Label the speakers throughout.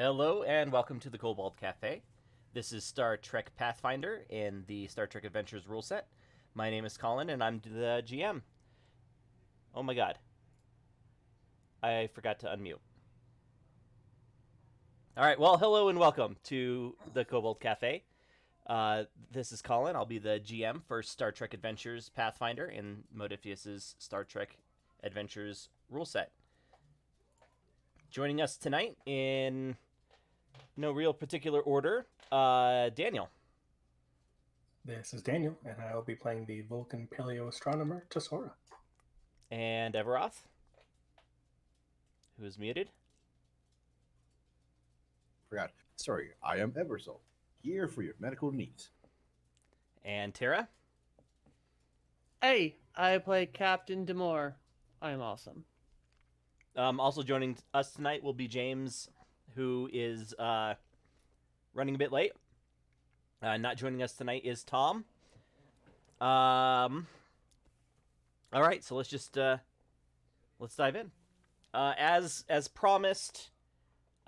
Speaker 1: Hello and welcome to the Cobalt Cafe. This is Star Trek Pathfinder in the Star Trek Adventures rule set. My name is Colin and I'm the GM. Oh my god. I forgot to unmute. Alright, well, hello and welcome to the Cobalt Cafe. This is Colin. I'll be the GM for Star Trek Adventures Pathfinder in Modifius's Star Trek Adventures rule set. Joining us tonight in no real particular order, Daniel.
Speaker 2: This is Daniel, and I'll be playing the Vulcan paleoastronomer Tesora.
Speaker 1: And Everoth, who is muted.
Speaker 3: Forgot. Sorry, I am Eversol, here for your medical needs.
Speaker 1: And Tara.
Speaker 4: Hey, I play Captain Demore. I'm awesome.
Speaker 1: Also joining us tonight will be James, who is running a bit late. Not joining us tonight is Tom. All right, so let's dive in. As promised,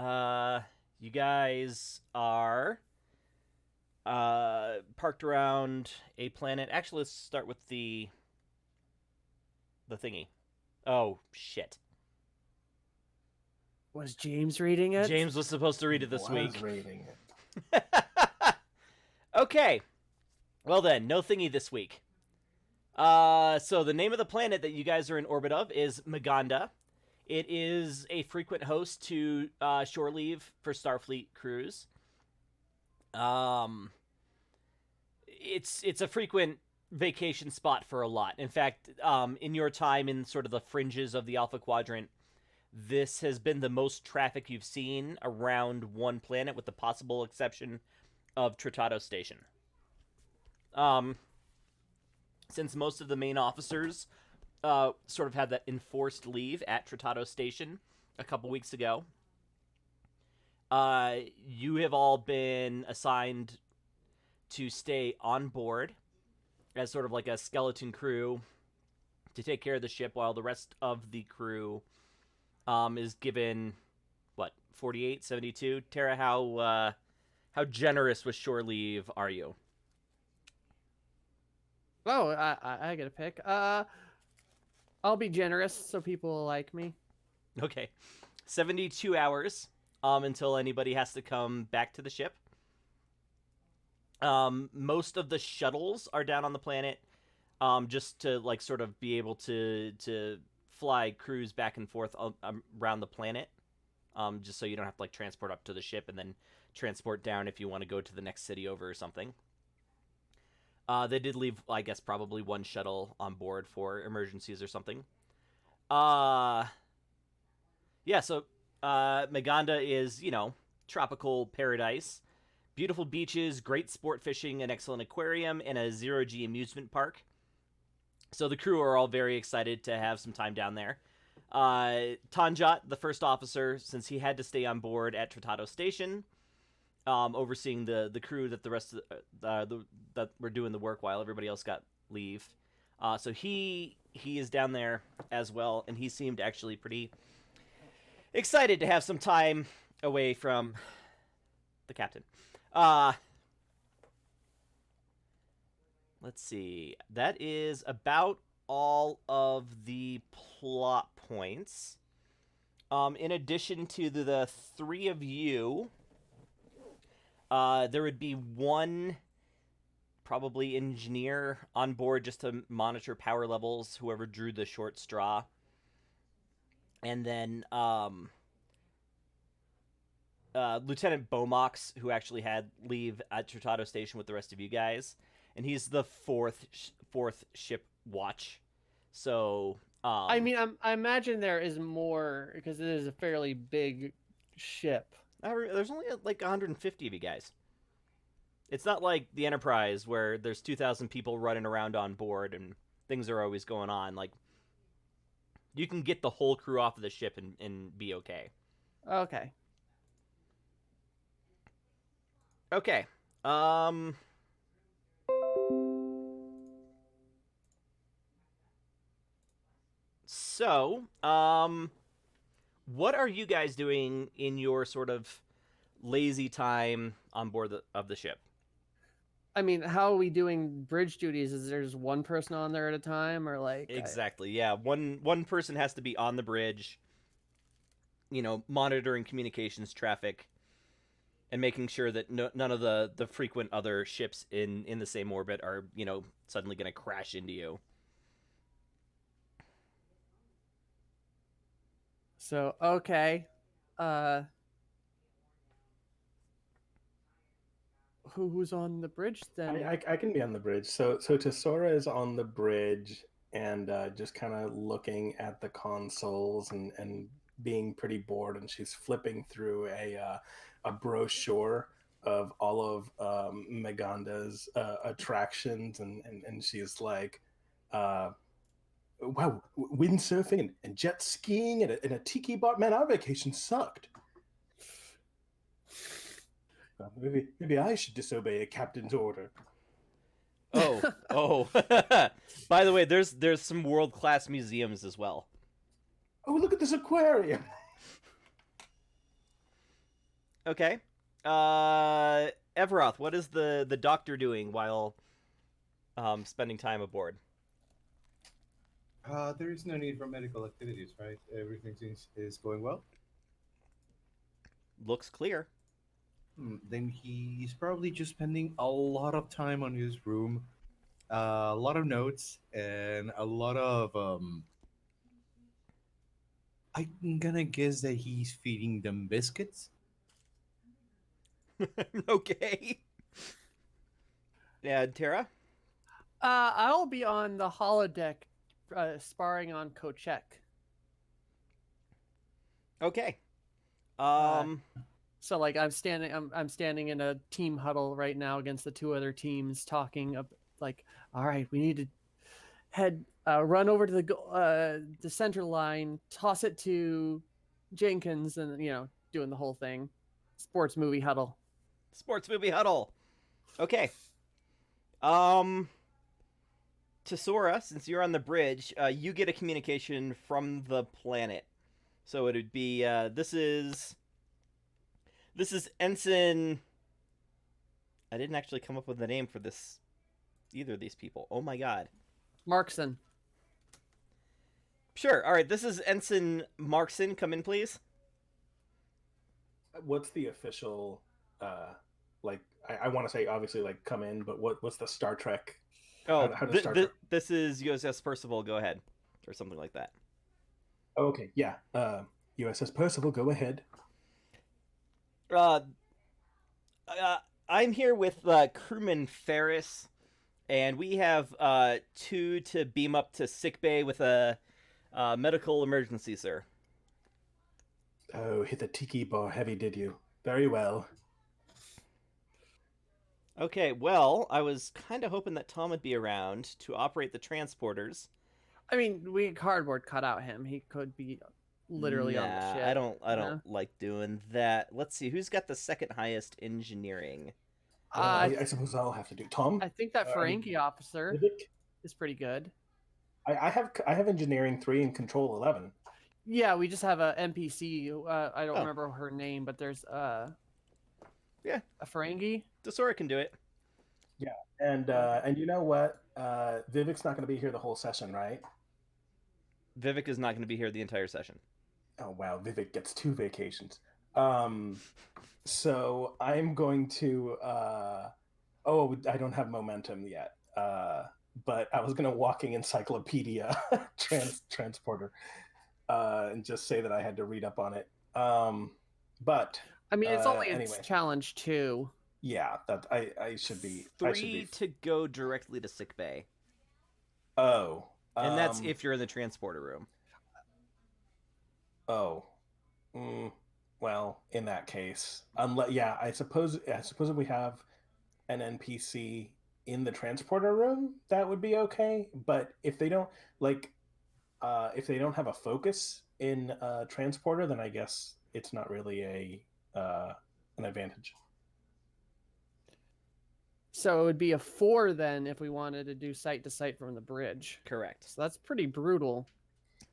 Speaker 1: you guys are parked around a planet. Actually, let's start with the thingy. Oh shit.
Speaker 4: Was James reading it?
Speaker 1: James was supposed to read it this week.
Speaker 2: Reading it.
Speaker 1: Okay. Well then, no thingy this week. So the name of the planet that you guys are in orbit of is Maganda. It is a frequent host to shore leave for Starfleet crews. It's a frequent vacation spot for a lot. In fact, in your time in sort of the fringes of the Alpha Quadrant, this has been the most traffic you've seen around one planet, with the possible exception of Tratado Station. Since most of the main officers sort of had that enforced leave at Tratado Station a couple weeks ago, you have all been assigned to stay on board as sort of like a skeleton crew to take care of the ship while the rest of the crew is given, 48, 72? Tara, how generous with shore leave are you?
Speaker 4: Oh, I get a pick. I'll be generous so people will like me.
Speaker 1: Okay. 72 hours until anybody has to come back to the ship. Most of the shuttles are down on the planet just to sort of be able to fly crews back and forth around the planet, just so you don't have to transport up to the ship and then transport down if you want to go to the next city over or something. They did leave, I guess, probably one shuttle on board for emergencies or something. So Maganda is, tropical paradise. Beautiful beaches, great sport fishing, an excellent aquarium, and a zero-G amusement park. So the crew are all very excited to have some time down there. Tanjat, the first officer, since he had to stay on board at Tratado Station, overseeing the crew that the rest of that were doing the work while everybody else got leave. So he is down there as well, and he seemed actually pretty excited to have some time away from the captain. Let's see. That is about all of the plot points. In addition to the three of you, there would be one probably engineer on board just to monitor power levels, whoever drew the short straw. And then Lieutenant Bomox, who actually had leave at Tratado Station with the rest of you guys. And he's the fourth ship watch. So,
Speaker 4: I mean, I imagine there is more because it is a fairly big ship.
Speaker 1: There's only 150 of you guys. It's not like the Enterprise where there's 2,000 people running around on board and things are always going on. You can get the whole crew off of the ship and be okay.
Speaker 4: Okay.
Speaker 1: Okay. So, what are you guys doing in your sort of lazy time on board of the ship.
Speaker 4: I mean, how are we doing bridge duties? Is there just one person on there at a time, or like?
Speaker 1: Exactly. Yeah, one person has to be on the bridge, monitoring communications traffic and making sure that none of the frequent other ships in the same orbit are, suddenly going to crash into you.
Speaker 4: So okay, uh, who's on the bridge then?
Speaker 2: I can be on the bridge. So Tesora is on the bridge and just kind of looking at the consoles and being pretty bored, and she's flipping through a brochure of all of Meganda's attractions, and she's like, uh, "Wow, windsurfing and jet skiing and a tiki bar. Man, our vacation sucked. Maybe I should disobey a captain's order."
Speaker 1: Oh. By the way, there's some world-class museums as well.
Speaker 2: Oh, look at this aquarium.
Speaker 1: Okay. Everoth, what is the doctor doing while spending time aboard?
Speaker 3: There is no need for medical activities, right? Everything is going well.
Speaker 1: Looks clear.
Speaker 3: Then he's probably just spending a lot of time on his room, a lot of notes, and a lot of I'm gonna guess that he's feeding them biscuits.
Speaker 1: Okay. Yeah, Tara?
Speaker 4: I'll be on the holodeck, sparring on Kochek.
Speaker 1: Okay.
Speaker 4: So like I'm standing in a team huddle right now against the two other teams, talking up like, all right, we need to run over to the center line, toss it to Jenkins, and doing the whole thing. Sports movie huddle.
Speaker 1: Sports movie huddle. Okay. Tesora, since you're on the bridge, you get a communication from the planet. So it would be this is Ensign. I didn't actually come up with a name for this either of these people. Oh my god.
Speaker 4: Markson.
Speaker 1: Sure. All right. This is Ensign Markson. Come in, please.
Speaker 2: What's the official like I want to say obviously like come in, but what's the Star Trek?
Speaker 1: Oh,
Speaker 2: how does Star Trek?
Speaker 1: This is USS Percival. Go ahead, or something like that.
Speaker 2: Oh, okay, yeah. USS Percival, go ahead.
Speaker 1: I'm here with crewman Ferris, and we have two to beam up to sickbay with a medical emergency, sir.
Speaker 2: Oh, hit the tiki bar heavy, did you? Very well.
Speaker 1: Okay, well, I was kind of hoping that Tom would be around to operate the transporters.
Speaker 4: I mean, we cardboard cut out him. He could be literally on the ship.
Speaker 1: I don't like doing that. Let's see, who's got the second highest engineering?
Speaker 2: I suppose I'll have to do Tom.
Speaker 4: I think that Ferengi officer is pretty good.
Speaker 2: I have engineering 3 and control 11.
Speaker 4: Yeah, we just have a NPC. I don't remember her name, but there's a Ferengi.
Speaker 1: Tesora can do it.
Speaker 2: Yeah, and you know what? Vivek's not going to be here the whole session, right?
Speaker 1: Vivek is not going to be here the entire session.
Speaker 2: Oh wow, Vivek gets 2 vacations. So I'm going to. I don't have momentum yet. But I was going to walking encyclopedia transporter, and just say that I had to read up on it. But
Speaker 4: I mean, it's only
Speaker 2: anyway.
Speaker 4: challenge 2.
Speaker 2: Yeah, that I should be
Speaker 1: 3 to go directly to sickbay.
Speaker 2: Oh,
Speaker 1: and that's if you're in the transporter room.
Speaker 2: Oh, well, in that case, I suppose if we have an NPC in the transporter room, that would be okay. But if they don't have a focus in transporter, then I guess it's not really an advantage.
Speaker 4: So it would be a 4 then if we wanted to do site to site from the bridge.
Speaker 1: Correct.
Speaker 4: So that's pretty brutal.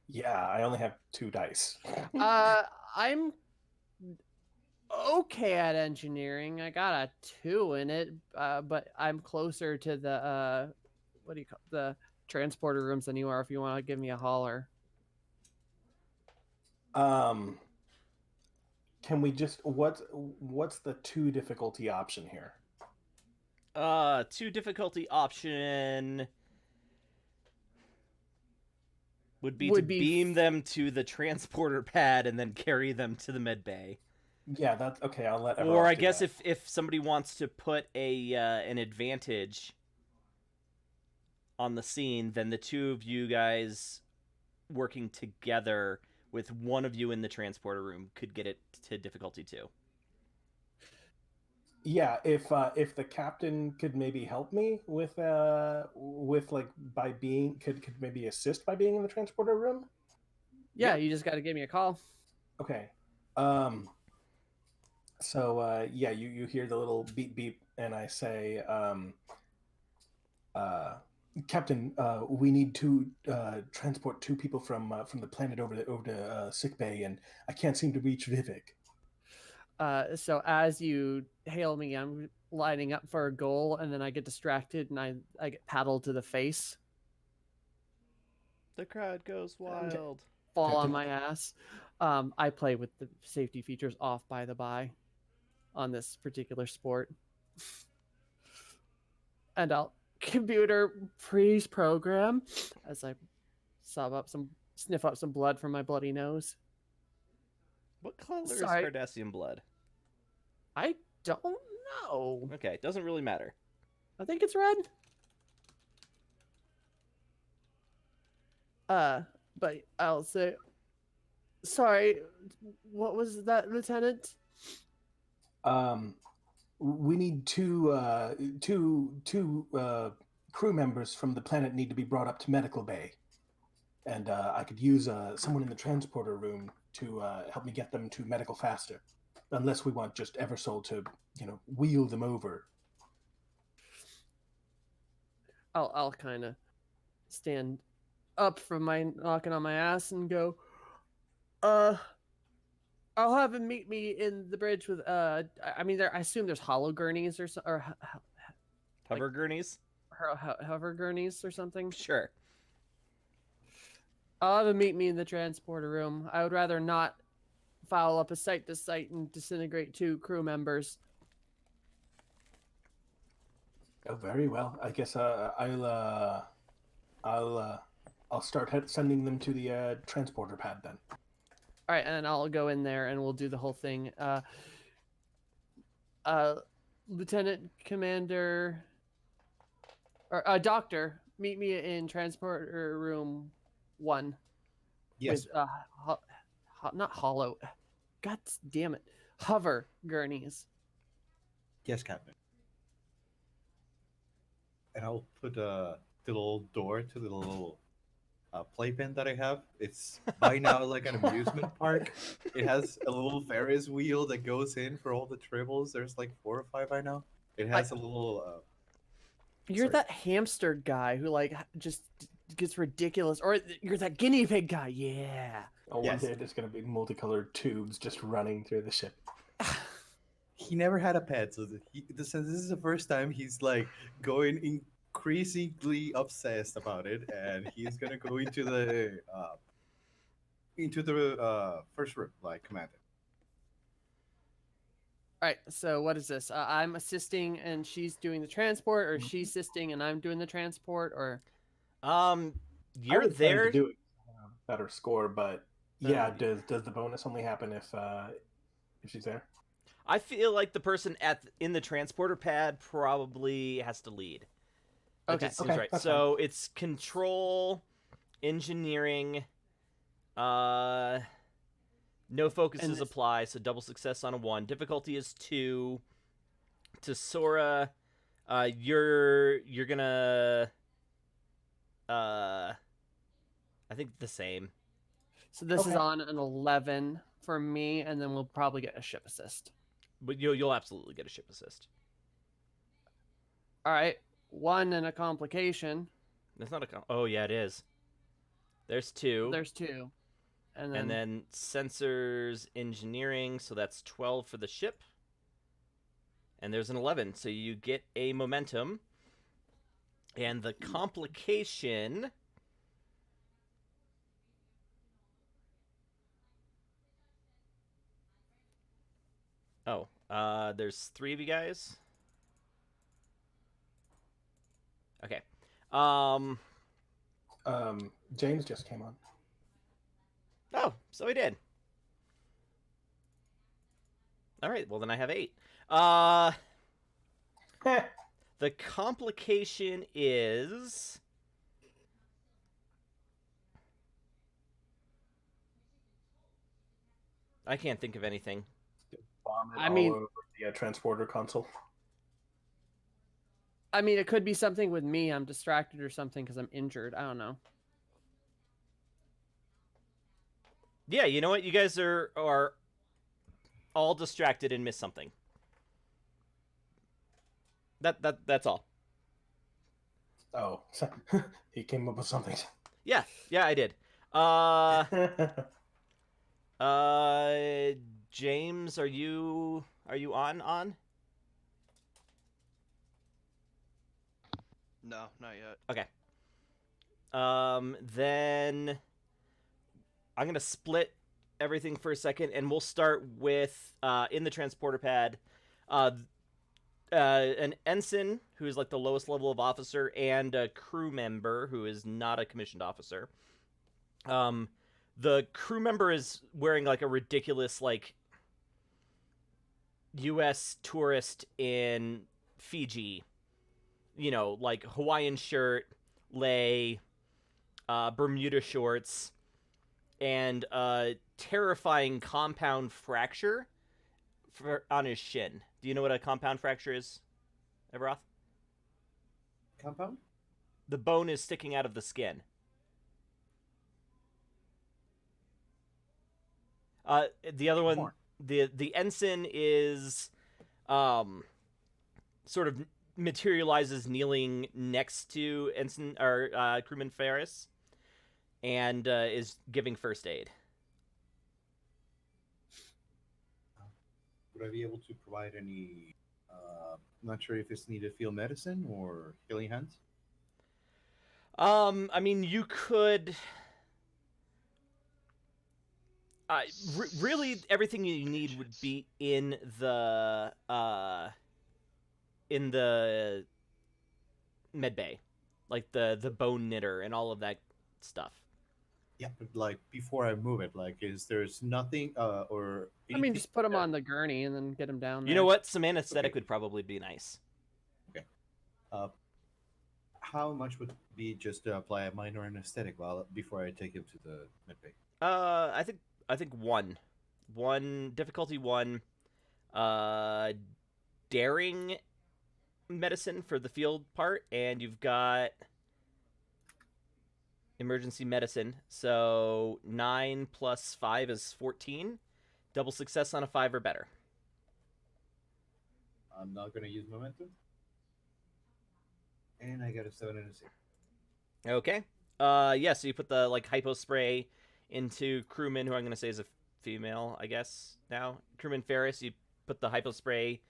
Speaker 2: Yeah, I only have 2 dice.
Speaker 4: I'm okay at engineering. I got a 2 in it, but I'm closer to the what do you call the transporter rooms than you are. If you want to give me a holler.
Speaker 2: Um, can we just what's the 2 difficulty option here?
Speaker 1: 2 difficulty option would be to
Speaker 4: Would be
Speaker 1: beam them to the transporter pad and then carry them to the med bay.
Speaker 2: Yeah, that's okay. I'll let
Speaker 1: Or
Speaker 2: Everoff
Speaker 1: I
Speaker 2: do
Speaker 1: guess
Speaker 2: that.
Speaker 1: if somebody wants to put a an advantage on the scene, then the 2 of you guys working together with one of you in the transporter room could get it to difficulty 2.
Speaker 2: Yeah, if the captain could maybe help me with like by being could maybe assist by being in the transporter room.
Speaker 4: yeah.
Speaker 1: Yep.
Speaker 4: You just got to give me a call.
Speaker 2: Okay. So yeah, you hear the little beep beep, and I say, uh, Captain, we need to transport 2 people from the planet over to sick bay, and I can't seem to reach Vivek.
Speaker 4: So as you hail me, I'm lining up for a goal, and then I get distracted and I get paddled to the face,
Speaker 1: The crowd goes wild.
Speaker 4: fall on
Speaker 2: Captain.
Speaker 4: my ass. I play with the safety features off, by the by, on this particular sport. And I'll computer freeze program as I sniff up some blood from my bloody nose.
Speaker 1: What color
Speaker 4: Sorry.
Speaker 1: is Cardassian blood?
Speaker 4: I don't know.
Speaker 1: Okay, doesn't really matter.
Speaker 4: I think it's red. But I'll say, sorry, what was that, Lieutenant?
Speaker 2: We need 2 crew members from the planet need to be brought up to medical bay, and I could use someone in the transporter room to help me get them to medical faster, unless we want just Eversol to wheel them over.
Speaker 4: I'll kind of stand up from my knocking on my ass and go, I'll have him meet me in the bridge with I mean, I assume there's hollow gurneys or
Speaker 1: Hover gurneys?
Speaker 4: hover gurneys or something.
Speaker 1: Sure.
Speaker 4: I'll have him meet me in the transporter room. I would rather not foul up a site to site and disintegrate 2 crew members.
Speaker 2: Oh, very well. I guess I'll start sending them to the transporter pad then.
Speaker 4: All right, and I'll go in there and we'll do the whole thing. Lieutenant Commander or Doctor, meet me in transporter room 1.
Speaker 3: Yes.
Speaker 4: With not hollow. God damn it. Hover gurneys.
Speaker 3: Yes, Captain. And I'll put the little door to the little playpen that I have. It's by now like an amusement park. It has a little Ferris wheel that goes in for all the tribbles. There's like 4 or 5 by now. It has a little.
Speaker 4: You're
Speaker 3: sorry.
Speaker 4: that hamster guy who like just gets ridiculous, or you're that guinea pig guy. Yeah.
Speaker 2: Oh,
Speaker 3: Yes.
Speaker 2: one day there's going to be multicolored tubes just running through the ship.
Speaker 3: He never had a pet, so this is the first time he's like going increasingly obsessed about it, and he's gonna go into the first room, like command it.
Speaker 4: All right. So what is this? I'm assisting and she's doing the transport, or she's assisting and I'm doing the transport, or
Speaker 2: I
Speaker 1: You're
Speaker 2: would plan
Speaker 1: there.
Speaker 2: to do it better score, but yeah, does the bonus only happen if she's there?
Speaker 1: I feel like the person in the transporter pad probably has to lead. That
Speaker 4: Okay.
Speaker 1: just seems
Speaker 2: Okay,
Speaker 1: right.
Speaker 2: that's
Speaker 1: So it's control, engineering, no focuses
Speaker 4: this-
Speaker 1: apply, so double success on a 1. Difficulty is 2. To Sora, you're gonna I think the same.
Speaker 4: so this is
Speaker 2: Okay.
Speaker 4: on an 11 for me, and then we'll probably get a ship assist.
Speaker 1: But you'll absolutely get a ship assist.
Speaker 4: All right. 1 and a complication.
Speaker 1: That's not a oh yeah, it is. There's 2.
Speaker 4: There's 2. And
Speaker 1: then sensors engineering, so that's 12 for the ship. And there's an 11, so you get a momentum. And the complication... Oh, there's 3 of you guys. Okay.
Speaker 2: James just came on.
Speaker 1: Oh, so he did. All right, well then I have 8. The complication is... I can't think of anything.
Speaker 2: Vomit
Speaker 4: I
Speaker 2: all
Speaker 4: mean-
Speaker 2: over the transporter console.
Speaker 4: I mean, it could be something with me. I'm distracted or something because I'm injured. I don't know.
Speaker 1: Yeah, you know what? You guys are all distracted and miss something. That's all.
Speaker 2: Oh, he came up with something.
Speaker 1: Yeah, I did. James, are you on?
Speaker 5: No, not yet.
Speaker 1: Okay. Then I'm gonna split everything for a second, and we'll start with in the transporter pad, an ensign who is like the lowest level of officer, and a crew member who is not a commissioned officer. The crew member is wearing like a ridiculous like U.S. tourist in Fiji, you know, like Hawaiian shirt, lei, Bermuda shorts, and a terrifying compound fracture on his shin. Do you know what a compound fracture is, Everoth?
Speaker 3: Compound?
Speaker 1: The bone is sticking out of the skin. The other one,
Speaker 3: More.
Speaker 1: the ensign is, sort of materializes kneeling next to ensign or crewman Ferris, and is giving first aid.
Speaker 3: Would I be able to provide any? I'm not sure if it's needed field medicine or healing hands.
Speaker 1: I mean, you could. Really, everything you need would be in the med bay, like the bone knitter and all of that stuff.
Speaker 3: Yeah, but like before I move it, like, is there's nothing or?
Speaker 4: I mean, just put him on the gurney and then get him down there.
Speaker 1: You know what? Some anesthetic
Speaker 3: Okay.
Speaker 1: would probably be nice.
Speaker 3: How much would be just to apply a minor anesthetic before I take him to the medbay?
Speaker 1: I think one difficulty 1, daring medicine for the field part, and you've got emergency medicine. So 9 plus 5 is 14. Double success on a 5 or better.
Speaker 3: I'm not gonna use momentum, and I got a 7 and a 6.
Speaker 1: Okay. Yeah. So you put the like hypo spray into crewman, who I'm going to say is a female, I guess now. Crewman Ferris. You put the hypo spray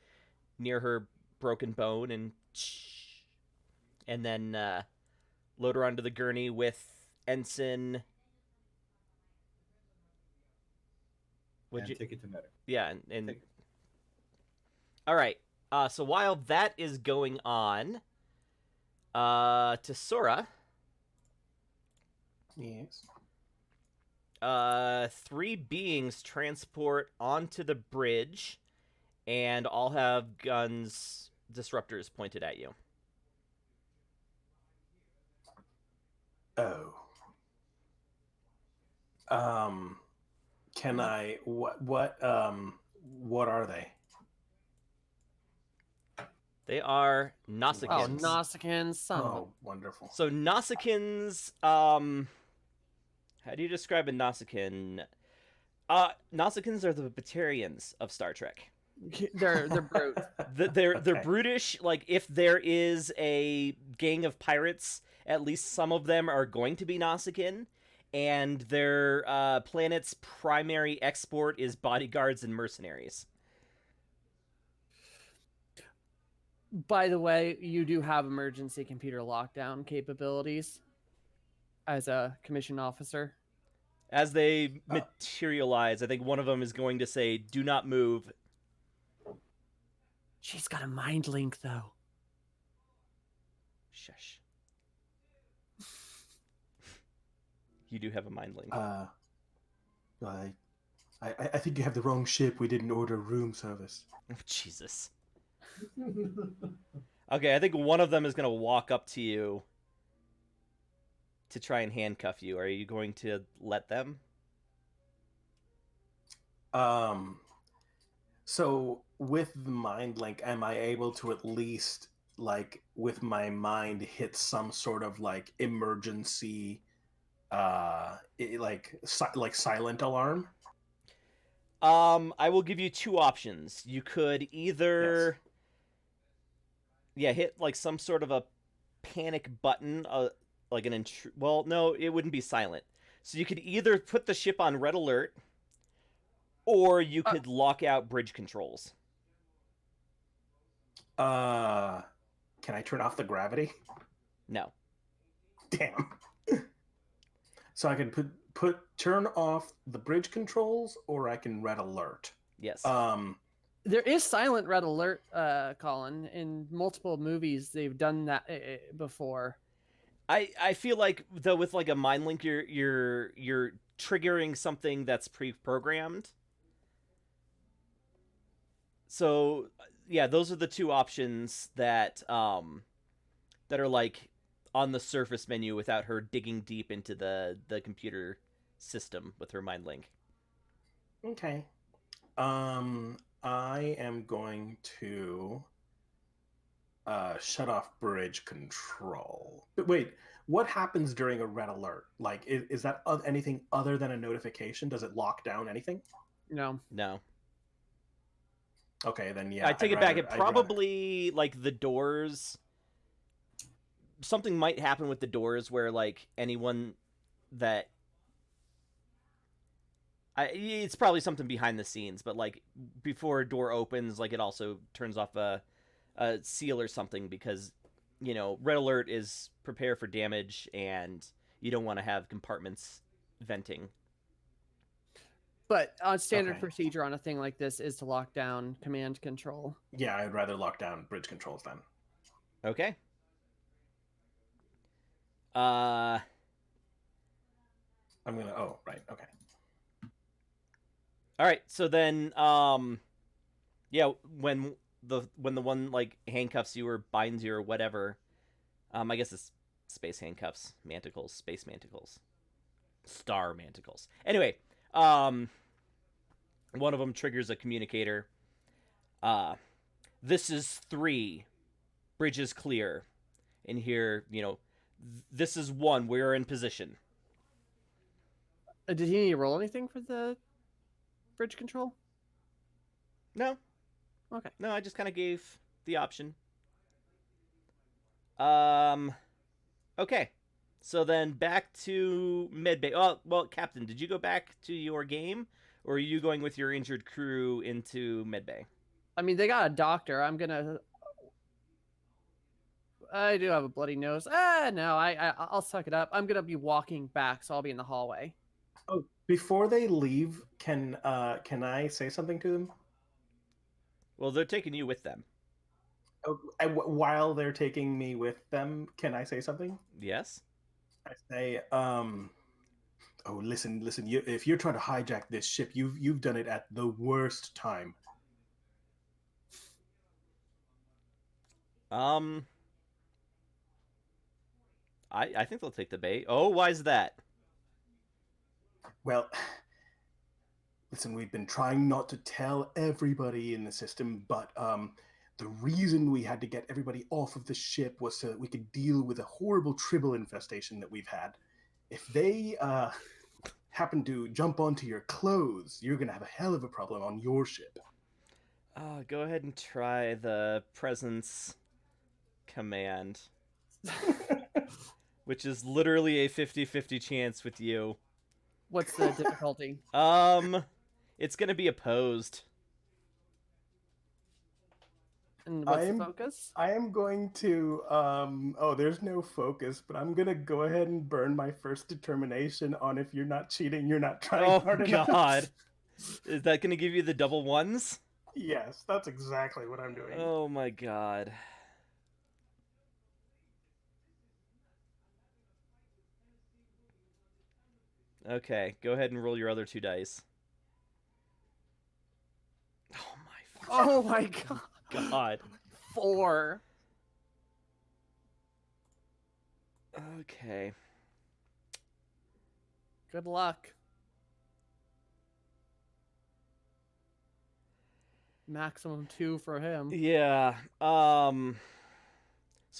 Speaker 1: near her broken bone, and then load her onto the gurney with ensign.
Speaker 3: And take it to medic.
Speaker 1: Yeah, and
Speaker 3: Take it.
Speaker 1: all right. So while that is going on, to Sora,
Speaker 2: Yes.
Speaker 1: 3 beings transport onto the bridge, and all have guns, disruptors pointed at you.
Speaker 2: Oh. Can I? What are they?
Speaker 1: They are
Speaker 4: Oh,
Speaker 1: Nausicaans.
Speaker 4: Nausicaans, son of a...
Speaker 2: Oh, wonderful.
Speaker 1: So Nausicaans, how do you describe a Nausicaan? Nausicaans are the Batarians of Star Trek.
Speaker 4: They're brute.
Speaker 1: They're
Speaker 2: Okay.
Speaker 1: brutish. Like, if there is a gang of pirates, at least some of them are going to be Nausicaan, and their planet's primary export is bodyguards and mercenaries.
Speaker 4: By the way, you do have emergency computer lockdown capabilities as a commissioned officer.
Speaker 1: As they materialize, I think one of them is going to say, "Do not move."
Speaker 4: She's got a mind link, though.
Speaker 1: Shush. You do have a mind link.
Speaker 2: I think you have the wrong ship. We didn't order room service.
Speaker 1: Oh, Jesus. Okay, I think one of them is going to walk up to you to try and handcuff you. Are you going to let them?
Speaker 2: So with the mind link, am I able to at least, like, with my mind, hit some sort of like emergency, like silent alarm?
Speaker 1: I will give you two options. You could either, hit like some sort of a panic button, like an well, no, it wouldn't be silent. So you could either put the ship on red alert, or you could lock out bridge controls.
Speaker 2: Can I turn off the gravity?
Speaker 1: No.
Speaker 2: Damn. So I can turn off the bridge controls, or I can red alert.
Speaker 1: Yes.
Speaker 4: There is silent red alert, Colin. In multiple movies, they've done that before.
Speaker 1: I feel like though with like a mind link, you're triggering something that's pre-programmed. So yeah, those are the two options that that are like on the surface menu without her digging deep into the computer system with her mind link.
Speaker 2: Okay. I am going to shut off bridge control. But wait, what happens during a red alert? Like, is that anything other than a notification? Does it lock down anything?
Speaker 4: No.
Speaker 2: Okay, then yeah.
Speaker 1: I take it back. It probably like the doors. Something might happen with the doors where like anyone that it's probably something behind the scenes, but like before a door opens, like it also turns off a seal or something because red alert is prepare for damage and you don't want to have compartments venting.
Speaker 4: But standard procedure on a thing like this is to lock down command control.
Speaker 2: Yeah, I'd rather lock down bridge controls then.
Speaker 1: Okay.
Speaker 2: I'm gonna. Oh, right. Okay.
Speaker 1: All right. So then, yeah, when the one like handcuffs you or binds you or whatever, I guess it's space handcuffs, manticles, space manticles, star manticles. Anyway, one of them triggers a communicator. This is 3. Bridge is clear. And here, this is 1. We're in position.
Speaker 4: Did he need to roll anything for the bridge control?
Speaker 1: No.
Speaker 4: Okay.
Speaker 1: No, I just kind of gave the option. Okay. So then back to medbay. Oh, well, Captain, did you go back to your game, or are you going with your injured crew into medbay?
Speaker 4: I mean, they got a doctor. I do have a bloody nose. No, I'll suck it up. I'm gonna be walking back, so I'll be in the hallway.
Speaker 2: Oh, before they leave, can I say something to them?
Speaker 1: Well, they're taking you with them.
Speaker 2: Oh, while they're taking me with them, can I say something?
Speaker 1: Yes.
Speaker 2: I say, oh, listen. If you're trying to hijack this ship, you've done it at the worst time.
Speaker 1: I think they'll take the bait. Oh, why is that?
Speaker 2: Well, listen, we've been trying not to tell everybody in the system, but the reason we had to get everybody off of the ship was so that we could deal with a horrible tribble infestation that we've had. If they happen to jump onto your clothes, you're going to have a hell of a problem on your ship.
Speaker 1: Go ahead and try the presence command. which is literally a 50-50 chance with you.
Speaker 4: What's the difficulty?
Speaker 1: It's gonna be opposed.
Speaker 4: And what's the
Speaker 2: I'm-
Speaker 4: focus?
Speaker 2: I am going to oh, there's no focus, but I'm gonna go ahead and burn my first determination on if you're not cheating, you're not trying
Speaker 1: Oh
Speaker 2: hard enough.
Speaker 1: God, is that gonna give you the double ones?
Speaker 2: Yes, that's exactly what I'm doing.
Speaker 1: Oh my God. Okay, go ahead and roll your other 2 dice. Oh my
Speaker 4: Oh my god.
Speaker 1: God.
Speaker 4: 4.
Speaker 1: Okay.
Speaker 4: Good luck. Maximum 2 for him.
Speaker 1: Yeah. So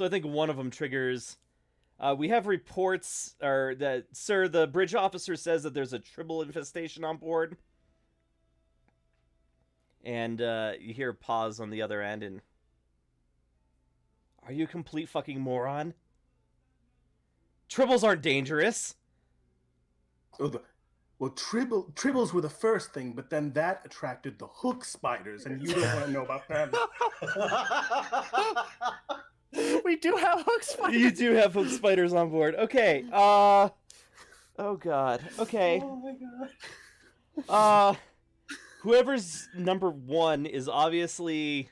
Speaker 1: I think one of them triggers. We have reports, or that, sir, the bridge officer says that there's a tribble infestation on board. And you hear a pause on the other end, and are you a complete fucking moron? Tribbles aren't dangerous.
Speaker 2: Oh, well, tribbles were the first thing, but then that attracted the hook spiders, and you don't want to know about them.
Speaker 4: We do have hook spiders.
Speaker 1: You do have hook spiders on board. Okay. Oh God. Okay.
Speaker 3: Oh my god.
Speaker 1: Whoever's number 1 is obviously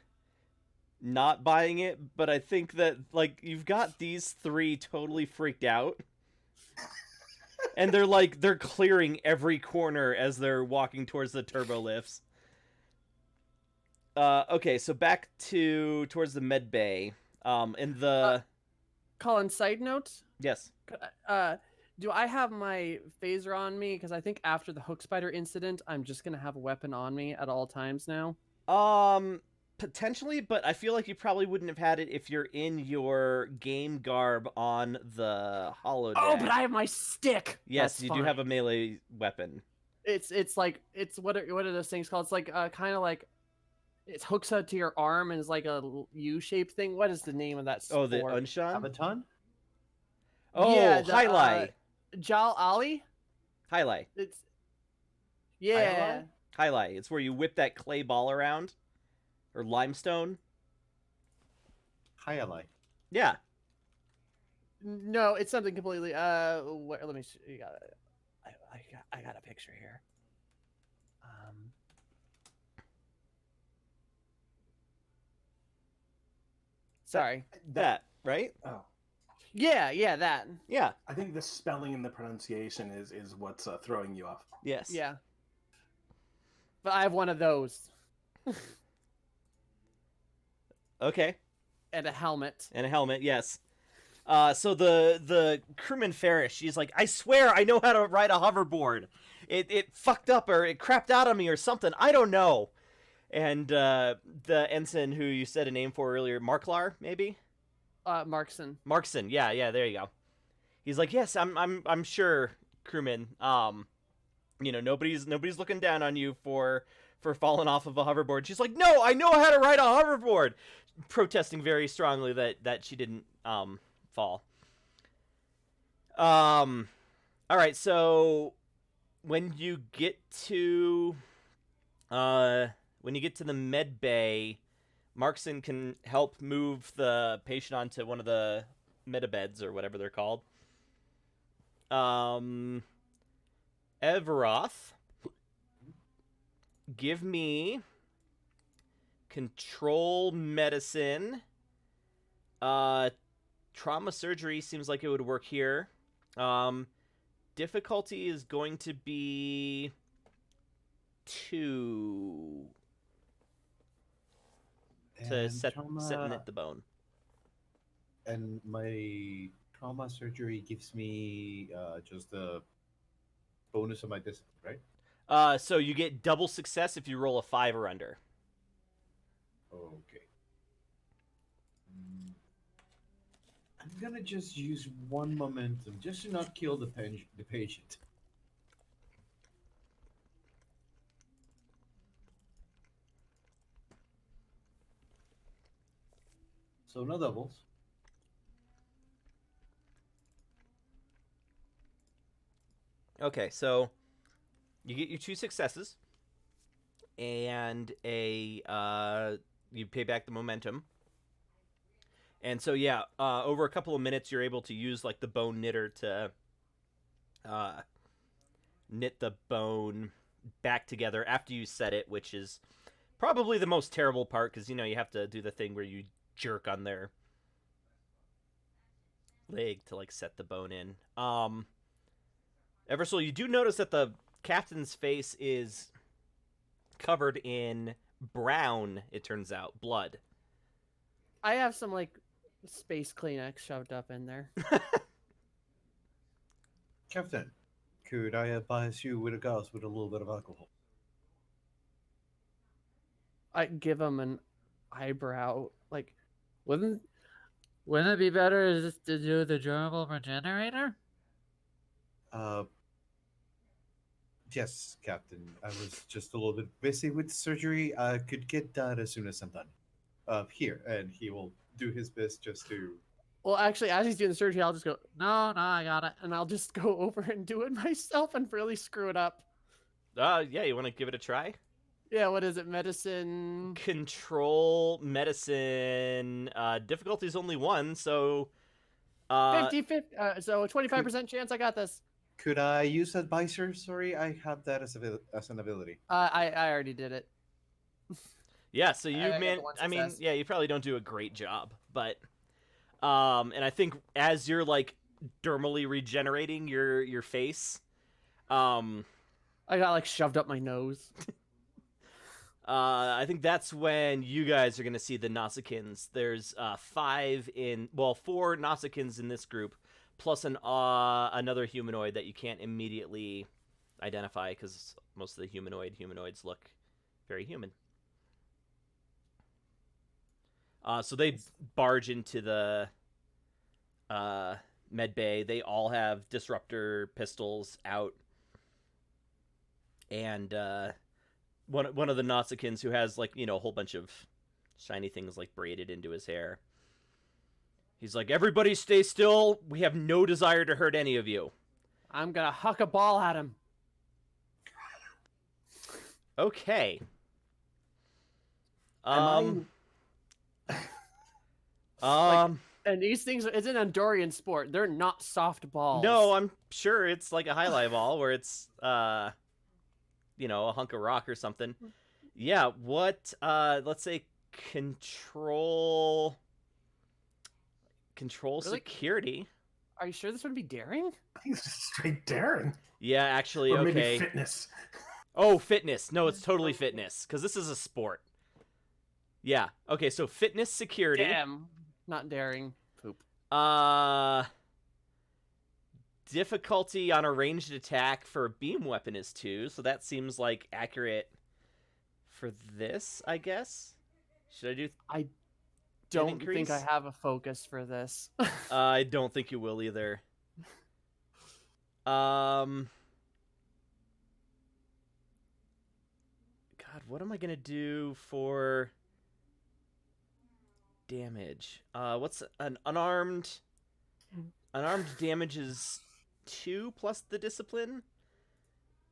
Speaker 1: not buying it, but I think that, like, you've got these 3 totally freaked out. And they're clearing every corner as they're walking towards the turbo lifts. Okay, so back towards the med bay. In the
Speaker 4: Colin, side note,
Speaker 1: yes.
Speaker 4: do I have my phaser on me? Because I think after the hook spider incident, I'm just gonna have a weapon on me at all times now.
Speaker 1: Potentially, but I feel like you probably wouldn't have had it if you're in your game garb on the holodeck.
Speaker 4: Oh, but I have my stick.
Speaker 1: Yes,
Speaker 4: That's
Speaker 1: you do
Speaker 4: fine.
Speaker 1: have a melee weapon.
Speaker 4: It's like what are those things called? It's like kind of like it hooks out to your arm and is like a U-shaped thing. What is the name of that sport?
Speaker 1: Oh, the Unshan?
Speaker 3: Abaton?
Speaker 1: Oh,
Speaker 4: Yeah, the,
Speaker 1: Highlight.
Speaker 4: Jal Ali.
Speaker 1: Highlight.
Speaker 4: It's yeah.
Speaker 1: Highlight. It's where you whip that clay ball around. Or limestone.
Speaker 3: Highlight.
Speaker 1: Yeah.
Speaker 4: No, it's something completely. Let me see. I got a picture here. Sorry.
Speaker 1: That, right?
Speaker 2: Oh,
Speaker 4: Yeah, that.
Speaker 1: Yeah.
Speaker 2: I think the spelling and the pronunciation is what's throwing you off.
Speaker 1: Yes.
Speaker 4: Yeah. But I have one of those
Speaker 1: Okay.
Speaker 4: and a helmet.
Speaker 1: And a helmet, yes. So the crewman Ferris, she's like, I swear I know how to ride a hoverboard. It fucked up or it crapped out on me or something. I don't know. And the ensign who you said a name for earlier, Marklar, maybe?
Speaker 4: Markson.
Speaker 1: Markson, yeah, there you go. He's like, yes, I'm sure, crewman. Nobody's looking down on you for falling off of a hoverboard. She's like, no, I know how to ride a hoverboard, protesting very strongly that she didn't fall. All right, so when you get to the med bay, Markson can help move the patient onto one of the medibeds or whatever they're called. Everoth, give me control medicine. Trauma surgery seems like it would work here. Difficulty is going to be 2 to setting it the bone.
Speaker 3: And my trauma surgery gives me just the bonus of my discipline, right?
Speaker 1: So you get double success if you roll a 5 or under.
Speaker 3: Okay. I'm gonna just use one momentum just to not kill the patient. So no doubles.
Speaker 1: Okay, so you get your 2 successes, and you pay back the momentum. And so yeah, over a couple of minutes, you're able to use like the bone knitter to uh, knit the bone back together after you set it, which is probably the most terrible part because you have to do the thing where you jerk on their leg to like set the bone in. Eversole, you do notice that the captain's face is covered in brown, it turns out, blood.
Speaker 4: I have some like space Kleenex shoved up in there.
Speaker 3: Captain, could I advise you with a glass with a little bit of alcohol?
Speaker 4: I give him an eyebrow. Like, wouldn't it be better just to do the durable regenerator?
Speaker 3: Yes, Captain. I was just a little bit busy with surgery. I could get that as soon as I'm done. Here, and he will do his best just to.
Speaker 4: Well, actually, as he's doing the surgery, I'll just go, no, I got it. And I'll just go over and do it myself and really screw it up.
Speaker 1: Yeah, you want to give it a try?
Speaker 4: Yeah, what is it? Medicine?
Speaker 1: Control medicine. Difficulty's only 1, so
Speaker 4: 50-50. So a 25% chance I got this.
Speaker 3: Could I use advisor? Sorry, I have that as an ability.
Speaker 4: I already did it.
Speaker 1: yeah, so you
Speaker 4: got the one
Speaker 1: I mean,
Speaker 4: success.
Speaker 1: yeah, you probably don't do a great job, but and I think as you're like dermally regenerating your face,
Speaker 4: I got like shoved up my nose.
Speaker 1: I think that's when you guys are going to see the Nausicaans. There's 4 Nausicaans in this group, plus another humanoid that you can't immediately identify because most of the humanoids look very human. So they barge into the med bay. They all have disruptor pistols out, and one of the Nausicaans who has like a whole bunch of shiny things like braided into his hair. He's like, "Everybody stay still. We have no desire to hurt any of you."
Speaker 4: I'm gonna huck a ball at him.
Speaker 1: Okay.
Speaker 2: Am
Speaker 4: And these things, it's an Andorian sport. They're not soft balls.
Speaker 1: No, I'm sure it's like a highlight ball where it's a hunk of rock or something. Yeah, what let's say control
Speaker 4: Really?
Speaker 1: security.
Speaker 4: Are you sure this would be daring?
Speaker 2: I think it's just straight daring.
Speaker 1: Yeah, actually,
Speaker 2: Or
Speaker 1: okay.
Speaker 2: maybe fitness.
Speaker 1: Oh, fitness. No, it's totally fitness because this is a sport. Yeah. Okay, so fitness security.
Speaker 4: Damn. Not daring. Poop.
Speaker 1: Difficulty on a ranged attack for a beam weapon is 2, so that seems like accurate for this, I guess. Should I do
Speaker 4: I don't
Speaker 1: increase?
Speaker 4: think I have a focus for this.
Speaker 1: I don't think you will either. God, what am I gonna do for damage? What's an unarmed? Unarmed damage is 2 plus the discipline.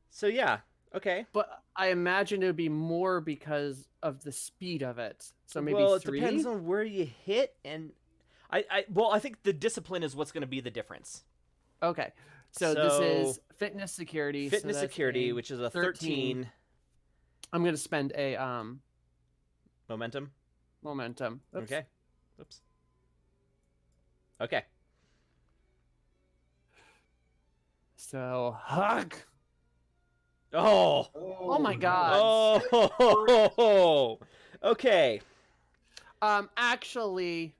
Speaker 1: So yeah, okay.
Speaker 4: But I imagine it would be more because of the speed of it. So maybe
Speaker 1: well, it
Speaker 4: 3?
Speaker 1: depends on where you hit, and I think the discipline is what's going to be the difference.
Speaker 4: Okay. So this is fitness security.
Speaker 1: Fitness
Speaker 4: so that's
Speaker 1: security,
Speaker 4: a
Speaker 1: which is a 13
Speaker 4: I'm gonna spend a
Speaker 1: momentum.
Speaker 4: momentum. Oops.
Speaker 1: Okay. Oops. Okay.
Speaker 4: So hug.
Speaker 1: Oh.
Speaker 4: Oh my god.
Speaker 1: Oh. Okay.
Speaker 4: Actually,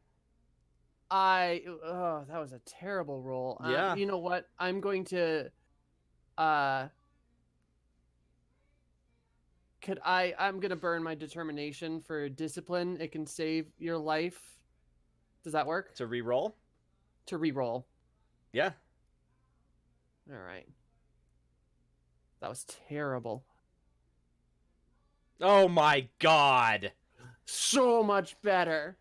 Speaker 4: that was a terrible roll.
Speaker 1: Yeah.
Speaker 4: You know what? I'm going to I'm gonna burn my determination for discipline. It can save your life. Does that work?
Speaker 1: To re-roll?
Speaker 4: To re-roll.
Speaker 1: Yeah.
Speaker 4: All right. That was terrible.
Speaker 1: Oh my god.
Speaker 4: So much better.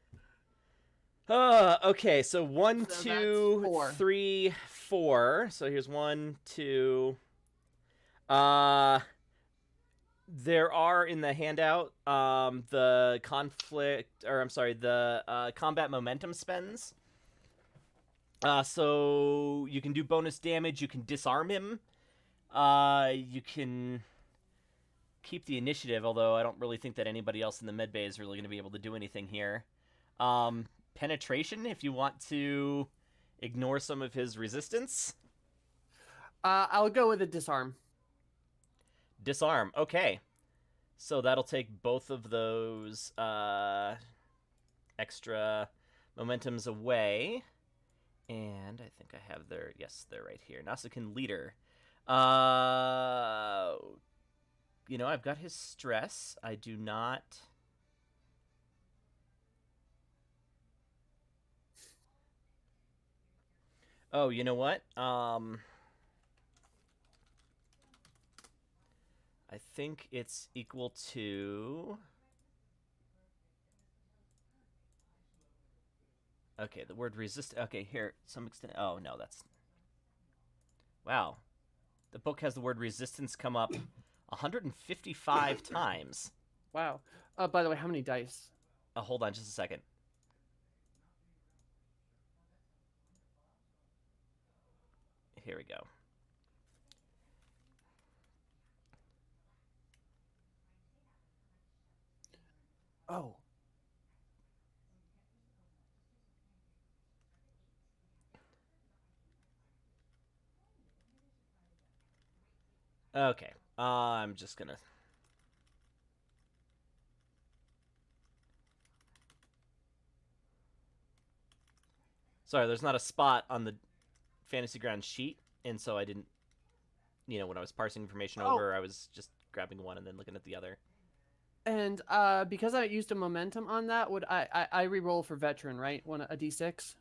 Speaker 1: Okay, so 1,
Speaker 4: So that's
Speaker 1: 2,
Speaker 4: 4.
Speaker 1: 3, 4. So here's 1, 2, Uh, there are in the handout the combat momentum spends. So you can do bonus damage. You can disarm him. You can keep the initiative, although I don't really think that anybody else in the med bay is really going to be able to do anything here. Penetration, if you want to ignore some of his resistance.
Speaker 4: I'll go with a disarm.
Speaker 1: Disarm, okay. So that'll take both of those extra momentums away. And I think I have their... Yes, they're right here. Nausicaan Leader. I've got his stress. I do not... Oh, you know what? I think it's equal to... Okay, the word resist... Okay, here, some extent... Oh, no, that's... Wow. The book has the word resistance come up 155 times.
Speaker 4: Wow. By the way, how many dice?
Speaker 1: Hold on just a second. Here we go.
Speaker 4: Oh.
Speaker 1: Okay. I'm just gonna... Sorry, there's not a spot on the Fantasy Ground sheet, and so I didn't... when I was parsing information over, I was just grabbing one and then looking at the other.
Speaker 4: And because I used a momentum on that, would I re-roll for veteran, right? A d6?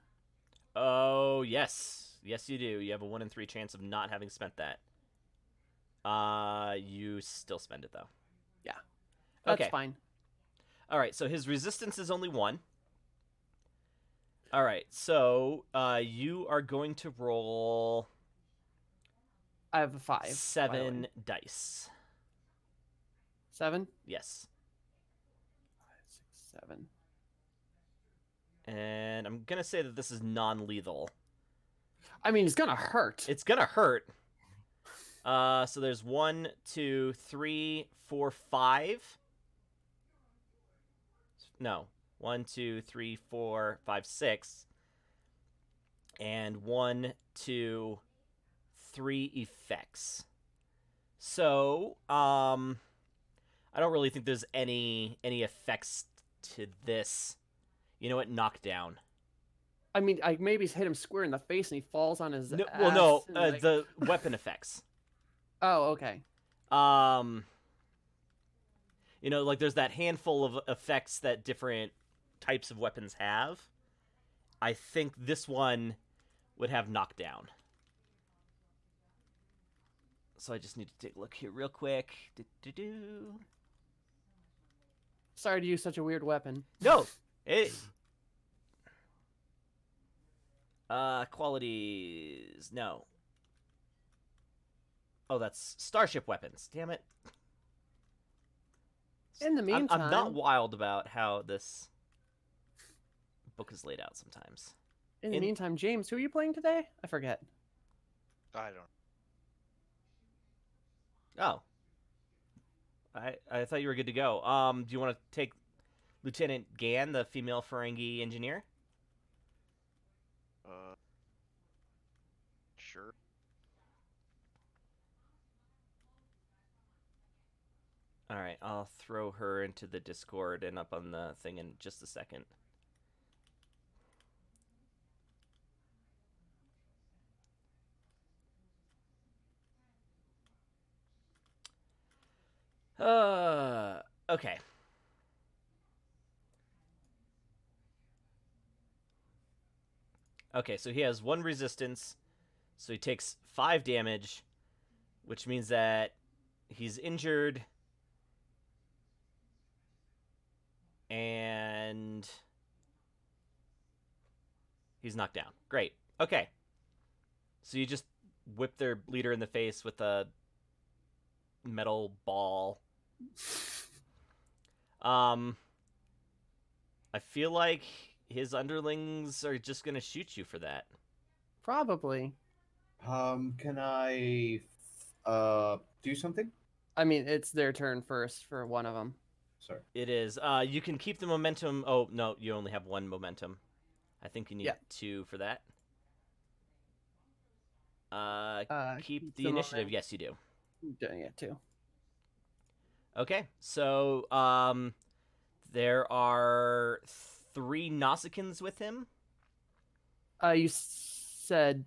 Speaker 1: Oh, yes. Yes, you do. You have a 1 in 3 chance of not having spent that. You still spend it, though.
Speaker 4: Yeah. That's
Speaker 1: Okay.
Speaker 4: fine.
Speaker 1: All right, so his resistance is only 1. All right, so you are going to roll...
Speaker 4: I have a 5.
Speaker 1: 7 dice.
Speaker 4: 7?
Speaker 1: Yes.
Speaker 4: 5, 6, 7.
Speaker 1: And I'm going to say that this is non-lethal.
Speaker 4: I mean, it's gonna hurt.
Speaker 1: It's going to hurt. So there's 1, 2, 3, 4, 5. No. 1, 2, 3, 4, 5, 6. And 1, 2, 3 effects. So, I don't really think there's any effects to this. You know what? Knockdown.
Speaker 4: I mean, I maybe hit him square in the face and he falls on his
Speaker 1: No,
Speaker 4: ass.
Speaker 1: well, no,
Speaker 4: and, like...
Speaker 1: the weapon effects.
Speaker 4: Oh, okay.
Speaker 1: Like there's that handful of effects that different types of weapons have. I think this one would have knockdown. So I just need to take a look here real quick.
Speaker 4: Sorry to use such a weird weapon.
Speaker 1: No! Qualities. No. Oh, that's starship weapons. Damn it.
Speaker 4: In the meantime...
Speaker 1: I'm not wild about how this book is laid out sometimes.
Speaker 4: In the meantime, James, who are you playing today? I forget.
Speaker 5: I don't.
Speaker 1: Oh. I thought you were good to go. Do you want to take Lieutenant Gann, the female Ferengi engineer?
Speaker 5: Sure.
Speaker 1: All right, I'll throw her into the Discord and up on the thing in just a second. Okay. Okay, so he has 1 resistance, so he takes 5 damage, which means that he's injured, and he's knocked down. Great. Okay. So you just whip their leader in the face with a metal ball. I feel like his underlings are just gonna shoot you for that.
Speaker 4: Probably.
Speaker 3: Can I do something?
Speaker 4: I mean, it's their turn first for one of them.
Speaker 3: Sorry.
Speaker 1: It is. You can keep the momentum. Oh no, you only have one momentum. I think you need
Speaker 4: Yeah.
Speaker 1: 2 for that. Keep the
Speaker 4: the
Speaker 1: initiative.
Speaker 4: momentum.
Speaker 1: Yes, you do.
Speaker 4: Doing it too.
Speaker 1: Okay, so there are 3 Nausicaans with him.
Speaker 4: You said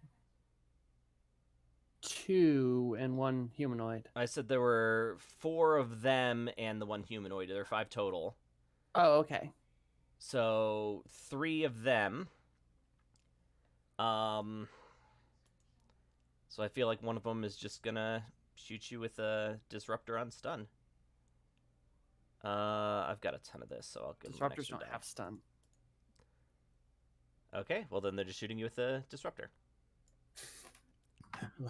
Speaker 4: 2 and 1 humanoid.
Speaker 1: I said there were 4 of them and the 1 humanoid. There are 5 total.
Speaker 4: Oh, okay.
Speaker 1: So 3 of them. So I feel like one of them is just gonna shoot you with a disruptor on stun. I've got a ton of this, so I'll give them an
Speaker 4: Disruptors
Speaker 1: extra
Speaker 4: don't
Speaker 1: die.
Speaker 4: have stun.
Speaker 1: Okay, well then they're just shooting you with a disruptor.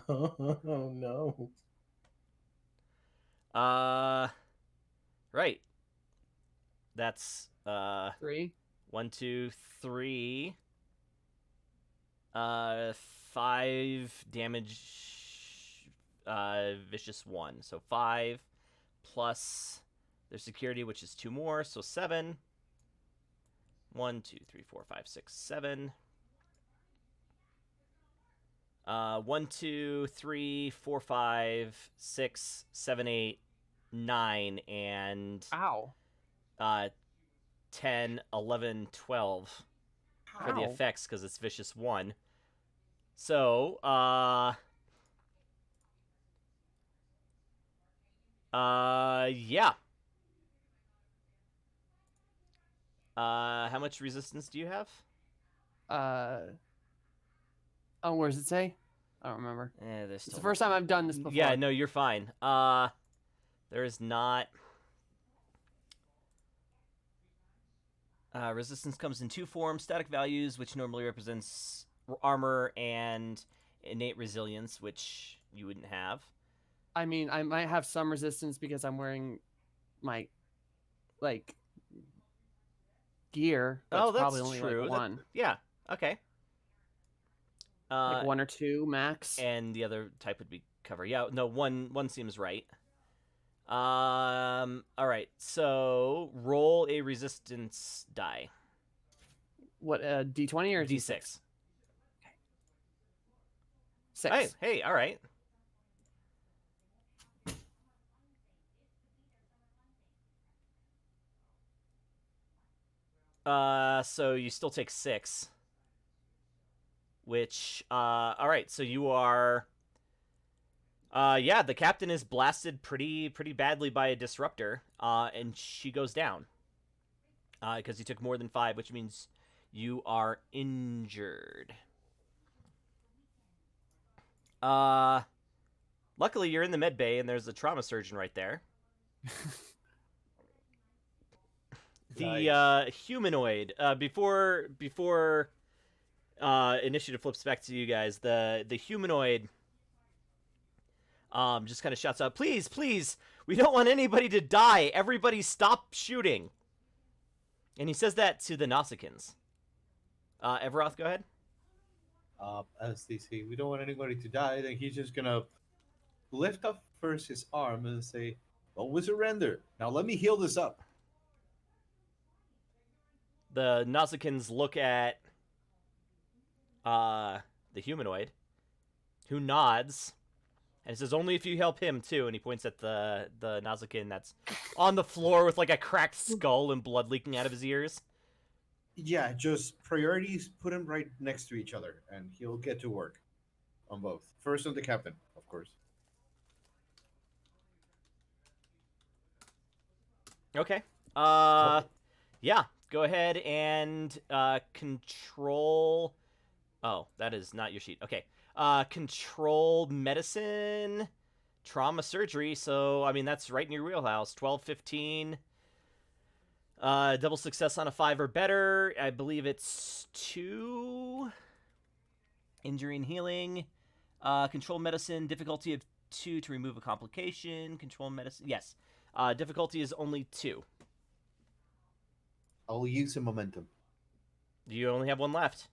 Speaker 2: Oh no.
Speaker 1: Right. That's
Speaker 4: 3.
Speaker 1: 1, 2, 3. 5 damage. Vicious 1. So 5 plus their security, which is 2 more, so 7. 1, 2, 3, 4, 5, 6, 7. 1, 2, 3, 4, 5, 6, 7, 8, 9, and
Speaker 4: Ow.
Speaker 1: 10, 11, 12 for the
Speaker 4: Ow.
Speaker 1: effects because it's vicious 1. So, yeah. How much resistance do you have?
Speaker 4: Oh, where does it say? I don't remember.
Speaker 1: There's
Speaker 4: It's
Speaker 1: still
Speaker 4: the first time I've done this before.
Speaker 1: Yeah, no, you're fine. There is not. Resistance comes in 2 forms: static values, which normally represents armor, and innate resilience, which you wouldn't have.
Speaker 4: I mean, I might have some resistance because I'm wearing my, like, gear. But
Speaker 1: Oh,
Speaker 4: it's
Speaker 1: that's
Speaker 4: probably only
Speaker 1: true.
Speaker 4: like 1.
Speaker 1: Yeah. Okay.
Speaker 4: Like 1 or 2 max.
Speaker 1: And the other type would be cover. Yeah. No, one seems right. All right. So roll a resistance die.
Speaker 4: What, D20 or
Speaker 1: D6.
Speaker 4: D6? 6.
Speaker 1: Hey, all right. So you still take 6. Which, all right, so you are, yeah, the captain is blasted pretty badly by a disruptor, and she goes down. Because you took more than 5, which means you are injured. Luckily you're in the med bay and there's a trauma surgeon right there. The humanoid, before initiative flips back to you guys, the humanoid just kind of shouts out, please, we don't want anybody to die, everybody stop shooting. And he says that to the Nausicaans. Everoth, go ahead.
Speaker 3: As they say, we don't want anybody to die, then he's just gonna lift up first his arm and say, well, we surrender. Now let me heal this up.
Speaker 1: The Nausicaans look at the humanoid, who nods, and says, only if you help him too, and he points at the Nausicaan that's on the floor with like a cracked skull and blood leaking out of his ears.
Speaker 3: Yeah, just priorities, put him right next to each other, and he'll get to work on both. First on the captain, of course.
Speaker 1: Okay. Yeah, go ahead and control. Oh, that is not your sheet. Okay. Control medicine, trauma surgery. So, I mean, that's right in your wheelhouse. 12, 15. Double success on a 5 or better. I believe it's 2. Injury and healing. Control medicine, difficulty of 2 to remove a complication. Control medicine. Yes. Difficulty is only 2.
Speaker 3: I'll use a momentum.
Speaker 1: You only have 1 left.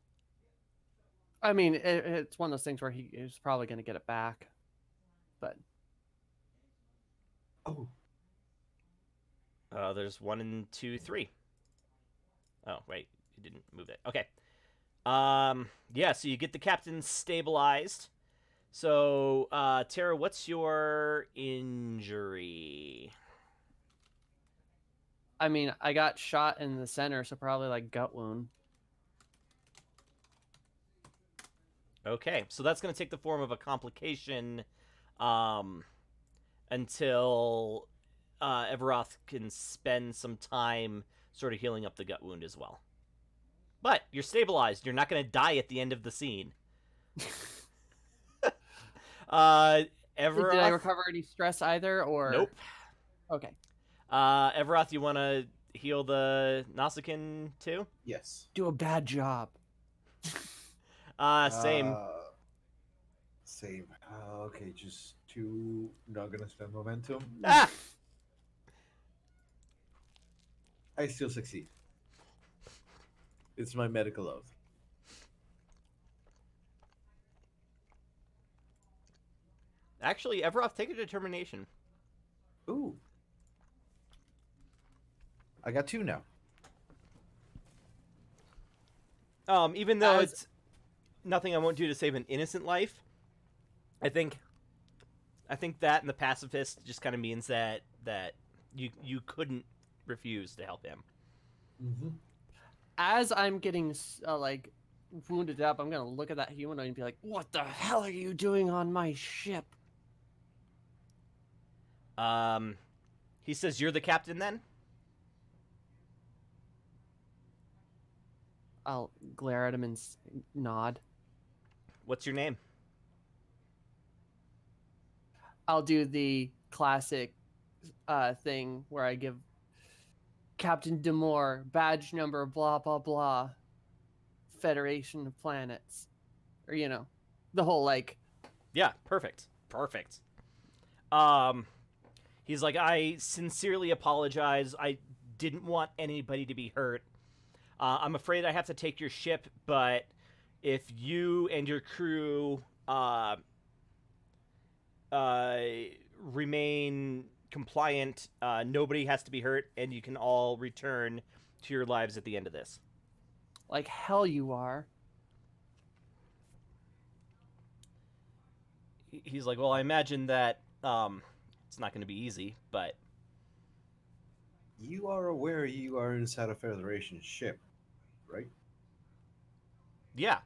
Speaker 4: I mean, it's one of those things where he's probably going to get it back. But
Speaker 3: Oh,
Speaker 1: There's 1 and 2, 3. Oh, wait. You didn't move it. Okay. Yeah, so you get the captain stabilized. So, Tara, what's your injury?
Speaker 4: I mean, I got shot in the center, so probably like gut wound.
Speaker 1: Okay, so that's going to take the form of a complication until Everoth can spend some time sort of healing up the gut wound as well. But you're stabilized. You're not going to die at the end of the scene. Everoth...
Speaker 4: Did I recover any stress either, or
Speaker 1: Nope.
Speaker 4: Okay.
Speaker 1: Everoth, you want to heal the Nausicaan too?
Speaker 3: yes.
Speaker 4: Do a bad job.
Speaker 1: Same.
Speaker 3: Same. Okay, just 2. Not gonna spend momentum.
Speaker 1: Ah!
Speaker 3: I still succeed. It's my medical oath.
Speaker 1: Actually, Everoth, take a determination.
Speaker 3: Ooh. I got 2 now.
Speaker 1: Even though
Speaker 4: As-
Speaker 1: it's nothing I won't do to save an innocent life, I think that and the pacifist just kind of means that you couldn't refuse to help him.
Speaker 3: Mm-hmm.
Speaker 4: As I'm getting like wounded up, I'm gonna look at that humanoid and be like, "What the hell are you doing on my ship?"
Speaker 1: He says, "You're the captain, then?"
Speaker 4: I'll glare at him and nod.
Speaker 1: What's your name?
Speaker 4: I'll do the classic thing where I give Captain Demore badge number blah blah blah, Federation of Planets, or the whole like.
Speaker 1: Yeah, perfect. He's like, I sincerely apologize. I didn't want anybody to be hurt. I'm afraid I have to take your ship, but if you and your crew remain compliant, nobody has to be hurt, and you can all return to your lives at the end of this.
Speaker 4: Like hell you are.
Speaker 1: He's like, well, I imagine that it's not going to be easy, but
Speaker 3: You are aware you are inside a Federation ship, right?
Speaker 1: yeah.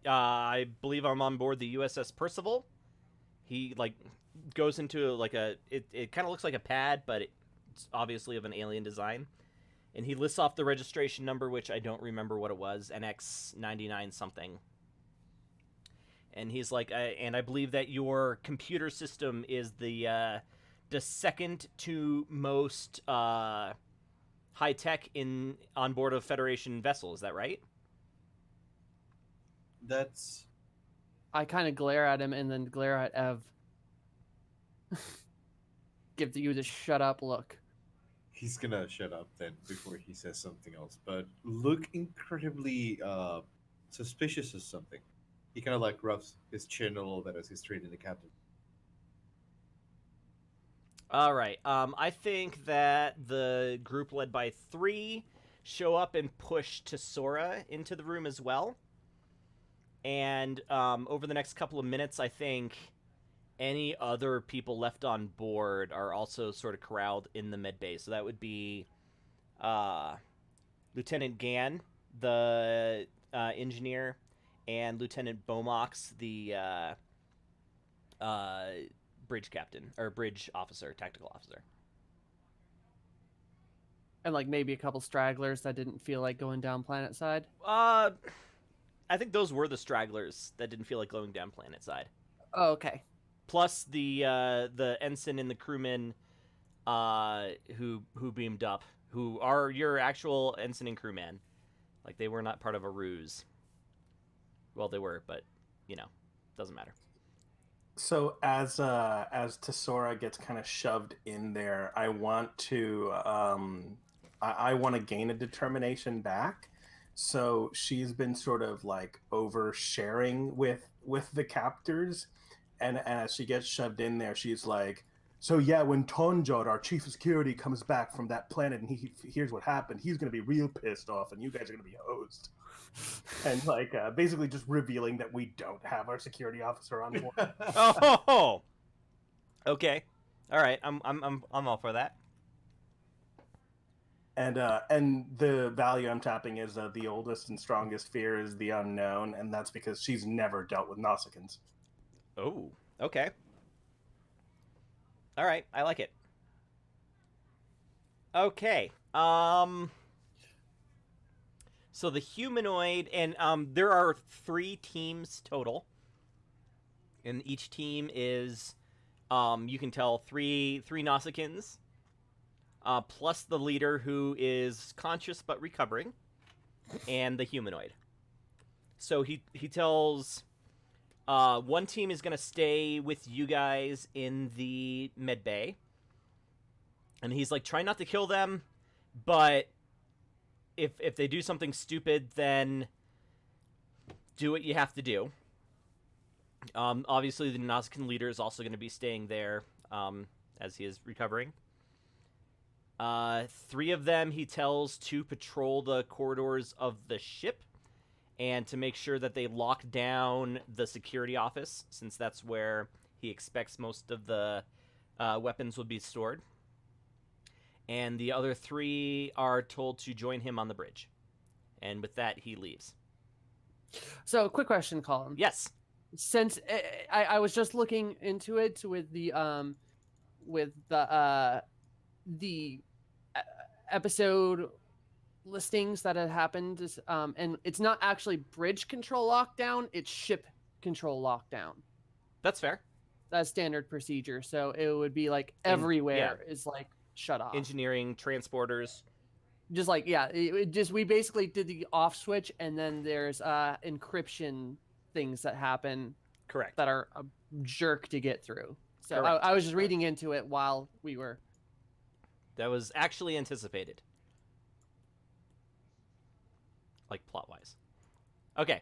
Speaker 1: I believe I'm on board the USS Percival. He goes into it kind of looks like a pad, but it's obviously of an alien design. And he lists off the registration number, which I don't remember what it was, NX99 something. And he's like, and I believe that your computer system is the second to most high tech on board of Federation vessel. Is that right?
Speaker 3: That's
Speaker 4: I kind of glare at him and then glare at Ev. Give you the shut up look.
Speaker 3: he's gonna shut up then before he says something else, but look incredibly suspicious of something. He kind of like rubs his chin a little bit as he's treating the captain.
Speaker 1: All right. I think that the group led by 3 show up and push Tesora into the room as well. And over the next couple of minutes, I think any other people left on board are also sort of corralled in the med bay. So that would be Lieutenant Gann, the engineer, and Lieutenant Bomox, the bridge captain, or bridge officer, tactical officer.
Speaker 4: And like maybe a couple stragglers that didn't feel like going down planet side.
Speaker 1: I think those were the stragglers that didn't feel like going down planet side.
Speaker 4: Oh, okay.
Speaker 1: Plus the ensign and the crewmen who beamed up, who are your actual ensign and crewman. Like, they were not part of a ruse. Well, they were, but, doesn't matter.
Speaker 2: So as Tesora gets kind of shoved in there, I want to I want to gain a determination back. So she's been sort of like oversharing with the captors, and as she gets shoved in there, she's like, "So yeah, when Tonjor, our chief of security, comes back from that planet and he hears what happened, he's gonna be real pissed off, and you guys are gonna be hosed." And like basically just revealing that we don't have our security officer on board.
Speaker 1: Oh, okay. All right, I'm all for that.
Speaker 2: And the value I'm tapping is the oldest and strongest fear is the unknown, and that's because she's never dealt with Nausicaans.
Speaker 1: Oh, okay. All right, I like it. Okay. So the humanoid, and there are 3 teams total, and each team is, you can tell three Nausicaans, plus the leader who is conscious but recovering, and the humanoid. So he tells, one team is gonna stay with you guys in the med bay, and he's like, try not to kill them, but if they do something stupid, then do what you have to do. Obviously, the Nausicaan leader is also going to be staying there, as he is recovering. 3 of them he tells to patrol the corridors of the ship and to make sure that they lock down the security office, since that's where he expects most of the weapons will be stored. And the other 3 are told to join him on the bridge. And with that, he leaves.
Speaker 4: So, quick question, Colin.
Speaker 1: Yes.
Speaker 4: Since I was just looking into it with the episode listings that had happened, and it's not actually bridge control lockdown, it's ship control lockdown.
Speaker 1: That's fair.
Speaker 4: That's standard procedure. So it would be like everywhere is like shut off.
Speaker 1: Engineering, transporters.
Speaker 4: Just like, yeah, we basically did the off switch, and then there's encryption things that happen.
Speaker 1: Correct.
Speaker 4: That are a jerk to get through. So
Speaker 1: Correct.
Speaker 4: I was just reading into it while we were.
Speaker 1: That was actually anticipated. Like, plot-wise. Okay.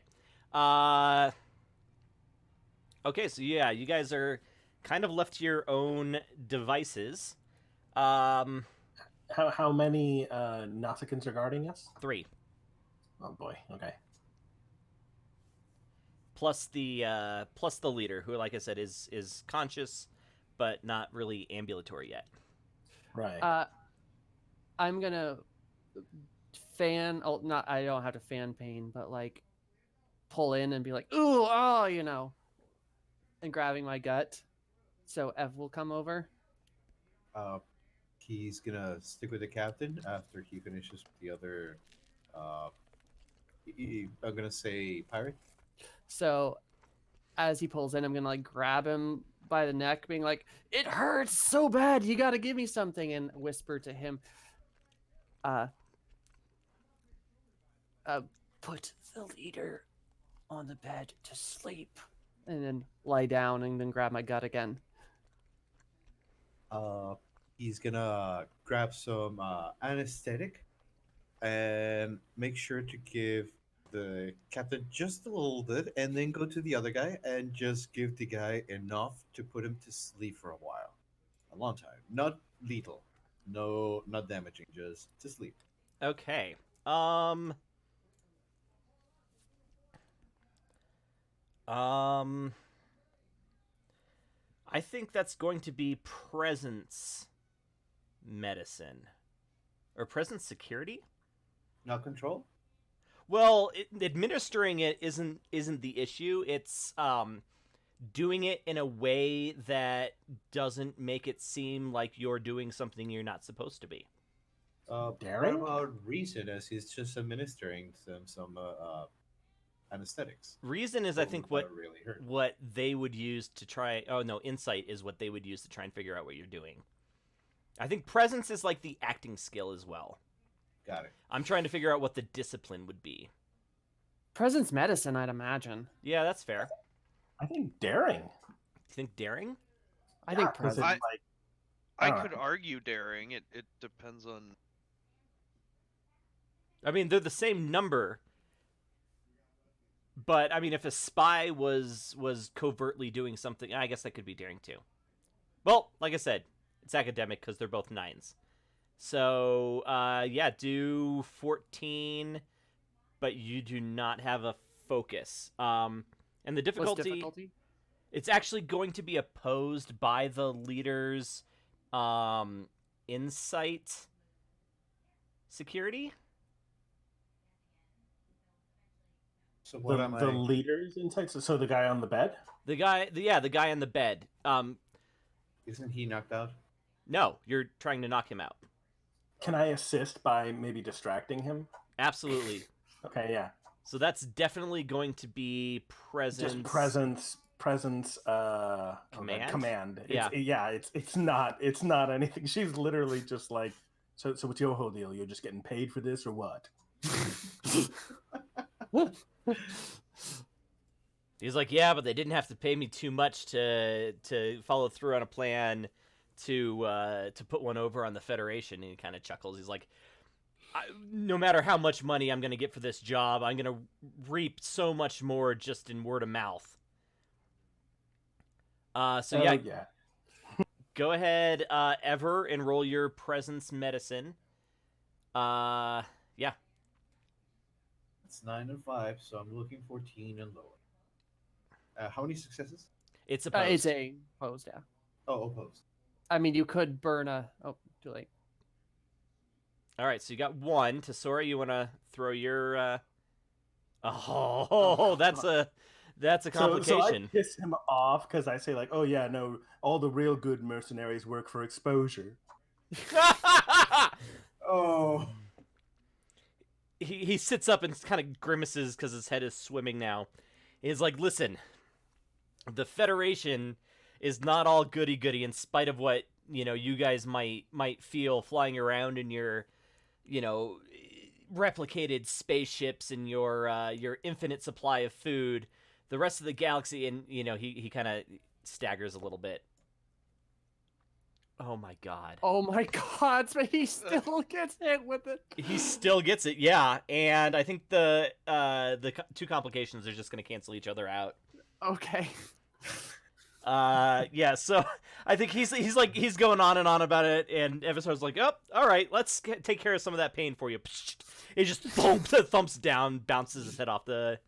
Speaker 1: Okay, so yeah, you guys are kind of left to your own devices.
Speaker 2: How many Nausicaans are guarding us?
Speaker 1: 3.
Speaker 2: Oh boy. Okay.
Speaker 1: Plus the leader, who, like I said, is conscious, but not really ambulatory yet.
Speaker 2: Right.
Speaker 4: I'm gonna I don't have to fan pain, but like pull in and be like, ooh, oh, and grabbing my gut. So Ev will come over.
Speaker 3: He's gonna stick with the captain after he finishes with the other. I'm gonna say pirate.
Speaker 4: So as he pulls in, I'm gonna like grab him by the neck, being like, "It hurts so bad. You gotta give me something," and whisper to him, "Put the leader on the bed to sleep," and then lie down and then grab my gut again.
Speaker 3: He's gonna grab some anesthetic and make sure to give the captain just a little bit, and then go to the other guy and just give the guy enough to put him to sleep for a while, a long time, not lethal, no, not damaging, just to sleep.
Speaker 1: Okay. I think that's going to be presence medicine. Or presence security?
Speaker 3: Not control.
Speaker 1: Well, administering it isn't the issue. It's doing it in a way that doesn't make it seem like you're doing something you're not supposed to be.
Speaker 2: Daring?
Speaker 3: What about reason, as he's just administering some anesthetics?
Speaker 1: Reason is, I think, what
Speaker 3: really hurt.
Speaker 1: what they would use to try. Oh no, insight is what they would use to try and figure out what you're doing. I think presence is like the acting skill as well.
Speaker 3: Got it.
Speaker 1: I'm trying to figure out what the discipline would be.
Speaker 4: Presence medicine, I'd imagine.
Speaker 1: Yeah, that's fair.
Speaker 2: I think daring.
Speaker 1: you think daring?
Speaker 4: I think
Speaker 2: 'cause it's
Speaker 4: present.
Speaker 2: like
Speaker 5: I
Speaker 2: don't
Speaker 5: could
Speaker 2: know.
Speaker 5: argue daring. It depends on.
Speaker 1: I mean, they're the same number, but I mean, if a spy was covertly doing something, I guess that could be daring too. Well, like I said, it's academic because they're both 9s. So, yeah, do 14, but you do not have a focus. And the
Speaker 4: What's
Speaker 1: difficulty,
Speaker 4: difficulty?
Speaker 1: it's actually going to be opposed by the leader's insight security.
Speaker 3: So what am
Speaker 2: The
Speaker 3: I?
Speaker 2: leaders inside. So the guy on the bed.
Speaker 1: The guy in the bed.
Speaker 3: Isn't he knocked out?
Speaker 1: No, you're trying to knock him out.
Speaker 2: Can I assist by maybe distracting him?
Speaker 1: Absolutely.
Speaker 2: Okay, yeah.
Speaker 1: So that's definitely going to be presence.
Speaker 2: Just presence.
Speaker 1: Command?
Speaker 2: Command.
Speaker 1: Yeah.
Speaker 2: It's not anything. She's literally just like, so what's your whole deal? You're just getting paid for this or what?
Speaker 1: He's like, yeah, but they didn't have to pay me too much to follow through on a plan to put one over on the Federation. And he kind of chuckles. He's like, no matter how much money I'm going to get for this job, I'm going to reap so much more just in word of mouth. So yeah, go ahead, Ever, and roll your presence medicine. Yeah.
Speaker 3: It's 9 and 5, so I'm looking 14 and lower. How many successes?
Speaker 1: It's opposed.
Speaker 4: It's a opposed, yeah.
Speaker 3: Oh, opposed.
Speaker 4: I mean, you could burn a. Oh, too late.
Speaker 1: All right, so you got 1. Tesora, you want to throw your... Oh, that's a complication.
Speaker 2: So I piss him off because I say like, oh yeah, no, all the real good mercenaries work for exposure.
Speaker 3: Oh.
Speaker 1: He sits up and kind of grimaces because his head is swimming now. He's like, listen, the Federation is not all goody-goody in spite of what, you guys might feel flying around in your, replicated spaceships and your infinite supply of food. The rest of the galaxy, and, he kind of staggers a little bit. Oh my god.
Speaker 4: Oh my god, but he still gets hit with it.
Speaker 1: He still gets it, yeah. And I think the two complications are just going to cancel each other out.
Speaker 4: Okay.
Speaker 1: Yeah, so I think he's going on and on about it, and Evisar's like, oh, all right, let's take care of some of that pain for you. It just thumps down, bounces his head off the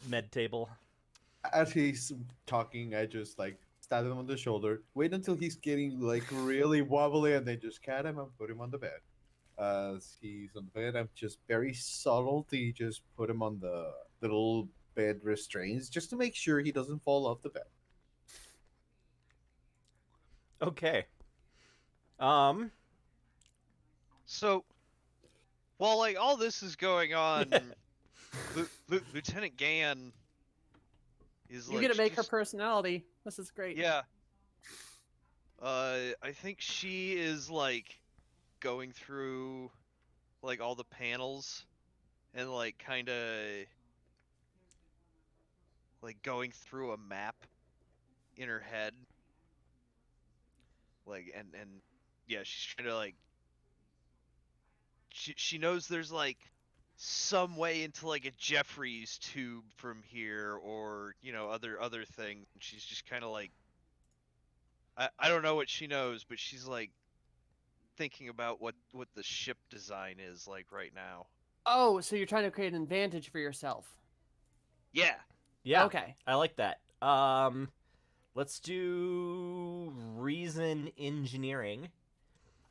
Speaker 1: med table.
Speaker 3: As he's talking, I just stab him on the shoulder, wait until he's getting really wobbly, and then just cat him and put him on the bed. As he's on the bed, I'm just very subtly just put him on the little bed restraints just to make sure he doesn't fall off the bed.
Speaker 1: Okay.
Speaker 5: So, while all this is going on, Lieutenant Gann is
Speaker 4: You're gonna make her personality. This is great.
Speaker 5: Yeah. I think she is going through all the panels and kind of going through a map in her head. And yeah, she's trying to she knows there's some way into a Jeffries tube from here, or other things. She's just kind of I don't know what she knows, but she's thinking about what the ship design is right now.
Speaker 4: Oh, so you're trying to create an advantage for yourself.
Speaker 5: Yeah.
Speaker 1: Yeah.
Speaker 4: Okay.
Speaker 1: I like that. Let's do reason engineering.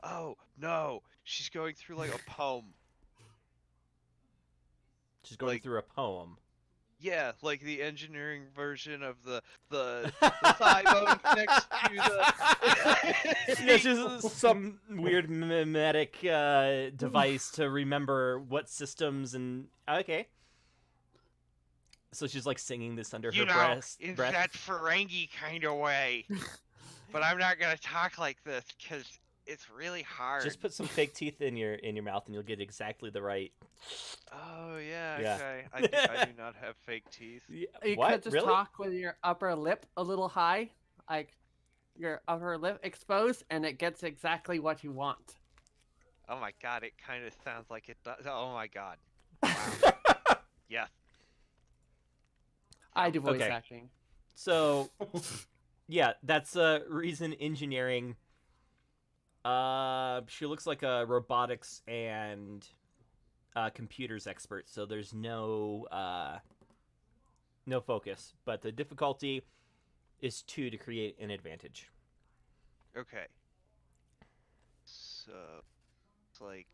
Speaker 5: Oh no, she's going through a poem.
Speaker 1: She's going through a poem.
Speaker 5: Yeah, the engineering version of the thigh bone next to the.
Speaker 1: Yeah, it's just some weird mimetic device to remember what systems and okay. So she's singing this under her breath.
Speaker 5: In that Ferengi kind of way. But I'm not gonna talk like this because it's really hard.
Speaker 1: Just put some fake teeth in your mouth and you'll get exactly the right.
Speaker 5: Oh yeah,
Speaker 1: Yeah.
Speaker 5: okay. I do not have fake teeth.
Speaker 4: You
Speaker 1: What?
Speaker 4: could just
Speaker 1: Really?
Speaker 4: talk with your upper lip a little high. like your upper lip exposed, and it gets exactly what you want.
Speaker 5: Oh my god, it kind of sounds like it does. Oh my god. Yeah.
Speaker 4: I do voice
Speaker 1: Okay.
Speaker 4: acting.
Speaker 1: So, yeah, that's reason engineering. She looks like a robotics and computers expert, so there's no focus, but the difficulty is 2 to create an advantage.
Speaker 5: Okay. So it's like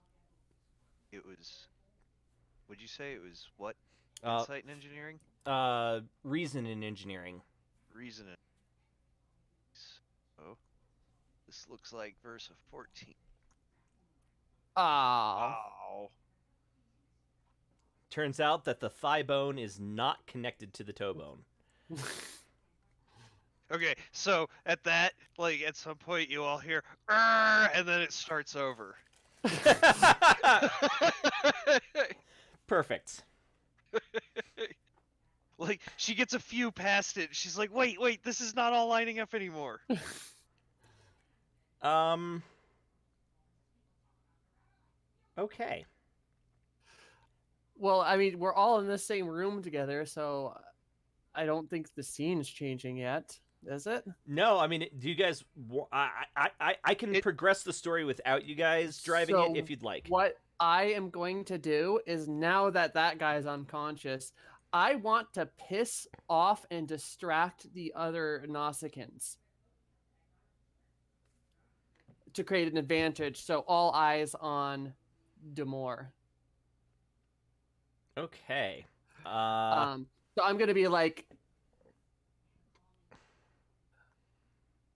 Speaker 5: it was. Would you say it was what?
Speaker 1: Uh,
Speaker 5: Insight and engineering?
Speaker 1: Reason in engineering.
Speaker 5: Reasoning. So this looks like verse of 14.
Speaker 4: Oh.
Speaker 5: Wow.
Speaker 1: Turns out that the thigh bone is not connected to the toe bone.
Speaker 5: Okay, so at that, like at some point you all hear, "Arr!" and then it starts over.
Speaker 1: Perfect.
Speaker 5: Like she gets a few past it. She's like, wait, this is not all lining up anymore.
Speaker 1: Okay.
Speaker 4: Well, I mean, we're all in the same room together, so I don't think the scene's changing yet, is it?
Speaker 1: No, I mean, do you guys? I can
Speaker 5: It-
Speaker 1: progress the story without you guys driving
Speaker 4: So
Speaker 1: it if you'd like.
Speaker 4: What I am going to do is, now that that guy's unconscious, I want to piss off and distract the other Nausicaans to create an advantage. So all eyes on Demore.
Speaker 1: Okay.
Speaker 4: So I'm gonna be like,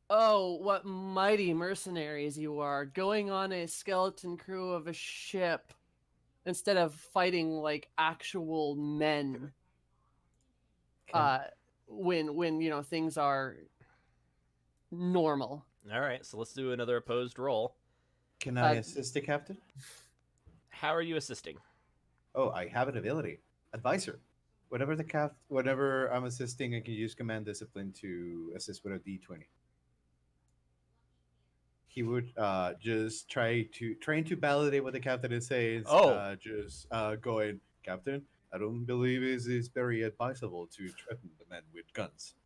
Speaker 4: "Oh, what mighty mercenaries you are, going on a skeleton crew of a ship instead of fighting like actual men." When you know things are normal.
Speaker 1: All right. So let's do another opposed roll.
Speaker 3: Can I assist the captain?
Speaker 1: How are you assisting?
Speaker 3: Oh, I have an ability. Advisor. Whenever I'm assisting, I can use command discipline to assist with a D20. He would just trying to validate what the captain is saying.
Speaker 1: Oh.
Speaker 3: Going, Captain, I don't believe it is very advisable to threaten the men with guns.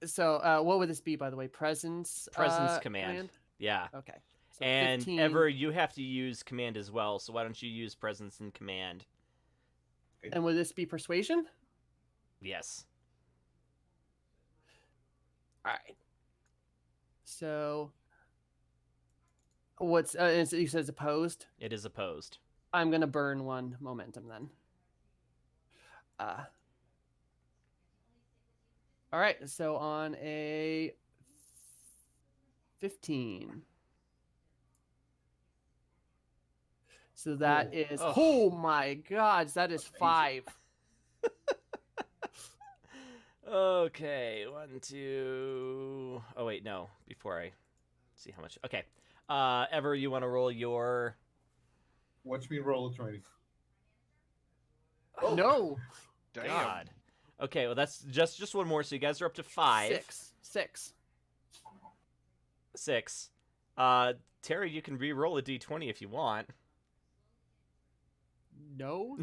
Speaker 4: So what would this be, by the way? Presence
Speaker 1: Command. Yeah.
Speaker 4: Okay. So
Speaker 1: And
Speaker 4: 15.
Speaker 1: Ever, you have to use command as well. So why don't you use presence and command?
Speaker 4: And would this be persuasion?
Speaker 1: Yes.
Speaker 4: All right. So what's you said it's opposed?
Speaker 1: It is opposed.
Speaker 4: I'm gonna burn 1 momentum then. All right. So on a 15. So that is oh my god, that is 5.
Speaker 1: Okay, 1, 2. Oh wait, no. Before I see how much. Okay. Ever, you want to roll your?
Speaker 3: Watch me roll a 20.
Speaker 4: No.
Speaker 5: Damn.
Speaker 1: God. Okay, well that's just one more. So you guys are up to 5.
Speaker 4: 6.
Speaker 1: 6. Terry, you can re-roll a d20 if you want.
Speaker 4: No.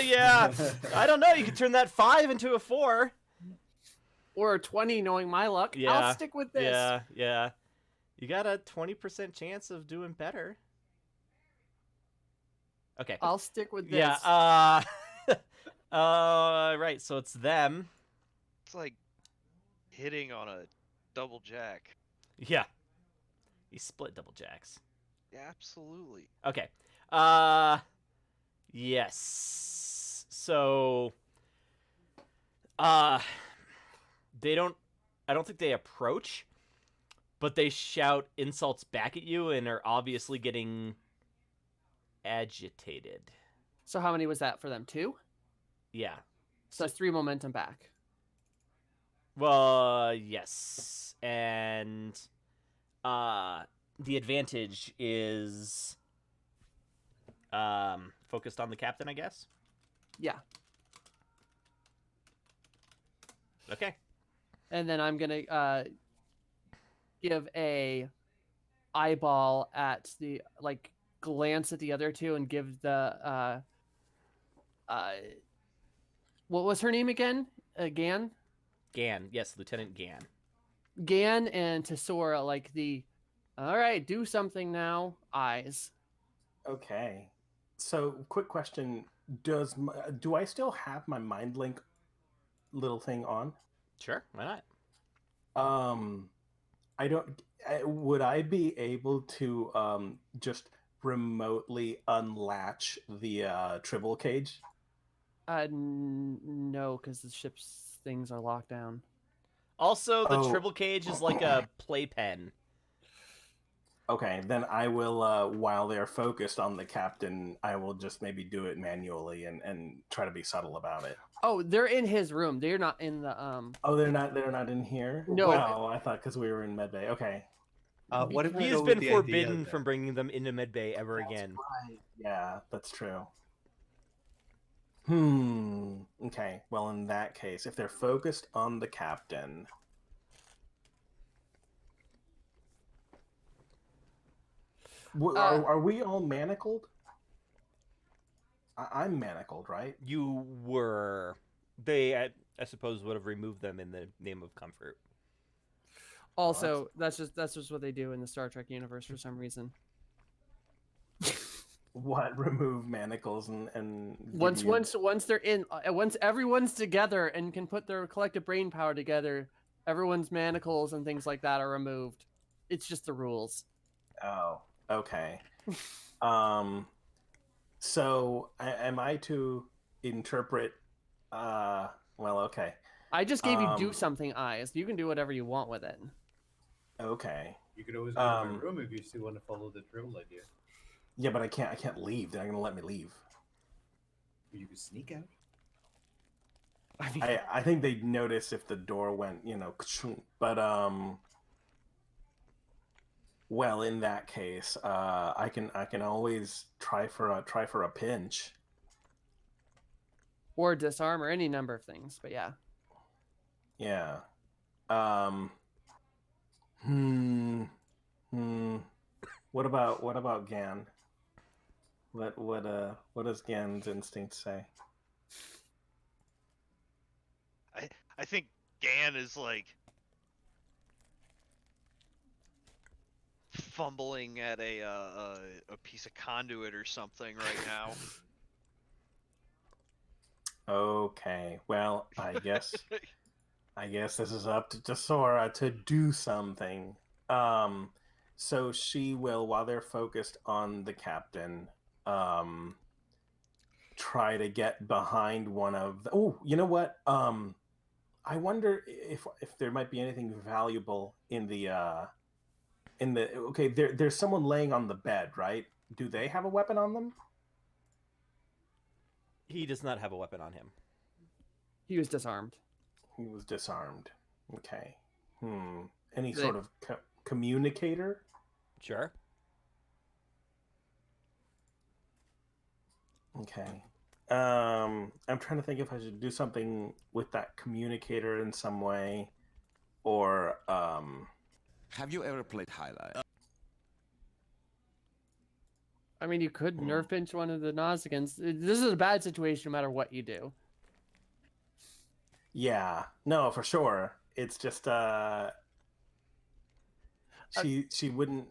Speaker 1: Yeah. I don't know. You could turn that 5 into a 4.
Speaker 4: Or a 20, knowing my luck.
Speaker 1: Yeah.
Speaker 4: I'll stick with this.
Speaker 1: Yeah. You got a 20% chance of doing better. Okay.
Speaker 4: I'll stick with this.
Speaker 1: Yeah. Right. So it's them.
Speaker 5: It's like hitting on a double jack.
Speaker 1: Yeah. You split double jacks.
Speaker 5: Yeah, absolutely.
Speaker 1: Okay. Yes. So they don't I don't think they approach, but they shout insults back at you and are obviously getting agitated.
Speaker 4: So how many was that for them? 2?
Speaker 1: Yeah.
Speaker 4: So that's 3 momentum back.
Speaker 1: Well, yes. And the advantage is focused on the captain, I guess.
Speaker 4: Yeah.
Speaker 1: Okay.
Speaker 4: And then I'm gonna give a eyeball at the glance at the other two and give the uh what was her name again? Gan?
Speaker 1: Gan, yes, Lieutenant Gan.
Speaker 4: Gan and Tesora all right, do something now eyes.
Speaker 2: Okay. So, quick question: do I still have my mind link little thing on?
Speaker 1: Sure, why not?
Speaker 2: I don't. Would I be able to just remotely unlatch the tribble cage?
Speaker 4: No, because the ship's things are locked down.
Speaker 1: Also, the
Speaker 2: Oh.
Speaker 1: tribble cage is like a playpen.
Speaker 2: Okay, then I will. While they're focused on the captain, I will just maybe do it manually and try to be subtle about it.
Speaker 4: Oh, they're in his room. They're not in the
Speaker 2: Oh, they're not. They're not in here.
Speaker 4: No.
Speaker 2: Well, I thought because we were in medbay. Okay.
Speaker 3: What if we
Speaker 1: He
Speaker 3: go
Speaker 1: has
Speaker 3: with
Speaker 1: been
Speaker 3: the
Speaker 1: forbidden
Speaker 3: idea
Speaker 1: from
Speaker 3: that
Speaker 1: bringing them into medbay ever
Speaker 2: That's
Speaker 1: again.
Speaker 2: right. Yeah, that's true. Okay. Well, in that case, if they're focused on the captain, are we all manacled? I'm manacled, right?
Speaker 1: You were. They, I suppose, would have removed them in the name of comfort.
Speaker 4: Also, that's just what they do in the Star Trek universe for some reason.
Speaker 2: What, remove manacles and
Speaker 4: Once they're in, once everyone's together and can put their collective brain power together, everyone's manacles and things like that are removed. It's just the rules.
Speaker 2: Oh, okay. So am I to interpret? Well, okay.
Speaker 4: I just gave you do something eyes. You can do whatever you want with it.
Speaker 2: Okay.
Speaker 3: you could always go to my room if you still want to follow the drill idea.
Speaker 2: Yeah, but I can't leave. They're not gonna let me leave.
Speaker 3: You could sneak out.
Speaker 4: I mean,
Speaker 2: I think they'd notice if the door went, but well, in that case, I can always try for a pinch.
Speaker 4: or disarm or any number of things, but yeah.
Speaker 2: Yeah. What about Gan? What does Gan's instinct say?
Speaker 5: I think Gan is like fumbling at a piece of conduit or something right now.
Speaker 2: Okay. Well, I guess this is up to Tesora to do something. So she will, while they're focused on the captain, try to get behind one of the... Oh, you know what? I wonder if there might be anything valuable in the okay, there's someone laying on the bed, right? Do they have a weapon on them?
Speaker 1: He does not have a weapon on him.
Speaker 4: He was disarmed.
Speaker 2: He was disarmed. Okay. Any sort of communicator?
Speaker 1: Sure.
Speaker 2: Okay. I'm trying to think if I should do something with that communicator in some way, or
Speaker 6: Have you ever played Highlight?
Speaker 4: I mean, you could nerve pinch one of the Nazgûls. This is a bad situation no matter what you do.
Speaker 2: Yeah, no, for sure. It's just she wouldn't.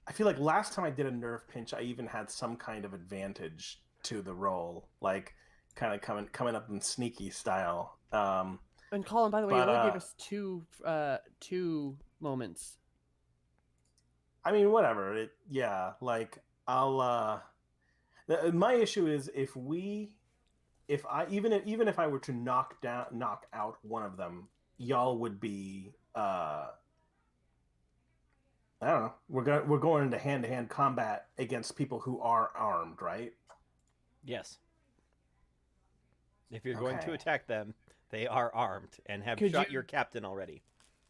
Speaker 2: I feel like last time I did a nerve pinch, I even had some kind of advantage to the roll, like kind of coming up in sneaky style.
Speaker 4: And Colin, by the way, you only gave us two moments.
Speaker 2: I mean, whatever. Like I'll. My issue is if I were to knock out one of them, y'all would be I don't know. We're going into hand-to-hand combat against people who are armed, right?
Speaker 1: Yes. If you're going to attack them, they are armed and have shot your captain already.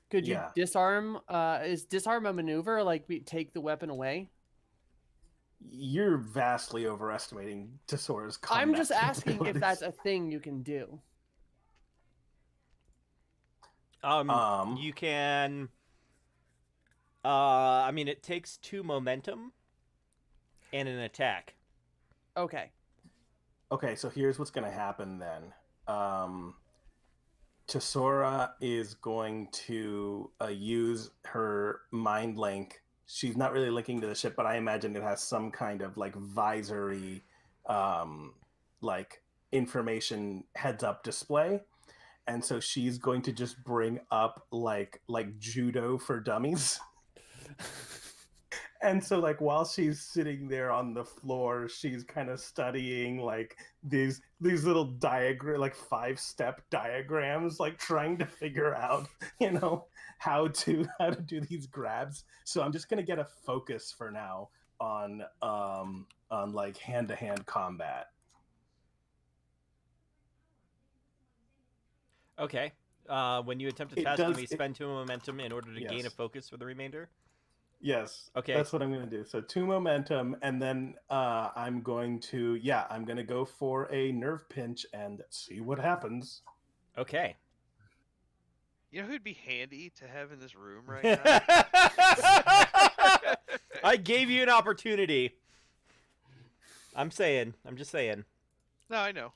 Speaker 4: Could you disarm? Is disarm a maneuver? Like take the weapon away?
Speaker 2: You're vastly overestimating Tesora's combat.
Speaker 4: I'm just asking if that's a thing you can do.
Speaker 1: You can I mean, it takes 2 momentum and an attack.
Speaker 4: Okay.
Speaker 2: Okay, so here's what's going to happen then. Tesora is going to use her mind link. She's not really linking to the ship, but I imagine it has some kind of like visory, like information heads up display. And so she's going to just bring up like judo for dummies. And so like while she's sitting there on the floor, she's kind of studying like these little diagram, like 5-step diagrams, like trying to figure out, how to do these grabs. So I'm just gonna get a focus for now on like hand-to-hand combat.
Speaker 1: Okay. When you attempt a
Speaker 2: It
Speaker 1: task, you
Speaker 2: does-
Speaker 1: may
Speaker 2: it-
Speaker 1: spend 2 momentum in order to gain a
Speaker 2: Yes.
Speaker 1: focus for the remainder.
Speaker 2: Yes.
Speaker 1: Okay.
Speaker 2: That's what I'm going to do. So 2 momentum, and then I'm going to go for a nerve pinch and see what happens.
Speaker 1: Okay.
Speaker 5: You know who'd be handy to have in this room right now?
Speaker 1: I gave you an opportunity. I'm just saying.
Speaker 5: No, I know.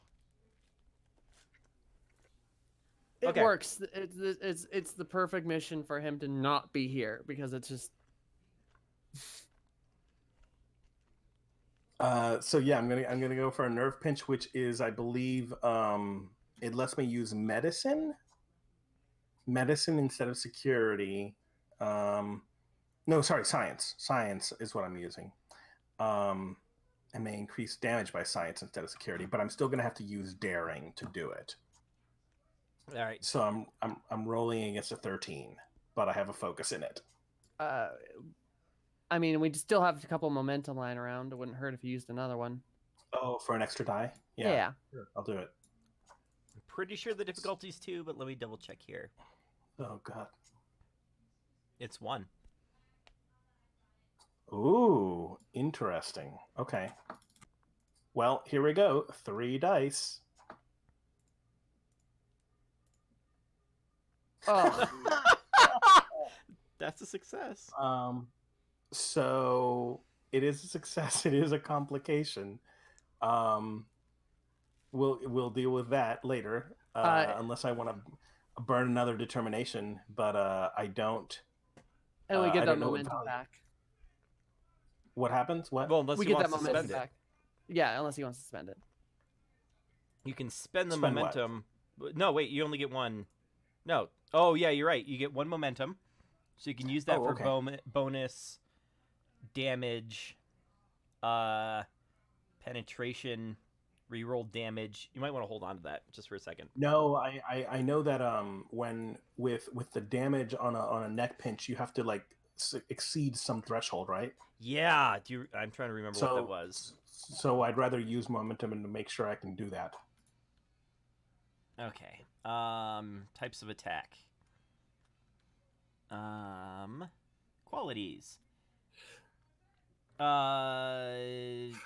Speaker 4: It
Speaker 1: Okay.
Speaker 4: works. It's the perfect mission for him to not be here because it's just
Speaker 2: So yeah, I'm gonna go for a nerve pinch, which is, I believe, it lets me use medicine instead of security. No, sorry, science. Science is what I'm using. I may increase damage by science instead of security, but I'm still gonna have to use daring to do it.
Speaker 1: All right.
Speaker 2: So I'm rolling against a 13, but I have a focus in it.
Speaker 4: I mean, we still have a couple momentum lying around. It wouldn't hurt if you used another one.
Speaker 2: Oh, for an extra die?
Speaker 4: Yeah.
Speaker 2: Sure, I'll do it.
Speaker 1: I'm pretty sure the difficulty's 2, but let me double check here.
Speaker 2: Oh god.
Speaker 1: It's 1.
Speaker 2: Ooh, interesting. Okay. Well, here we go. 3 dice.
Speaker 4: Oh,
Speaker 1: That's a success.
Speaker 2: So it is a success. It is a complication. We'll deal with that later, unless I want to burn another determination, but I don't.
Speaker 4: and we
Speaker 2: I
Speaker 4: get that
Speaker 2: don't know what
Speaker 4: momentum
Speaker 2: value-
Speaker 4: back.
Speaker 2: What happens? What?
Speaker 1: Well, unless
Speaker 4: We
Speaker 1: you
Speaker 4: get that
Speaker 1: want to
Speaker 4: momentum
Speaker 1: spend it.
Speaker 4: back. Yeah, unless he wants to spend it.
Speaker 1: You can spend the
Speaker 2: Spend what?
Speaker 1: momentum. No, wait, you only get 1. No. Oh, yeah, you're right. You get 1 momentum. So you can use that
Speaker 2: Oh,
Speaker 1: for
Speaker 2: okay.
Speaker 1: bonus damage, penetration, reroll damage. You might want to hold on to that just for a second.
Speaker 2: No, I know that when with the damage on a neck pinch, you have to like exceed some threshold, right?
Speaker 1: Yeah, I'm trying to remember what that was.
Speaker 2: So I'd rather use momentum and to make sure I can do that.
Speaker 1: Okay. Types of attack. Qualities.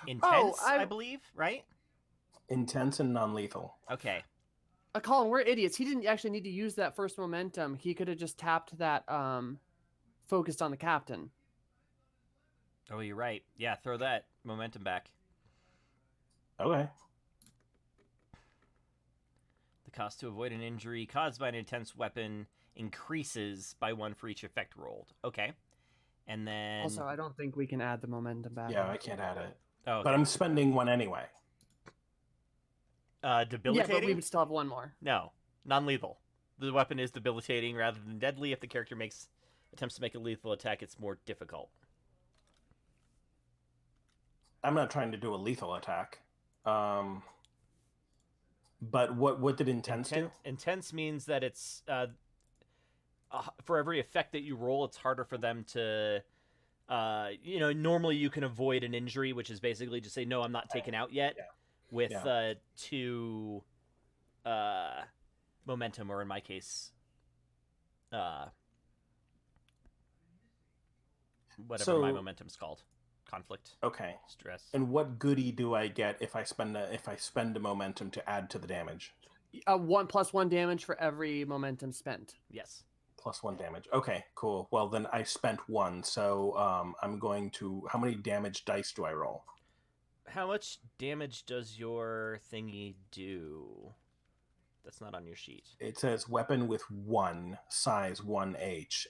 Speaker 1: Intense, I believe, right?
Speaker 2: Intense and non-lethal.
Speaker 1: Okay.
Speaker 4: Colin, we're idiots. He didn't actually need to use that first momentum. He could have just tapped that focused on the captain.
Speaker 1: Oh, you're right. Yeah, throw that momentum back.
Speaker 2: Okay.
Speaker 1: The cost to avoid an injury caused by an intense weapon increases by 1 for each effect rolled. Okay. And then...
Speaker 4: Also, I don't think we can add the momentum back.
Speaker 2: Yeah, I can't add it.
Speaker 1: Oh, okay.
Speaker 2: But I'm spending 1 anyway.
Speaker 1: Debilitating?
Speaker 4: Yeah, but we would still have 1 more.
Speaker 1: No. Non-lethal. The weapon is debilitating rather than deadly. If the character attempts to make a lethal attack, it's more difficult.
Speaker 2: I'm not trying to do a lethal attack. But what did intense do?
Speaker 1: Intense means that it's for every effect that you roll, it's harder for them to. Normally you can avoid an injury, which is basically just say no, I'm not taken out yet.
Speaker 2: Yeah.
Speaker 1: With 2 momentum, or in my case, whatever my momentum's called. Conflict.
Speaker 2: Okay.
Speaker 1: Stress.
Speaker 2: And what goodie do I get if I spend a momentum to add to the damage?
Speaker 4: 1 + 1 damage for every momentum spent.
Speaker 1: Yes.
Speaker 2: plus 1 damage. Okay, cool. Well, then I spent 1, so I'm going to. How many damage dice do I roll?
Speaker 1: How much damage does your thingy do? That's not on your sheet.
Speaker 2: It says weapon with 1, size 1H.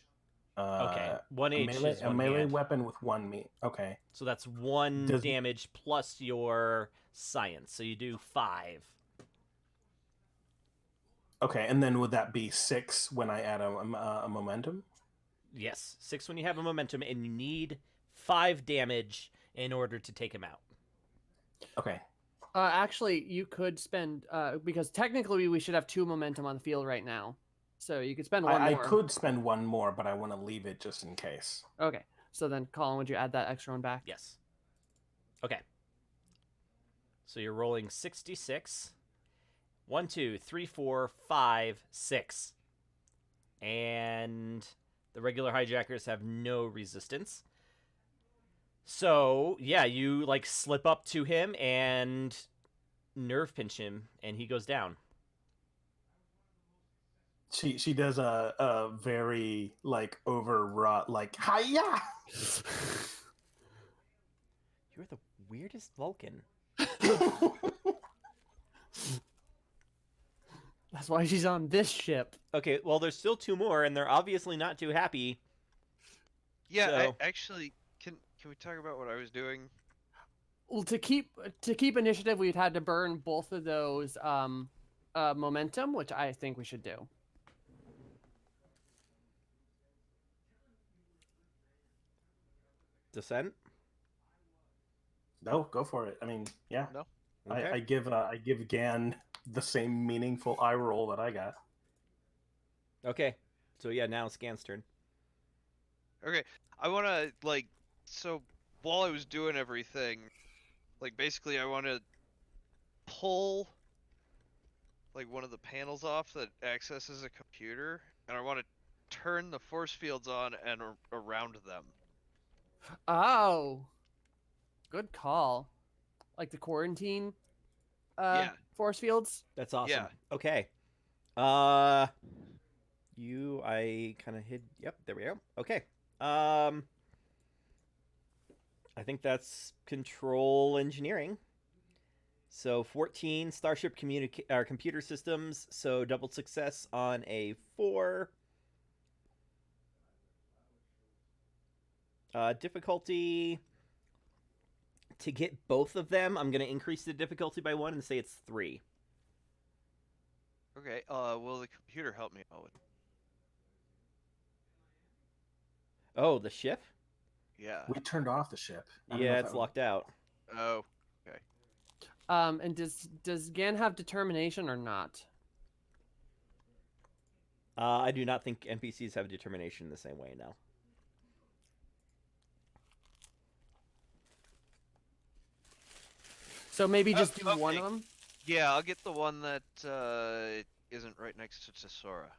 Speaker 1: Okay, 1H is
Speaker 2: a
Speaker 1: one
Speaker 2: melee
Speaker 1: hand.
Speaker 2: weapon with 1 me. Okay.
Speaker 1: So that's 1
Speaker 2: Does-
Speaker 1: damage plus your science. So you do 5.
Speaker 2: Okay, and then would that be 6 when I add a momentum?
Speaker 1: Yes, 6 when you have a momentum, and you need 5 damage in order to take him out.
Speaker 2: Okay.
Speaker 4: Actually, you could spend because technically we should have 2 momentum on the field right now, so you could spend 1
Speaker 2: I
Speaker 4: more.
Speaker 2: could spend 1 more, but I want to leave it just in case.
Speaker 4: Okay, so then Colin, would you add that extra one back?
Speaker 1: Yes. Okay. So you're rolling 66. 1, 2, 3, 4, 5, 6. And the regular hijackers have no resistance. So, yeah, you like slip up to him and nerve pinch him, and he goes down.
Speaker 2: She does a very like overwrought like hiya.
Speaker 1: You're the weirdest Vulcan.
Speaker 4: That's why she's on this ship.
Speaker 1: Okay, well, there's still 2 more, and they're obviously not too happy.
Speaker 5: Yeah,
Speaker 1: So-
Speaker 5: actually, can we talk about what I was doing?
Speaker 4: Well, to keep initiative, we'd had to burn both of those momentum, which I think we should do.
Speaker 1: Descent?
Speaker 2: No, go for it. I mean, yeah.
Speaker 5: No.
Speaker 1: Okay.
Speaker 2: I give Gan the same meaningful eye roll that I got.
Speaker 1: Okay. So, yeah, now it's Scan's turn.
Speaker 5: Okay, I want to so while I was doing everything, basically I want to pull one of the panels off that accesses a computer, and I want to turn the force fields on and around them.
Speaker 4: Oh, good call. Like the quarantine
Speaker 5: Yeah.
Speaker 4: force fields.
Speaker 1: That's awesome.
Speaker 5: Yeah.
Speaker 1: Okay. I kind of hid. Yep, there we go. Okay. I think that's control engineering. So 14 Starship computer systems. So double success on a 4. Difficulty. To get both of them, I'm going to increase the difficulty by 1 and say it's 3.
Speaker 5: Okay. Will the computer help me out with?
Speaker 1: Oh, the ship?
Speaker 5: Yeah.
Speaker 2: We turned off the ship. I don't know
Speaker 1: Yeah,
Speaker 2: if
Speaker 1: it's
Speaker 2: that-
Speaker 1: locked out.
Speaker 5: Oh.
Speaker 4: And does Gan have determination or not?
Speaker 1: I do not think NPCs have determination the same way now.
Speaker 4: So maybe just do one
Speaker 5: okay.
Speaker 4: of them.
Speaker 5: Yeah, I'll get the one that isn't right next to Tesora.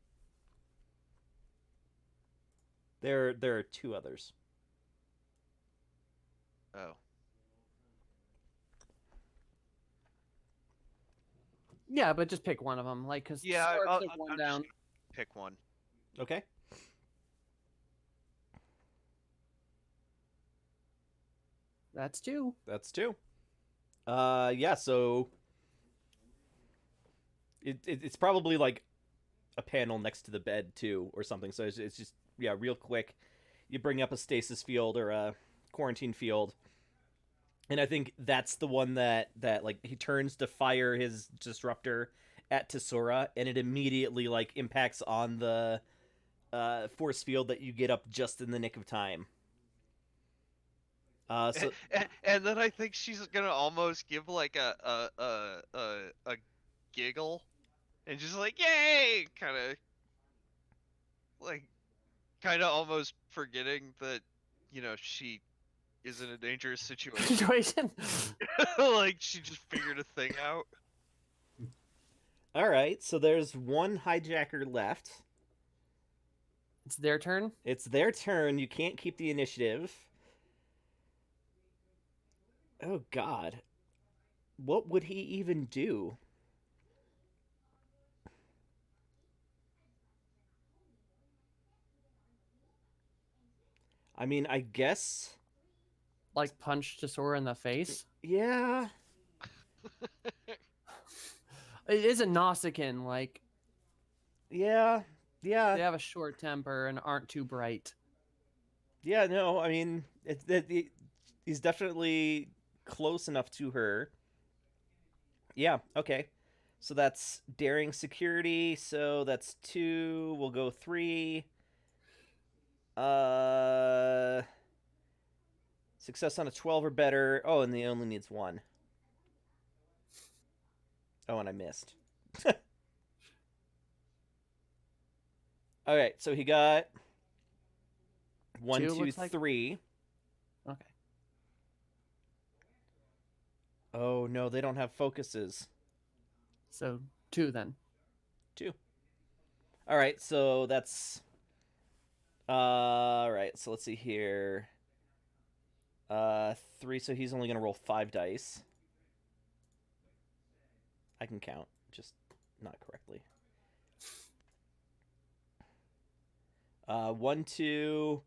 Speaker 1: There are 2 others.
Speaker 5: Oh.
Speaker 4: Yeah, but just pick one of them, like because
Speaker 5: Yeah,
Speaker 4: one
Speaker 5: I'm just
Speaker 4: down.
Speaker 5: gonna pick one.
Speaker 1: Okay.
Speaker 4: That's 2.
Speaker 1: That's 2. Yeah, so it's probably like a panel next to the bed too, or something. So it's just real quick. You bring up a stasis field or a quarantine field, and I think that's the one that like he turns to fire his disruptor at Tesora, and it immediately like impacts on the force field that you get up just in the nick of time. So
Speaker 5: And then I think she's gonna almost give like a giggle, and just yay, kind of almost forgetting that she is in a dangerous situation.
Speaker 4: Situation.
Speaker 5: She just figured a thing out.
Speaker 1: all right, so there's one hijacker left.
Speaker 4: It's their turn.
Speaker 1: It's their turn. You can't keep the initiative. Oh, God. What would he even do? I mean, I guess.
Speaker 4: Like punch Tesora in the face.
Speaker 1: Yeah.
Speaker 4: It is a Nausicaan. Like
Speaker 1: Yeah. Yeah.
Speaker 4: they have a short temper and aren't too bright.
Speaker 1: Yeah. No, I mean, he's definitely close enough to her. Yeah. Okay. So that's daring security. So that's 2. We'll go 3. Uh, success on a 12 or better. Oh, and he only needs 1. Oh, and I missed. Okay, so he got 1,
Speaker 4: 2
Speaker 1: 2,
Speaker 4: looks like?
Speaker 1: 3.
Speaker 4: Okay.
Speaker 1: Oh no, they don't have focuses.
Speaker 4: So 2 then.
Speaker 1: 2. All right, so that's. All right, so let's see here. 3. So he's only gonna roll 5 dice. I can count, just not correctly. 1, 2,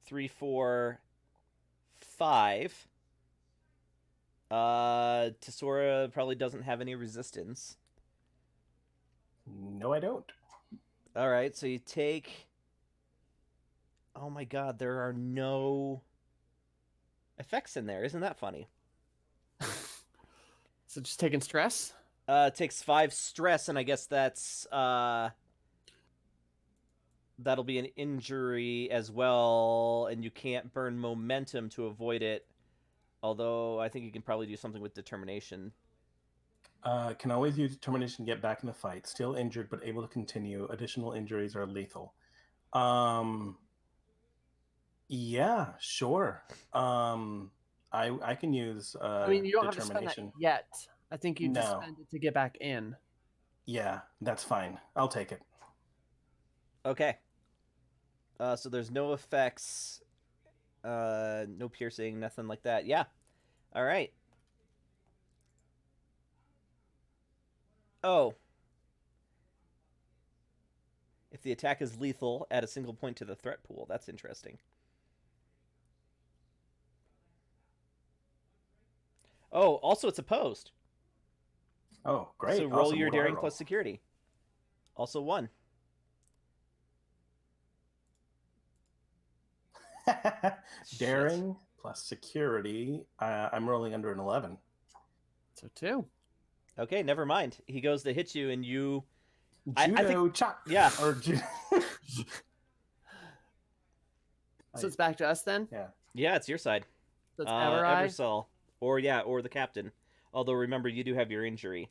Speaker 1: 3, 4, 5. Tesora probably doesn't have any resistance.
Speaker 2: No, I don't.
Speaker 1: All right, so you take. Oh my god, there are no effects in there. Isn't that funny?
Speaker 4: So just taking stress.
Speaker 1: It takes 5 stress, and I guess that's that'll be an injury as well, and you can't burn momentum to avoid it. Although I think you can probably do something with determination.
Speaker 2: Can always use determination to get back in the fight. Still injured, but able to continue. Additional injuries are lethal. Yeah, sure. I can use
Speaker 4: I mean, you don't have to spend that
Speaker 2: determination.
Speaker 4: yet. I think you just
Speaker 2: No.
Speaker 4: spend it to get back in.
Speaker 2: Yeah, that's fine. I'll take it.
Speaker 1: Okay. So there's no effects, no piercing, nothing like that. Yeah. All right. Oh. If the attack is lethal, add a single point to the threat pool. That's interesting. Oh, also it's opposed.
Speaker 2: Oh, great.
Speaker 1: So roll
Speaker 2: Awesome.
Speaker 1: your
Speaker 2: What do I
Speaker 1: daring
Speaker 2: roll?
Speaker 1: plus security. Also 1.
Speaker 2: Daring plus security. I'm rolling under an 11.
Speaker 4: So 2.
Speaker 1: Okay, never mind. He goes to hit you, and you.
Speaker 2: Judo
Speaker 1: I think,
Speaker 2: chop.
Speaker 1: yeah.
Speaker 2: Or judo.
Speaker 4: So it's back to us then.
Speaker 2: Yeah.
Speaker 1: Yeah, it's your side.
Speaker 4: So it's Everai.
Speaker 1: Eversol, or the captain. Although remember, you do have your injury.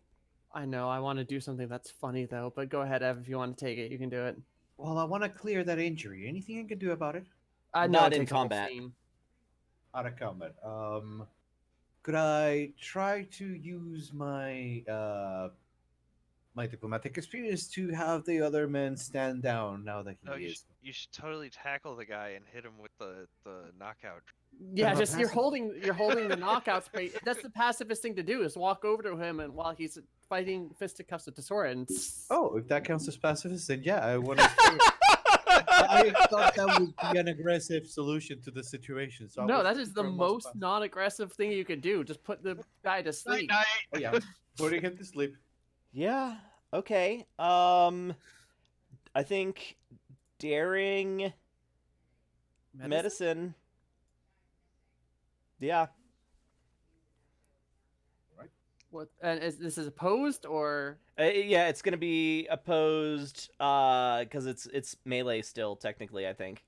Speaker 4: I know. I want to do something that's funny though, but go ahead, Ev. If you want to take it, you can do it.
Speaker 3: Well, I want to clear that injury. Anything I can do about it?
Speaker 4: I know
Speaker 1: Not
Speaker 4: it
Speaker 1: in
Speaker 4: takes a whole
Speaker 1: combat.
Speaker 4: scene.
Speaker 3: Out of combat. Could I try to use my my diplomatic experience to have the other men stand down now that he
Speaker 5: No,
Speaker 3: is?
Speaker 5: you should totally tackle the guy and hit him with the knockout.
Speaker 4: Yeah,
Speaker 3: about
Speaker 4: just you're
Speaker 3: passive?
Speaker 4: holding the knockout spray. That's the pacifist thing to do is walk over to him and while he's fighting fisticuffs with Tesora and
Speaker 3: Oh, if that counts as pacifist, then yeah, I want to. I thought that would be an aggressive solution to the situation. So I
Speaker 4: no,
Speaker 3: was
Speaker 4: that is the
Speaker 3: for a
Speaker 4: most
Speaker 3: passive.
Speaker 4: non-aggressive thing you could do. Just put the guy to sleep.
Speaker 5: Night.
Speaker 3: Oh yeah, putting him to sleep.
Speaker 1: Yeah. Okay. I think daring medicine. Yeah.
Speaker 4: What? And this is opposed or?
Speaker 1: Yeah, it's gonna be opposed. Because it's melee still technically. I think.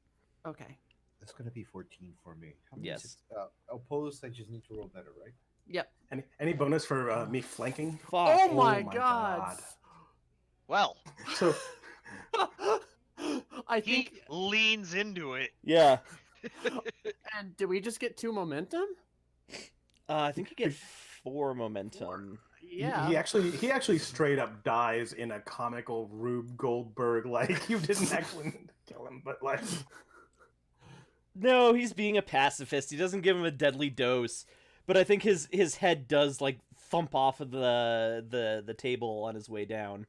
Speaker 4: Okay.
Speaker 3: That's gonna be 14 for me. How many
Speaker 1: Yes.
Speaker 3: is it? Opposed, I just need to roll better, right?
Speaker 4: Yep.
Speaker 2: Any bonus for me flanking?
Speaker 1: Fuck.
Speaker 4: Oh my
Speaker 2: my
Speaker 4: god.
Speaker 5: Well,
Speaker 2: So
Speaker 4: I
Speaker 5: he
Speaker 4: think.
Speaker 5: leans into it.
Speaker 1: Yeah.
Speaker 4: And did we just get 2 momentum?
Speaker 1: I think you get 4 momentum.
Speaker 4: Yeah.
Speaker 2: he actually straight up dies in a comical Rube Goldberg, like you didn't actually kill him, but like
Speaker 1: No, he's being a pacifist. He doesn't give him a deadly dose, but I think his head does like thump off of the table on his way down.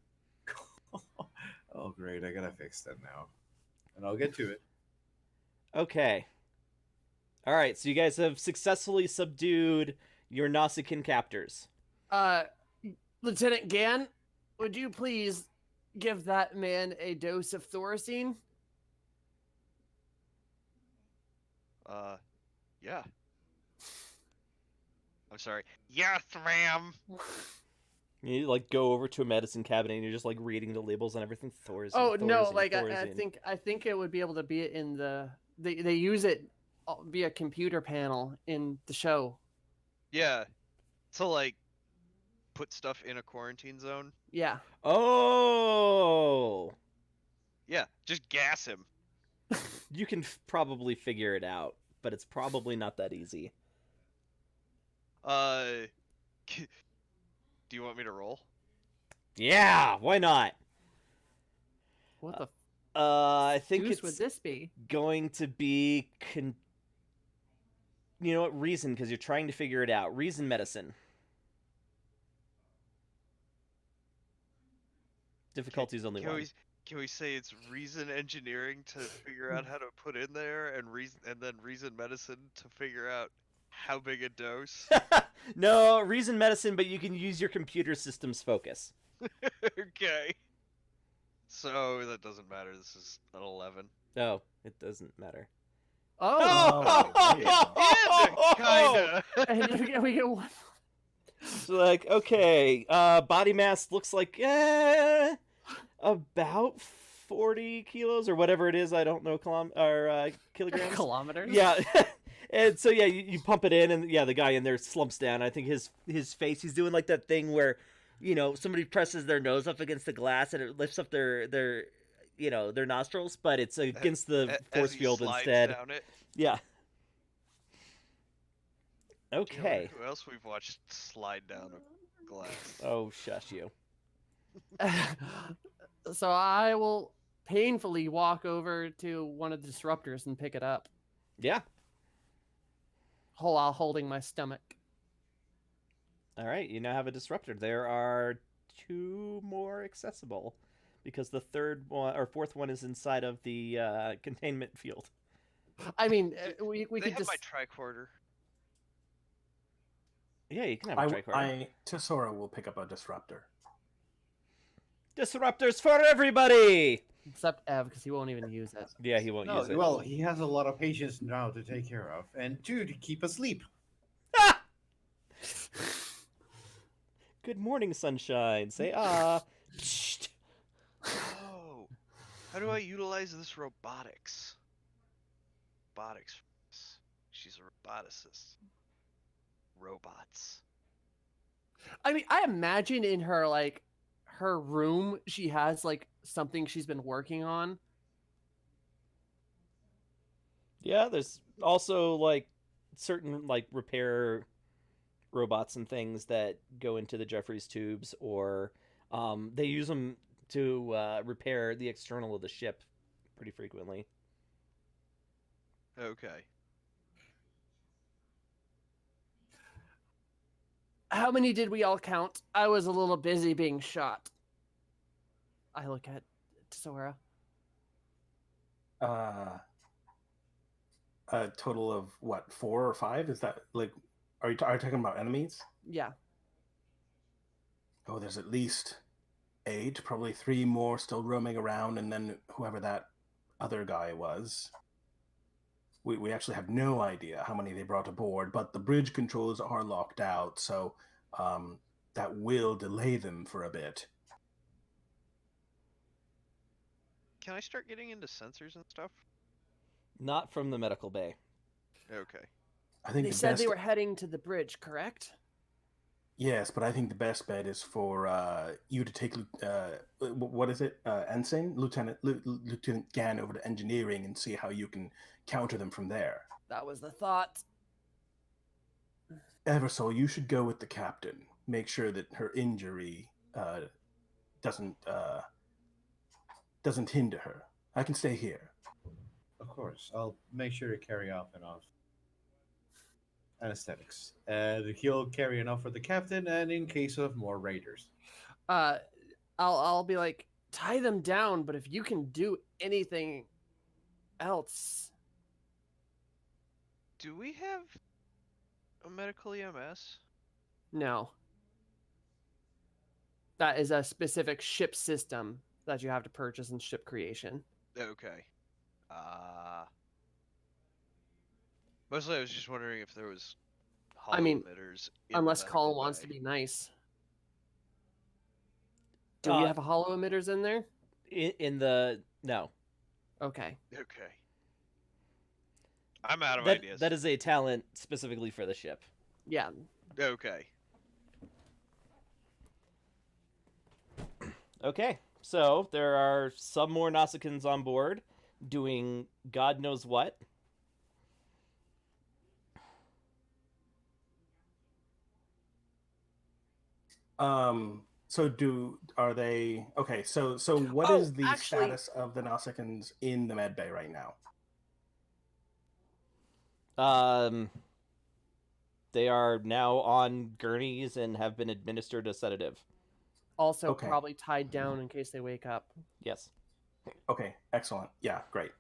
Speaker 3: Oh great, I gotta fix that now, and I'll get to it.
Speaker 1: Okay. All right, so you guys have successfully subdued your Nausicaan captors.
Speaker 4: Uh, Lieutenant Gann, would you please give that man a dose of Thoracine?
Speaker 5: Yeah. I'm sorry. Yes, ma'am.
Speaker 1: You like go over to a medicine cabinet and you're just like reading the labels and everything. Thorazine.
Speaker 4: Oh no,
Speaker 1: Thorazine,
Speaker 4: like I
Speaker 1: Thorazine.
Speaker 4: think it would be able to be in the they use it via computer panel in the show.
Speaker 5: Yeah. To like put stuff in a quarantine zone.
Speaker 4: Yeah.
Speaker 1: Oh,
Speaker 5: Yeah, just gas him.
Speaker 1: you can probably figure it out, but it's probably not that easy.
Speaker 5: Do you want me to roll?
Speaker 1: Yeah, why not?
Speaker 4: What the
Speaker 1: I think
Speaker 4: deuce
Speaker 1: it's
Speaker 4: would this be?
Speaker 1: going to be you know what, reason, because you're trying to figure it out. Reason medicine. Difficulty's only one.
Speaker 5: Can we say it's reason engineering to figure out how to put in there, and then reason medicine to figure out how big a dose?
Speaker 1: No, reason medicine, but you can use your computer system's focus.
Speaker 5: Okay. So that doesn't matter. This is an 11.
Speaker 1: No, it doesn't matter.
Speaker 4: Oh,
Speaker 5: Kinda.
Speaker 4: and we get one.
Speaker 1: So like, okay, body mass looks like about 40 kilos or whatever it is. I don't know kilograms.
Speaker 4: Kilometers.
Speaker 1: Yeah. And so yeah, you pump it in, and yeah, the guy in there slumps down. I think his face, he's doing like that thing where, you know, somebody presses their nose up against the glass and it lifts up their you know, their nostrils, but it's against the force field instead.
Speaker 5: Down it.
Speaker 1: Yeah.
Speaker 5: You know,
Speaker 1: Okay.
Speaker 5: who else we've watched slide down a glass?
Speaker 1: Oh, shush you.
Speaker 4: So I will painfully walk over to one of the disruptors and pick it up,
Speaker 1: Yeah.
Speaker 4: while holding my stomach.
Speaker 1: All right, you now have a disruptor. There are 2 more accessible because the third one or fourth one is inside of the containment field.
Speaker 4: I mean, we
Speaker 5: They
Speaker 4: could
Speaker 5: have
Speaker 4: just
Speaker 5: my tricorder.
Speaker 1: Yeah, you can have a tricorder.
Speaker 2: Tesora will pick up a disruptor.
Speaker 1: Disruptors for everybody!
Speaker 4: except Ev because he won't even use it.
Speaker 1: Yeah, he won't
Speaker 3: No,
Speaker 1: use it.
Speaker 3: well, he has a lot of patients now to take care of, and 2 to keep asleep.
Speaker 1: Ah! Good morning, sunshine. Say Psst.
Speaker 5: Oh, how do I utilize this robotics? Robotics. She's a roboticist. Robots.
Speaker 4: I mean, I imagine in her her room, she has like something she's been working on.
Speaker 1: Yeah, there's also like certain like repair robots and things that go into the Jeffries tubes, or they use them to repair the external of the ship pretty frequently.
Speaker 5: Okay.
Speaker 4: How many did we all count? I was a little busy being shot. I look at Sora.
Speaker 2: A total of what, 4 or 5? Is that like, are you talking about enemies?
Speaker 4: Yeah.
Speaker 2: Oh, there's at least 8, probably 3 more still roaming around, and then whoever that other guy was. We actually have no idea how many they brought aboard, but the bridge controls are locked out, so that will delay them for a bit.
Speaker 5: Can I start getting into sensors and stuff?
Speaker 1: Not from the medical bay.
Speaker 5: Okay.
Speaker 2: I think
Speaker 4: They
Speaker 2: the
Speaker 4: said
Speaker 2: best,
Speaker 4: they were heading to the bridge, correct?
Speaker 2: yes, but I think the best bet is for you to take what is it, Ensign, Lieutenant Gann over to engineering and see how you can counter them from there.
Speaker 4: That was the thought.
Speaker 2: Eversole, you should go with the captain. Make sure that her injury doesn't hinder her. I can stay here.
Speaker 3: Of course, I'll make sure to carry off enough anesthetics. And he'll carry enough for the captain, and in case of more raiders.
Speaker 4: I'll be like, tie them down, but if you can do anything else.
Speaker 5: Do we have a medical EMS?
Speaker 4: No. That is a specific ship system that you have to purchase in ship creation.
Speaker 5: Okay. Mostly I was just wondering if there was
Speaker 4: I
Speaker 5: hollow
Speaker 4: mean,
Speaker 5: emitters in the
Speaker 4: unless
Speaker 5: medical
Speaker 4: Colin wants
Speaker 5: bay.
Speaker 4: to be nice. Do we have hollow emitters in there?
Speaker 1: In the no.
Speaker 4: Okay.
Speaker 5: Okay. I'm out of
Speaker 1: That
Speaker 5: ideas.
Speaker 1: that is a talent specifically for the ship.
Speaker 4: Yeah.
Speaker 5: Okay.
Speaker 1: Okay, so there are some more Nausicaans on board doing God knows what.
Speaker 2: So are they okay? So what
Speaker 4: Oh,
Speaker 2: is the
Speaker 4: actually-
Speaker 2: status of the Nausicaans in the med bay right now?
Speaker 1: They are now on gurneys and have been administered a sedative.
Speaker 4: Also
Speaker 2: Okay.
Speaker 4: probably tied down in case they wake up.
Speaker 1: Yes.
Speaker 2: Okay, excellent. Yeah, great.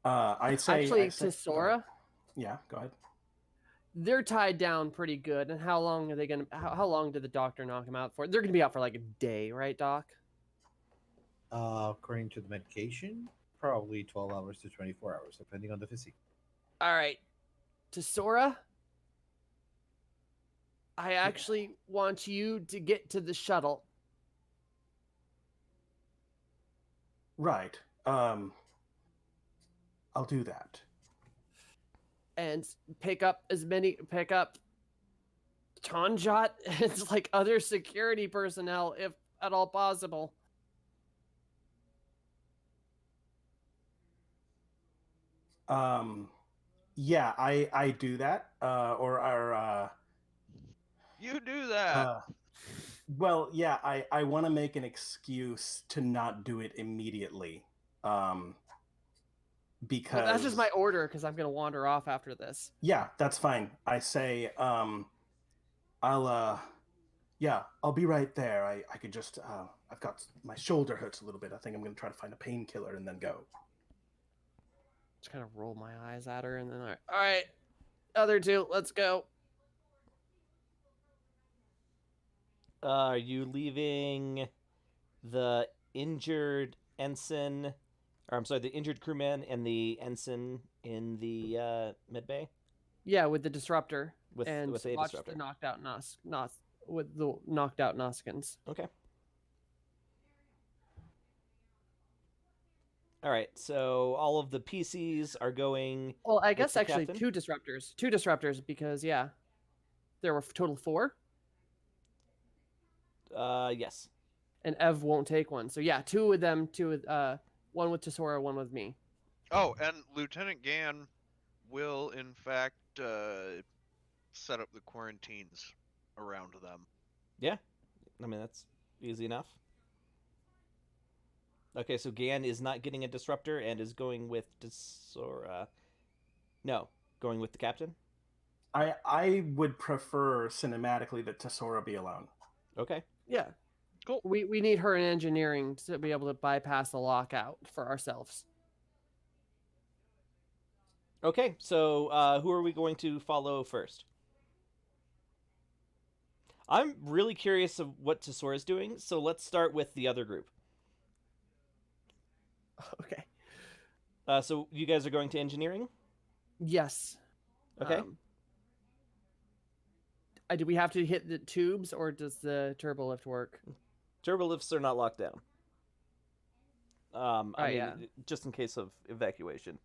Speaker 2: I say
Speaker 4: Actually,
Speaker 2: I say-
Speaker 4: Tesora,
Speaker 2: Yeah, go ahead.
Speaker 4: they're tied down pretty good. And how long are they gonna? How long did the doctor knock them out for? They're gonna be out for like a day, right, Doc?
Speaker 3: According to the medication, probably 12 hours to 24 hours, depending on the physique.
Speaker 4: All right, Tesora, I actually want you to get to the shuttle.
Speaker 2: Right. I'll do that.
Speaker 4: And pick up Tonjot and like other security personnel if at all possible.
Speaker 2: Yeah, I do that.
Speaker 5: You do that.
Speaker 2: Well, yeah, I want to make an excuse to not do it immediately. Because
Speaker 4: Well, that's just my order because I'm gonna wander off after this.
Speaker 2: Yeah, that's fine. I say, I'll be right there. I could just, I've got, my shoulder hurts a little bit. I think I'm going to try to find a painkiller and then go.
Speaker 4: Just kind of roll my eyes at her and then, all right, other two, let's go.
Speaker 1: Are you leaving the injured ensign, or I'm sorry, the injured crewman and the ensign in the med bay?
Speaker 4: Yeah, with the disruptor
Speaker 1: With
Speaker 4: and
Speaker 1: a
Speaker 4: watch
Speaker 1: disruptor.
Speaker 4: the knocked out with the knocked out Noskins.
Speaker 1: Okay. All right, so all of the PCs are going.
Speaker 4: Well, I
Speaker 1: with
Speaker 4: guess
Speaker 1: the
Speaker 4: actually
Speaker 1: captain?
Speaker 4: two disruptors because yeah, there were total 4,
Speaker 1: Yes.
Speaker 4: and Ev won't take one. So yeah, 2 with them, 2 with one with Tesora, one with me.
Speaker 5: Oh, and Lieutenant Gann will, in fact, set up the quarantines around them.
Speaker 1: Yeah. I mean, that's easy enough. Okay, so Gan is not getting a disruptor and is going with Tesora. No, going with the captain.
Speaker 2: I would prefer cinematically that Tesora be alone.
Speaker 1: Okay.
Speaker 4: Yeah,
Speaker 5: Cool.
Speaker 4: We need her in engineering to be able to bypass the lockout for ourselves.
Speaker 1: Okay, so who are we going to follow first? I'm really curious of what Tesora's doing, so let's start with the other group.
Speaker 4: Okay.
Speaker 1: So you guys are going to engineering?
Speaker 4: Yes.
Speaker 1: Okay.
Speaker 4: Do we have to hit the tubes, or does the turbo lift work?
Speaker 1: Turbo lifts are not locked down. I mean,
Speaker 4: yeah.
Speaker 1: just in case of evacuation.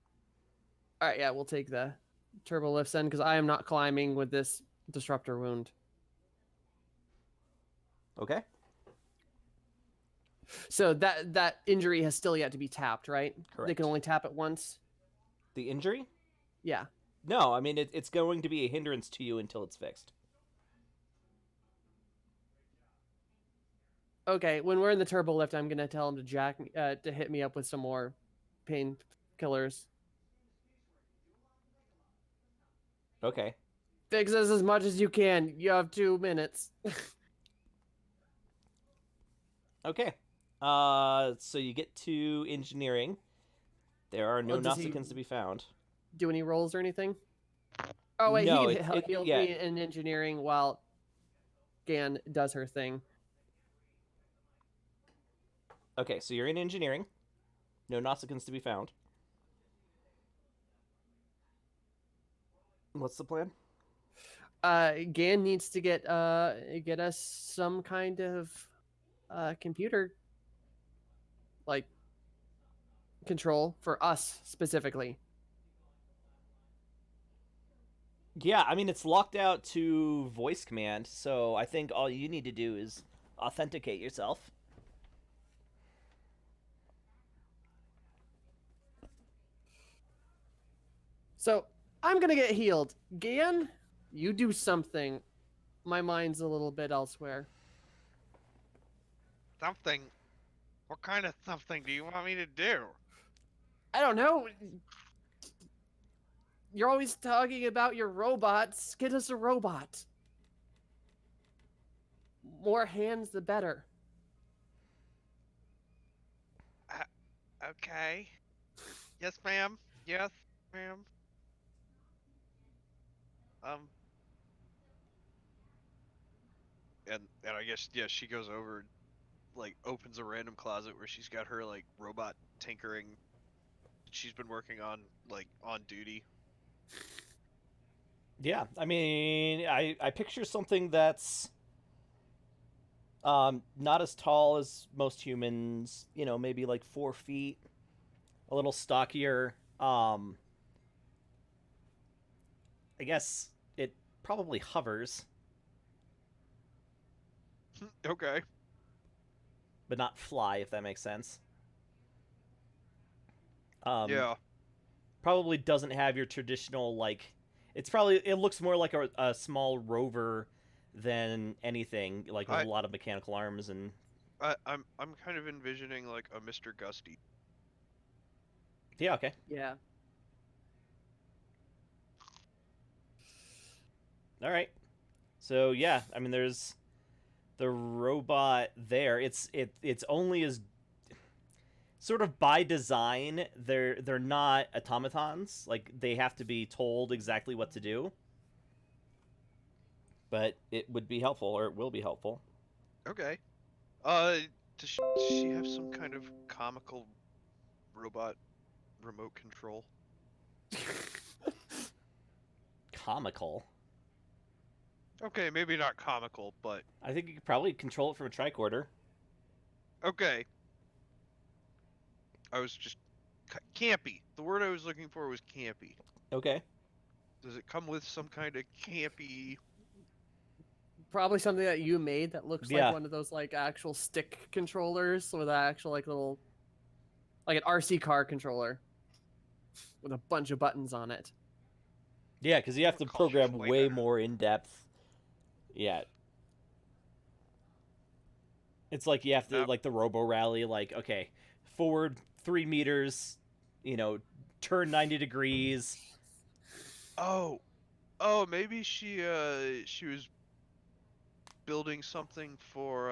Speaker 4: All right, yeah, we'll take the turbo lifts then, because I am not climbing with this disruptor wound.
Speaker 1: Okay.
Speaker 4: So that injury has still yet to be tapped, right? They
Speaker 1: Correct.
Speaker 4: can only tap it once.
Speaker 1: The injury?
Speaker 4: Yeah.
Speaker 1: No, I mean it's going to be a hindrance to you until it's fixed.
Speaker 4: Okay, when we're in the turbo lift, I'm gonna tell him to hit me up with some more painkillers.
Speaker 1: Okay.
Speaker 4: Fix this as much as you can. You have 2 minutes.
Speaker 1: Okay. So you get to engineering. There are no
Speaker 4: Does he-
Speaker 1: Nausicaans to be found.
Speaker 4: Do any rolls or anything? Oh wait,
Speaker 1: No,
Speaker 4: he can heal
Speaker 1: yeah.
Speaker 4: me in engineering while Gan does her thing.
Speaker 1: Okay, so you're in engineering. No Nausicaans to be found. What's the plan?
Speaker 4: Gan needs to get us some kind of computer like control for us specifically.
Speaker 1: Yeah, I mean, it's locked out to voice command, so I think all you need to do is authenticate yourself.
Speaker 4: So I'm gonna get healed. Gan, you do something. My mind's a little bit elsewhere.
Speaker 5: Something. What kind of something do you want me to do?
Speaker 4: I don't know. You're always talking about your robots. Get us a robot. More hands, the better.
Speaker 5: Okay. Yes, ma'am. Yes, ma'am. And I guess she goes over, like opens a random closet where she's got her like robot tinkering. She's been working on like on duty.
Speaker 1: Yeah, I mean, I picture something that's not as tall as most humans, maybe like 4 feet, a little stockier. I guess it probably hovers,
Speaker 5: Okay.
Speaker 1: but not fly, if that makes sense.
Speaker 5: Yeah.
Speaker 1: Probably doesn't have your traditional, like, it looks more like a small rover than anything, like with
Speaker 5: I-
Speaker 1: a lot of mechanical arms and.
Speaker 5: I'm kind of envisioning like a Mr. Gusty.
Speaker 1: Yeah, okay.
Speaker 4: Yeah.
Speaker 1: All right. So yeah, I mean, there's the robot there. It's only as sort of by design. They're not automatons. Like they have to be told exactly what to do. But it would be helpful, or it will be helpful.
Speaker 5: Okay. Does she have some kind of comical robot remote control?
Speaker 1: Comical.
Speaker 5: Okay, maybe not comical, but
Speaker 1: I think you could probably control it from a tricorder.
Speaker 5: okay. I was just campy. The word I was looking for was campy.
Speaker 1: Okay.
Speaker 5: Does it come with some kind of campy?
Speaker 4: Probably something that you made that looks
Speaker 1: Yeah.
Speaker 4: like one of those like actual stick controllers with actual like little like an RC car controller with a bunch of buttons on it.
Speaker 1: Yeah, because you have to
Speaker 5: Culture's
Speaker 1: program
Speaker 5: way
Speaker 1: way
Speaker 5: better.
Speaker 1: more in depth. Yeah. It's like you have to,
Speaker 5: Nope.
Speaker 1: like the Robo Rally, like, okay, forward 3 meters, turn 90 degrees.
Speaker 5: Oh, maybe she was building something for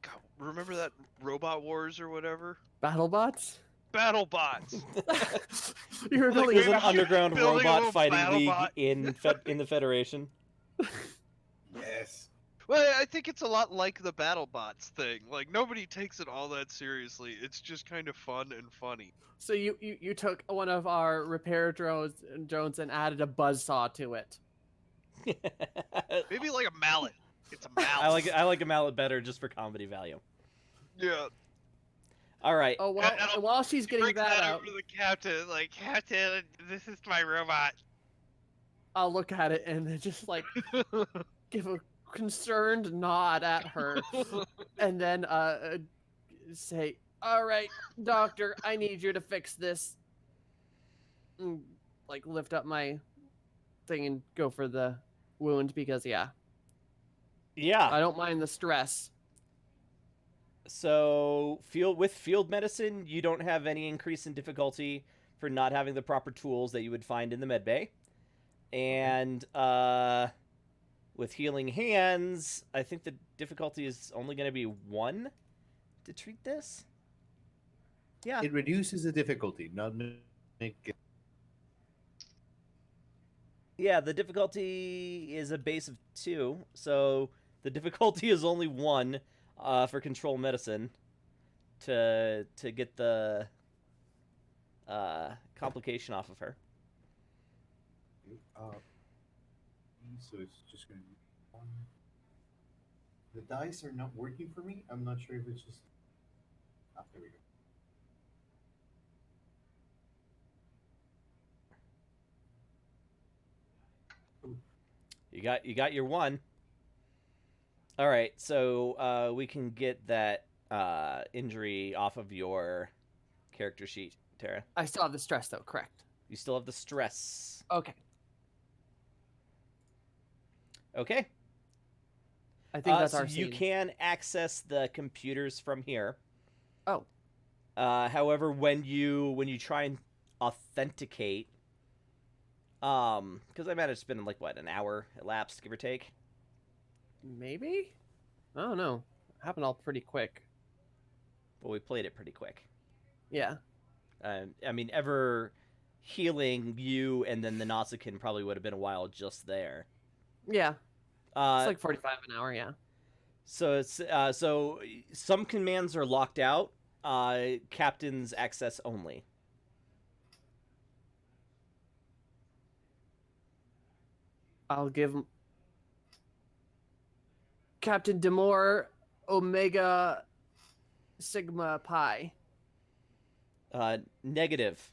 Speaker 5: God, remember that Robot Wars or whatever?
Speaker 4: BattleBots?
Speaker 5: BattleBots.
Speaker 4: You were
Speaker 5: Like,
Speaker 4: building
Speaker 1: There's
Speaker 5: maybe
Speaker 1: an
Speaker 5: she's
Speaker 1: underground
Speaker 5: building a
Speaker 1: robot
Speaker 5: little
Speaker 1: fighting
Speaker 5: battle
Speaker 1: league
Speaker 5: bot.
Speaker 1: in the Federation.
Speaker 3: Yes.
Speaker 5: Well, I think it's a lot like the BattleBots thing. Like nobody takes it all that seriously. It's just kind of fun and funny.
Speaker 4: So you took one of our repair drones and added a buzzsaw to it.
Speaker 5: Maybe like a mallet. It's a mallet.
Speaker 1: I like a mallet better just for comedy value.
Speaker 5: Yeah.
Speaker 1: All right.
Speaker 4: Oh well,
Speaker 5: And I'll
Speaker 4: while she's getting
Speaker 5: bring
Speaker 4: that out,
Speaker 5: over to the captain. Like, Captain, this is my robot.
Speaker 4: I'll look at it and then just like give a concerned nod at her, and then say, "All right, doctor, I need you to fix this." And, like lift up my thing and go for the wound because I
Speaker 1: Yeah.
Speaker 4: don't mind the stress.
Speaker 1: So with field medicine, you don't have any increase in difficulty for not having the proper tools that you would find in the med bay. And with healing hands, I think the difficulty is only going to be 1 to treat this. Yeah.
Speaker 3: It reduces the difficulty, not make it.
Speaker 1: Yeah, the difficulty is a base of 2, so the difficulty is only 1 for control medicine to get the complication off of her.
Speaker 3: So it's just going to be one. The dice are not working for me. I'm not sure if it's just. Ah, there we go.
Speaker 1: You got your 1. All right, so we can get that injury off of your character sheet, Tara.
Speaker 4: I still have the stress though, correct?
Speaker 1: You still have the stress.
Speaker 4: Okay.
Speaker 1: Okay.
Speaker 4: I think that's
Speaker 1: so
Speaker 4: our
Speaker 1: you
Speaker 4: scene.
Speaker 1: can access the computers from here.
Speaker 4: Oh.
Speaker 1: However, when you try and authenticate, because I imagine it's been like what, an hour elapsed, give or take.
Speaker 4: Maybe? I don't know. It happened all pretty quick.
Speaker 1: Well, we played it pretty quick.
Speaker 4: Yeah.
Speaker 1: I mean, ever healing you and then the Nausicaan probably would have been a while just there.
Speaker 4: Yeah.
Speaker 1: Uh,
Speaker 4: It's like 45 an hour, yeah.
Speaker 1: So it's so some commands are locked out. Captain's access only.
Speaker 4: I'll give Captain Demore Omega Sigma Pi.
Speaker 1: Negative.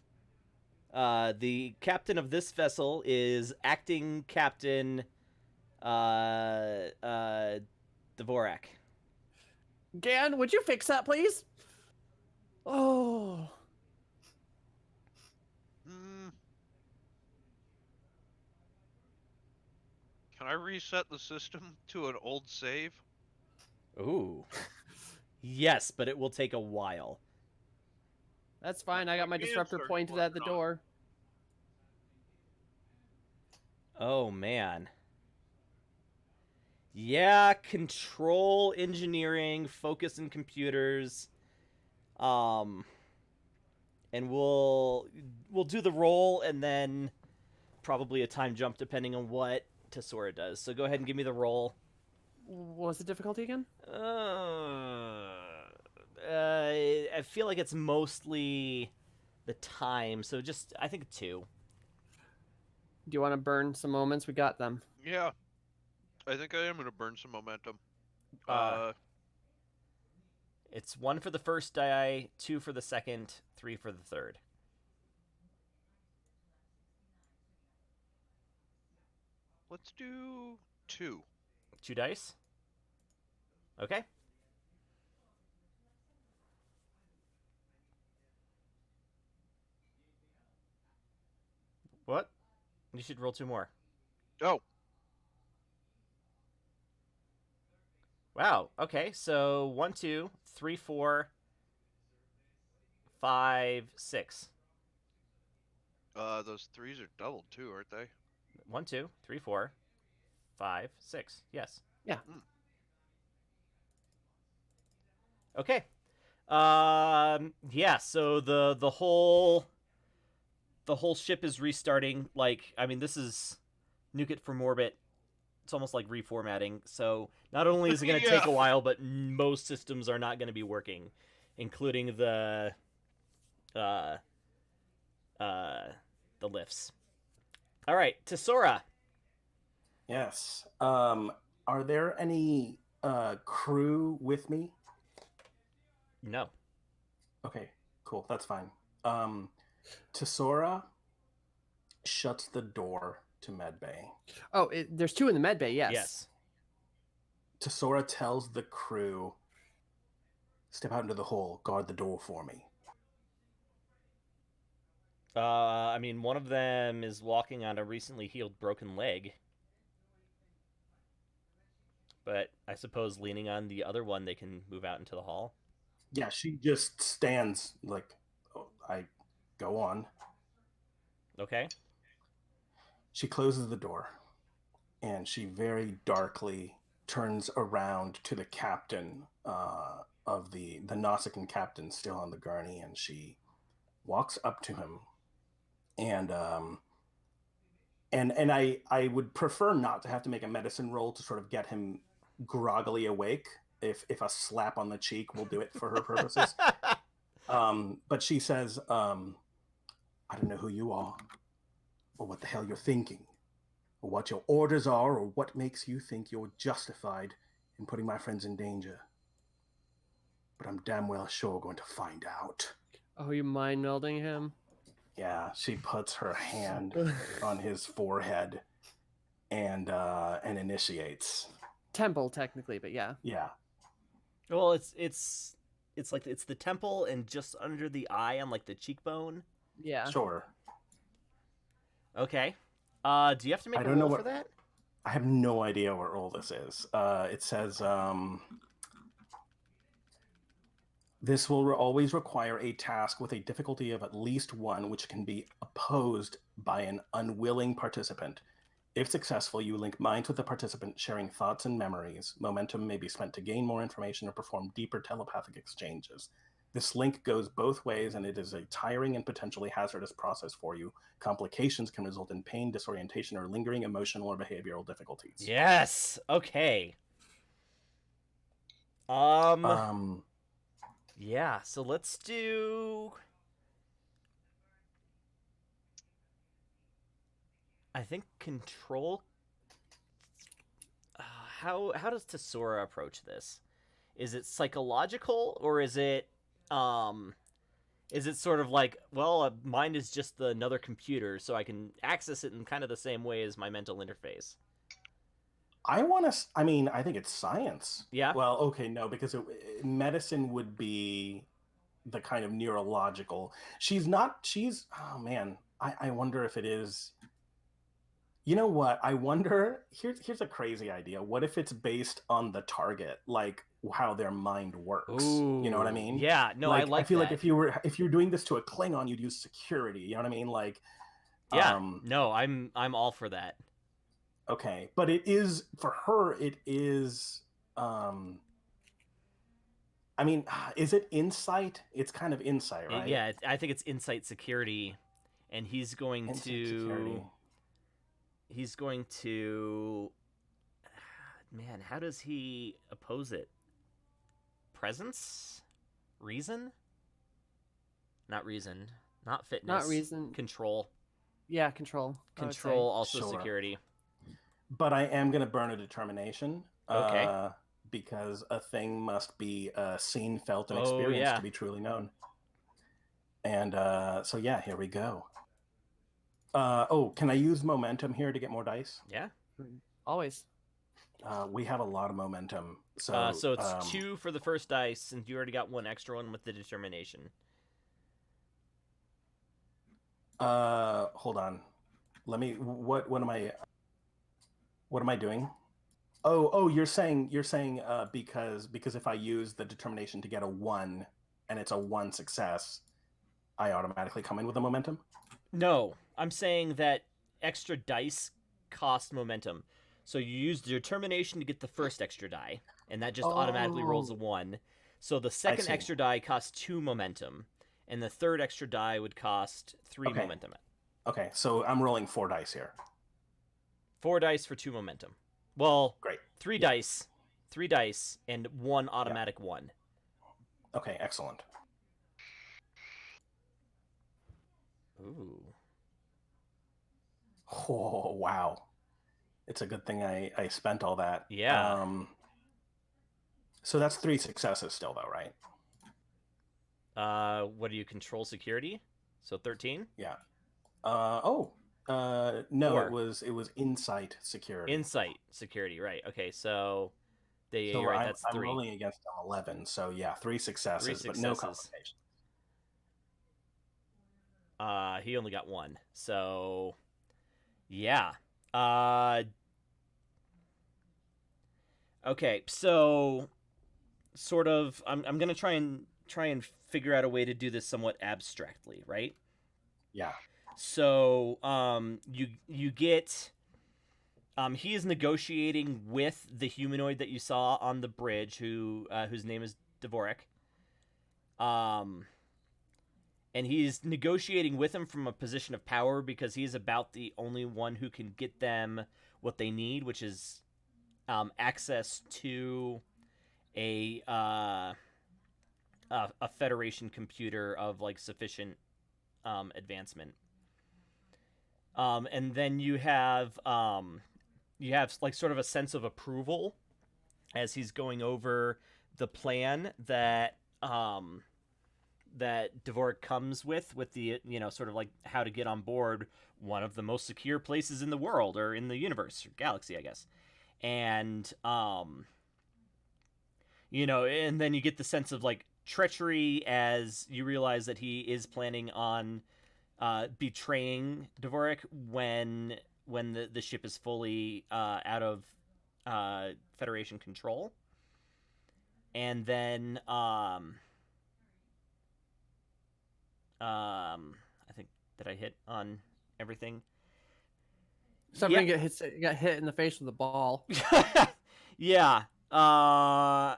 Speaker 1: The captain of this vessel is acting captain Dvorak.
Speaker 4: Gan, would you fix that, please? Oh.
Speaker 5: Can I reset the system to an old save?
Speaker 1: Ooh. Yes, but it will take a while.
Speaker 4: That's fine. I got my
Speaker 5: Gans
Speaker 4: disruptor
Speaker 5: started
Speaker 4: pointed at the
Speaker 5: working on it.
Speaker 4: door.
Speaker 1: Oh man. Yeah, control engineering, focus in computers. And we'll do the roll and then probably a time jump depending on what Tesora does. So go ahead and give me the roll.
Speaker 4: What was the difficulty again?
Speaker 1: I feel like it's mostly the time, so just I think 2.
Speaker 4: Do you want to burn some moments? We got them.
Speaker 5: Yeah. I think I am going to burn some momentum.
Speaker 1: It's 1 for the first die, 2 for the second, 3 for the third.
Speaker 5: Let's do 2.
Speaker 1: 2 dice. Okay. What? You should roll 2 more.
Speaker 5: Oh,
Speaker 1: Wow. Okay. So 1, 2, 3, 4, 5, 6.
Speaker 5: those 3s are doubled too, aren't they?
Speaker 1: 1, 2, 3, 4, 5, 6. Yes.
Speaker 4: Yeah.
Speaker 1: Okay. Yeah. So the whole ship is restarting. Like, I mean, this is Nuke It from orbit. It's almost like reformatting. So not only is it going to take a while, but most systems are not going to be working, including the lifts. All right, Tesora.
Speaker 2: Yes. Are there any crew with me?
Speaker 1: No.
Speaker 2: Okay, cool. That's fine. Tesora shuts the door to medbay.
Speaker 4: Oh, there's 2 in the med bay, yes.
Speaker 1: Yes.
Speaker 2: Tesora tells the crew, step out into the hall, guard the door for me.
Speaker 1: I mean, one of them is walking on a recently healed broken leg. But I suppose leaning on the other one, they can move out into the hall.
Speaker 2: Yeah, she just stands like, oh, I go on.
Speaker 1: Okay.
Speaker 2: She closes the door, and she very darkly turns around to the captain of the Nausicaan captain still on the gurney, and she walks up to him, and I would prefer not to have to make a medicine roll to sort of get him groggily awake. If a slap on the cheek will do it for her purposes. But she says, I don't know who you are, or what the hell you're thinking, or what your orders are, or what makes you think you're justified in putting my friends in danger. But I'm damn well sure going to find out.
Speaker 4: Oh, you mind melding him?
Speaker 2: Yeah, she puts her hand on his forehead and initiates.
Speaker 4: Temple, technically, but yeah.
Speaker 2: Yeah.
Speaker 1: Well, it's like it's the temple and just under the eye on like the cheekbone.
Speaker 4: Yeah.
Speaker 2: Sure.
Speaker 1: Okay. Do you have to make
Speaker 2: I
Speaker 1: a
Speaker 2: don't know
Speaker 1: roll
Speaker 2: what-
Speaker 1: for that?
Speaker 2: I have no idea what role this is. It says this will always require a task with a difficulty of at least 1, which can be opposed by an unwilling participant. If successful, you link minds with the participant, sharing thoughts and memories. Momentum may be spent to gain more information or perform deeper telepathic exchanges. This link goes both ways, and it is a tiring and potentially hazardous process for you. Complications can result in pain, disorientation, or lingering emotional or behavioral difficulties.
Speaker 1: Yes. Okay. Yeah. So let's do. I think control. How does Tesora approach this? Is it psychological, or is it sort of like, well, a mind is just another computer, so I can access it in kind of the same way as my mental interface?
Speaker 2: I think it's science.
Speaker 1: Yeah.
Speaker 2: Well, okay, no, because medicine would be the kind of neurological. Oh man, I wonder if it is. You know what? I wonder. Here's a crazy idea. What if it's based on the target, like how their mind works?
Speaker 1: Ooh,
Speaker 2: you know what I mean?
Speaker 1: Yeah. No, I like
Speaker 2: I feel
Speaker 1: that.
Speaker 2: like if you're doing this to a Klingon, you'd use security. You know what I mean? Like,
Speaker 1: Yeah. No, I'm all for that.
Speaker 2: okay, but it is for her. It is. I mean, is it insight? It's kind of insight, right?
Speaker 1: Yeah, I think it's insight security, and he's going
Speaker 2: Insight
Speaker 1: to.
Speaker 2: security.
Speaker 1: He's going to. Man, how does he oppose it? Presence? Reason? Not reason. Not fitness.
Speaker 4: Not reason.
Speaker 1: Control.
Speaker 4: Yeah, control. I would say.
Speaker 1: Control, also
Speaker 2: Sure.
Speaker 1: security.
Speaker 2: But I am going to burn a determination.
Speaker 1: Okay.
Speaker 2: Because a thing must be seen, felt, and
Speaker 1: Oh,
Speaker 2: experienced
Speaker 1: yeah.
Speaker 2: to be truly known. And so, yeah, here we go. Can I use momentum here to get more dice?
Speaker 1: Yeah.
Speaker 4: Always.
Speaker 2: We have a lot of momentum. So,
Speaker 1: So it's 2 for the first dice, since you already got 1 extra one with the determination.
Speaker 2: Hold on. Let me. What am I doing? Oh, you're saying because if I use the determination to get a 1 and it's a 1 success, I automatically come in with a momentum?
Speaker 1: No, I'm saying that extra dice cost momentum. So you use the determination to get the first extra die, and that just automatically rolls a 1. So the second
Speaker 2: see.
Speaker 1: extra die costs 2 momentum, and the third extra die would cost 3
Speaker 2: Okay.
Speaker 1: momentum.
Speaker 2: Okay, so I'm rolling 4 dice here.
Speaker 1: 4 dice for 2 momentum. Well,
Speaker 2: Great.
Speaker 1: 3 dice. 3 dice, and 1 automatic 1.
Speaker 2: Okay, excellent.
Speaker 1: Ooh.
Speaker 2: Oh, wow. It's a good thing I spent all that.
Speaker 1: Yeah.
Speaker 2: So that's 3 successes still, though, right?
Speaker 1: What do you control security? So 13?
Speaker 2: Yeah. No,
Speaker 1: 4.
Speaker 2: it was insight security.
Speaker 1: Insight security, right. Okay, so
Speaker 2: So
Speaker 1: you're right, that's
Speaker 2: I'm
Speaker 1: 3.
Speaker 2: rolling against 11, so yeah, 3 successes,
Speaker 1: 3
Speaker 2: but no
Speaker 1: successes.
Speaker 2: complications.
Speaker 1: He only got 1. So yeah. Okay, so sort of I'm going to try and figure out a way to do this somewhat abstractly, right?
Speaker 2: Yeah.
Speaker 1: So you get he is negotiating with the humanoid that you saw on the bridge whose name is Dvorak. And he's negotiating with him from a position of power because he's about the only one who can get them what they need, which is access to a a Federation computer of like sufficient advancement. And then you have like sort of a sense of approval as he's going over the plan that that Dvorak comes with the sort of like how to get on board one of the most secure places in the world or in the universe or galaxy, I guess. And and then you get the sense of like treachery as you realize that he is planning on betraying Dvorak when the ship is fully out of Federation control. And then I think, did I hit on everything?
Speaker 4: Somebody got hit in the face with a ball.
Speaker 1: Yeah. I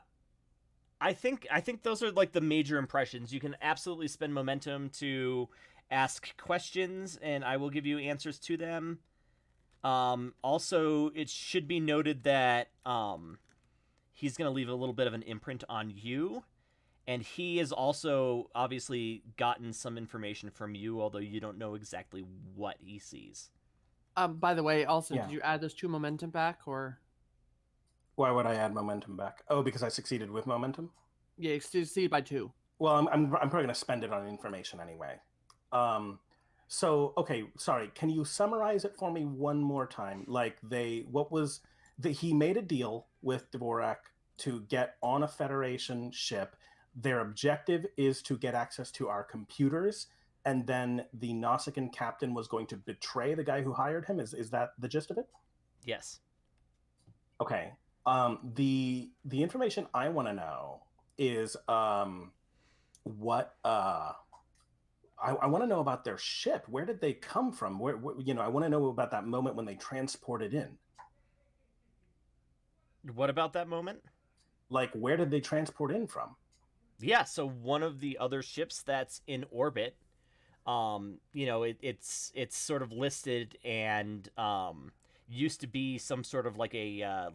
Speaker 1: think those are like the major impressions. You can absolutely spend momentum to ask questions, and I will give you answers to them. Also, it should be noted that he's going to leave a little bit of an imprint on you, and he has also obviously gotten some information from you, although you don't know exactly what he sees.
Speaker 4: By the way, also,
Speaker 2: Yeah.
Speaker 4: did you add those 2 momentum back, or?
Speaker 2: Why would I add momentum back? Oh, because I succeeded with momentum?
Speaker 4: Yeah, succeed by 2.
Speaker 2: Well, I'm probably going to spend it on information anyway. So, okay, sorry. Can you summarize it for me one more time? Like he made a deal with Dvorak to get on a Federation ship. Their objective is to get access to our computers, and then the Nausicaan captain was going to betray the guy who hired him. Is that the gist of it?
Speaker 1: Yes.
Speaker 2: Okay. The information I want to know is what I want to know about their ship. Where did they come from? Where I want to know about that moment when they transported in.
Speaker 1: What about that moment?
Speaker 2: Like, where did they transport in from?
Speaker 1: Yeah, so one of the other ships that's in orbit, it's sort of listed and used to be some sort of like a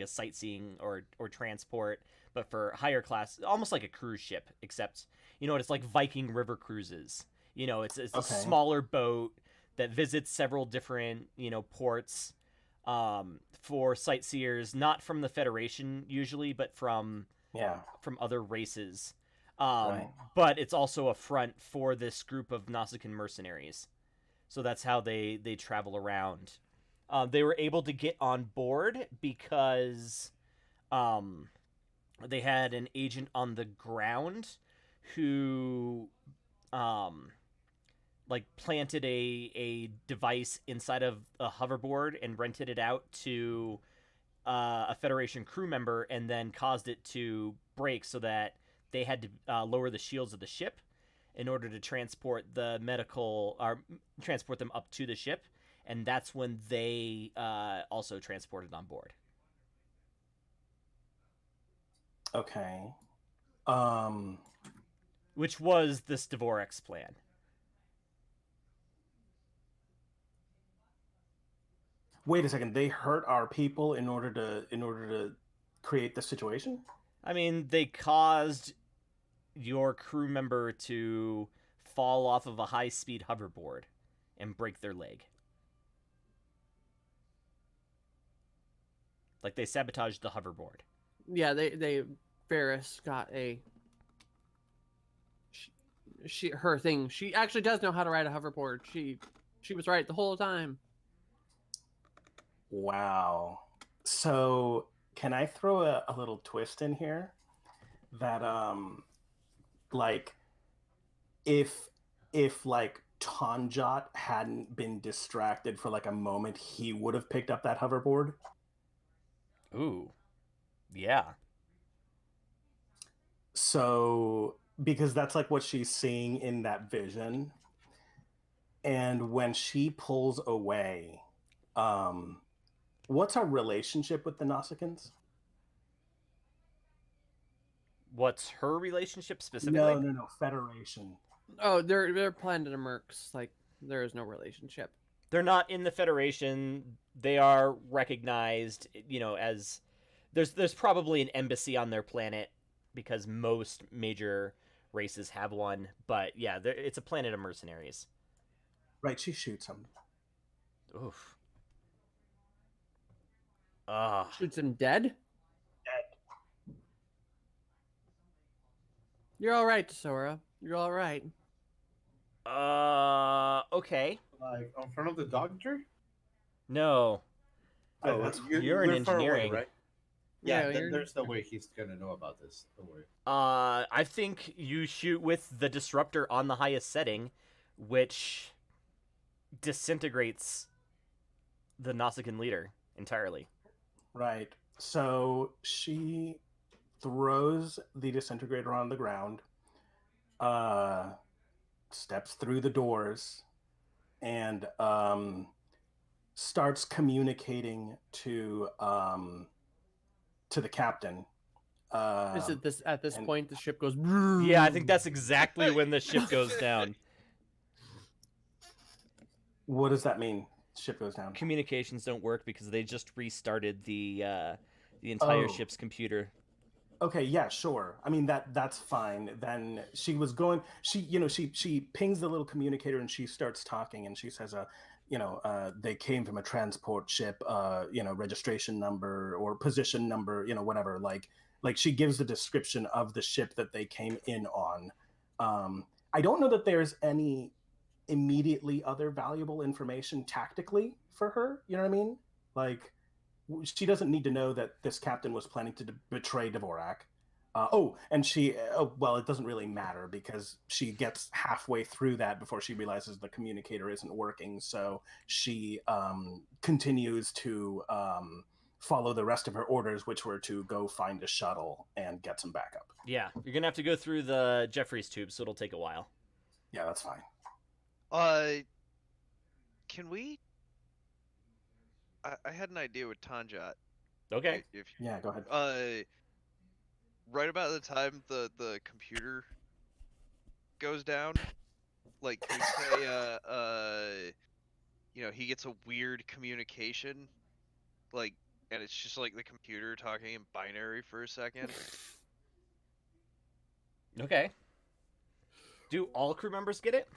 Speaker 1: sightseeing or transport, but for higher class, almost like a cruise ship, except it's like Viking river cruises. It's a smaller boat that visits several different ports for sightseers, not from the Federation usually, but from other races.
Speaker 2: Right.
Speaker 1: But it's also a front for this group of Nausicaan mercenaries. So that's how they travel around. They were able to get on board because they had an agent on the ground who planted a device inside of a hoverboard and rented it out to a Federation crew member, and then caused it to break so that they had to lower the shields of the ship in order to transport the medical or transport them up to the ship, and that's when they also transported on board.
Speaker 2: Okay.
Speaker 1: Which was this Dvorak's plan.
Speaker 2: Wait a second. They hurt our people in order to create the situation?
Speaker 1: I mean, they caused your crew member to fall off of a high-speed hoverboard and break their leg. Like, they sabotaged the hoverboard.
Speaker 4: Yeah, they Varys got her thing. She actually does know how to ride a hoverboard. She was right the whole time.
Speaker 2: Wow. So can I throw a little twist in here? That like if like Tonjot hadn't been distracted for like a moment, he would have picked up that hoverboard.
Speaker 1: Ooh. Yeah.
Speaker 2: So because that's like what she's seeing in that vision. And when she pulls away, what's our relationship with the Nausicaans?
Speaker 1: What's her relationship specifically?
Speaker 2: No, Federation.
Speaker 4: Oh, they're Planet Mercs. Like there is no relationship.
Speaker 1: They're not in the Federation. They are recognized, as there's probably an embassy on their planet because most major races have one. But yeah, it's a planet of mercenaries.
Speaker 2: Right, she shoots him.
Speaker 1: Oof. Ah.
Speaker 4: Shoots him dead. You're all right, Sora. You're all right.
Speaker 1: Okay.
Speaker 3: Like in front of the doctor?
Speaker 1: No.
Speaker 3: Oh,
Speaker 2: that's-
Speaker 1: you're in
Speaker 3: live far away,
Speaker 1: engineering.
Speaker 3: right? Yeah,
Speaker 4: Yeah,
Speaker 3: there's no way he's gonna know about this. Don't worry.
Speaker 1: I think you shoot with the disruptor on the highest setting, which disintegrates the Nausicaan leader entirely.
Speaker 2: Right. So she throws the disintegrator on the ground, steps through the doors, and starts communicating to the captain.
Speaker 4: Is it this at this
Speaker 2: and-
Speaker 4: point the ship goes?
Speaker 1: Yeah, I think that's exactly when the ship goes down.
Speaker 2: What does that mean? Ship goes down.
Speaker 1: Communications don't work because they just restarted the entire
Speaker 2: Oh.
Speaker 1: ship's computer.
Speaker 2: Okay, yeah, sure. I mean that's fine. Then she was going. She pings the little communicator and she starts talking and she says, they came from a transport ship. Registration number or position number. Whatever. Like she gives the description of the ship that they came in on. I don't know that there's any immediately other valuable information tactically for her. You know what I mean? Like she doesn't need to know that this captain was planning to betray Dvorak. Well, it doesn't really matter because she gets halfway through that before she realizes the communicator isn't working. So she continues to follow the rest of her orders, which were to go find a shuttle and get some backup.
Speaker 1: Yeah, you're gonna have to go through the Jeffries tube, so it'll take a while.
Speaker 2: Yeah, that's fine.
Speaker 5: Can we? I had an idea with Tanjat.
Speaker 1: Okay.
Speaker 5: If
Speaker 2: Yeah, go ahead.
Speaker 5: right about the time the computer goes down, like can we say he gets a weird communication, like, and it's just like the computer talking in binary for a second.
Speaker 1: Okay. Do all crew members get it?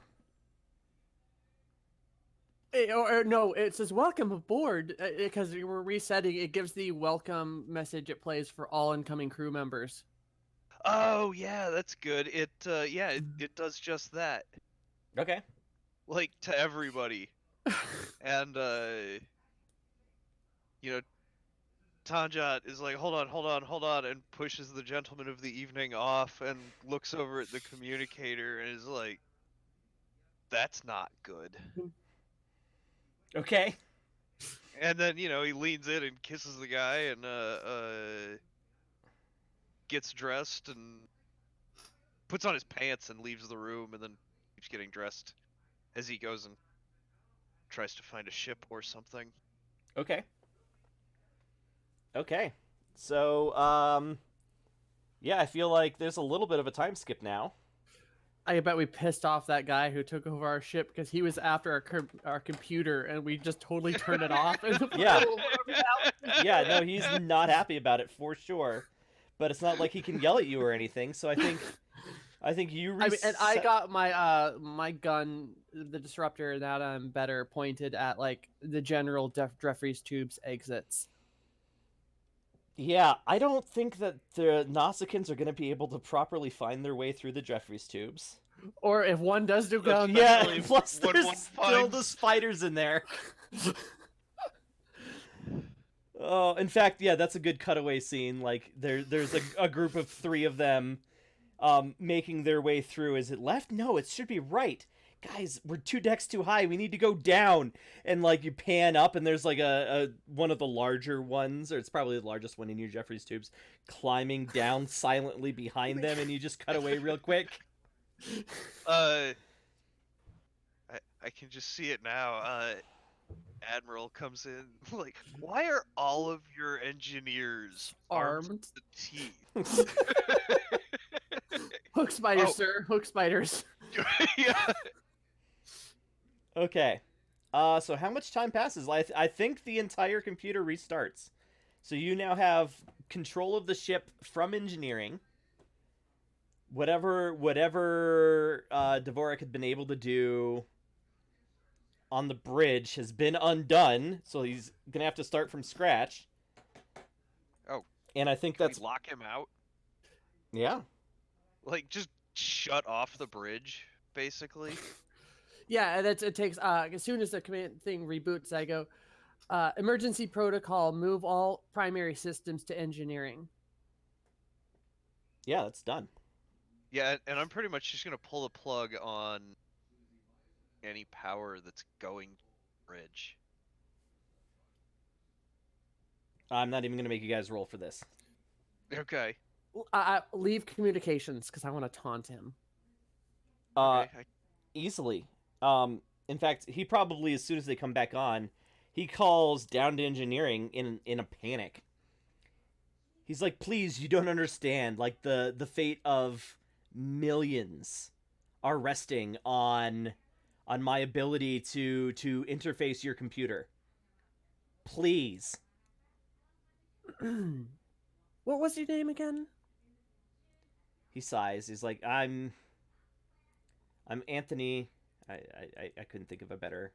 Speaker 4: Or no, it says welcome aboard because we're resetting. It gives the welcome message it plays for all incoming crew members.
Speaker 5: Oh yeah, that's good. It does just that,
Speaker 1: Okay.
Speaker 5: like to everybody. And Tanjat is like, hold on, and pushes the gentleman of the evening off and looks over at the communicator and is like, that's not good.
Speaker 1: Okay.
Speaker 5: And then, he leans in and kisses the guy and gets dressed and puts on his pants and leaves the room and then keeps getting dressed as he goes and tries to find a ship or something.
Speaker 1: Okay. Okay. So, yeah, I feel like there's a little bit of a time skip now.
Speaker 4: I bet we pissed off that guy who took over our ship because he was after our computer and we just totally turned it off.
Speaker 1: Yeah. Yeah, no, he's not happy about it for sure. But it's not like he can yell at you or anything, so I think you
Speaker 4: and I got my my gun, the disruptor that better pointed at like the general Jeffries tube's exits.
Speaker 1: Yeah, I don't think that the Nausicaans are going to be able to properly find their way through the Jeffries tubes.
Speaker 4: Or if one does do go,
Speaker 1: Yeah,
Speaker 5: Especially
Speaker 1: plus
Speaker 5: when
Speaker 1: there's
Speaker 5: one
Speaker 1: still
Speaker 5: finds-
Speaker 1: the spiders in there. Oh, in fact, yeah, that's a good cutaway scene. Like, there's a group of 3 of them making their way through. Is it left? No, it should be right. Guys, we're 2 decks too high. We need to go down. And, like, you pan up, and there's, like, a one of the larger ones, or it's probably the largest one in your Jeffries tubes, climbing down silently behind them, and you just cut away real quick.
Speaker 5: I can just see it now. Admiral comes in like, why are all of your engineers
Speaker 4: armed.
Speaker 5: to the teeth?
Speaker 4: Hook spiders,
Speaker 5: Oh.
Speaker 4: sir. Hook spiders.
Speaker 5: Yeah.
Speaker 1: Okay. So how much time passes? I think the entire computer restarts. So you now have control of the ship from engineering. Whatever Dvorak had been able to do on the bridge has been undone, so he's gonna have to start from scratch.
Speaker 5: Oh,
Speaker 1: And I think
Speaker 5: can
Speaker 1: that's
Speaker 5: we lock him out?
Speaker 1: yeah.
Speaker 5: Like, just shut off the bridge, basically.
Speaker 4: Yeah, that's it. Takes as soon as the command thing reboots, I go emergency protocol. Move all primary systems to engineering.
Speaker 1: Yeah, that's done.
Speaker 5: Yeah, and I'm pretty much just gonna pull the plug on any power that's going to the bridge.
Speaker 1: I'm not even gonna make you guys roll for this.
Speaker 5: Okay.
Speaker 4: Leave communications because I want to taunt him.
Speaker 1: Uh,
Speaker 5: Okay.
Speaker 1: easily. In fact, he probably as soon as they come back on, he calls down to engineering in a panic. He's like, "Please, you don't understand. Like the fate of millions are resting on my ability to interface your computer. Please."
Speaker 4: What was your name again?
Speaker 1: He sighs. He's like, I'm Anthony. I couldn't think of a better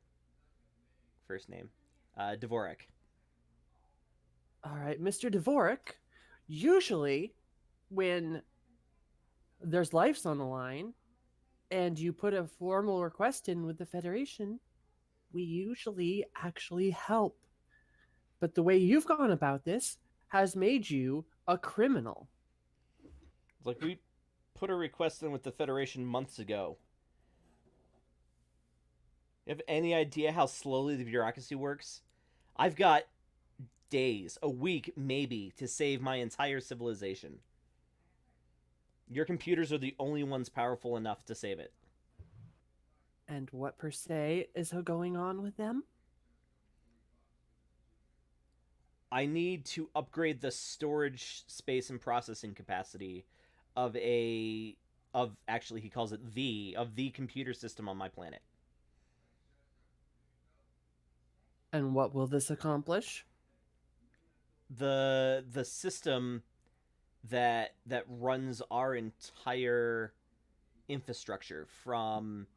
Speaker 1: first name. Dvorak.
Speaker 4: All right, Mr. Dvorak. Usually, when there's lives on the line, and you put a formal request in with the Federation, we usually actually help. But the way you've gone about this has made you a criminal.
Speaker 1: It's like we put a request in with the Federation months ago. You have any idea how slowly the bureaucracy works? I've got days, a week maybe, to save my entire civilization. Your computers are the only ones powerful enough to save it.
Speaker 4: And what per se is going on with them?
Speaker 1: I need to upgrade the storage space and processing capacity of actually he calls it the computer system on my planet.
Speaker 4: And what will this accomplish?
Speaker 1: The system that runs our entire infrastructure from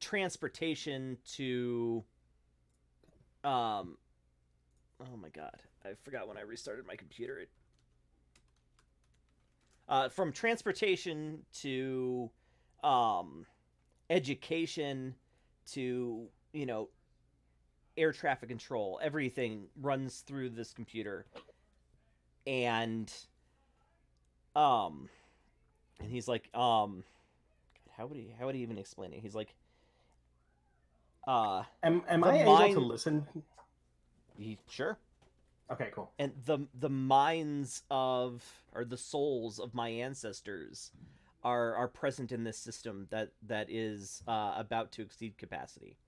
Speaker 1: transportation to oh my god, I forgot when I restarted my computer. From transportation to education to air traffic control, everything runs through this computer. And he's like, God, how would he even explain it? He's like,
Speaker 2: Am
Speaker 1: the
Speaker 2: I able to listen?
Speaker 1: Sure.
Speaker 2: Okay, cool.
Speaker 1: And the minds of, or the souls of my ancestors are present in this system that is about to exceed capacity.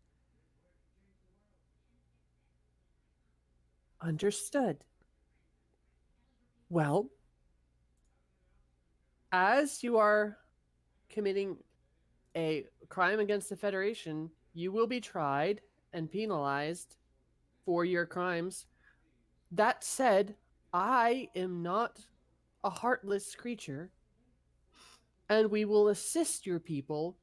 Speaker 4: Understood. Well, as you are committing a crime against the Federation, you will be tried and penalized for your crimes. That said, I am not a heartless creature, and we will assist your people,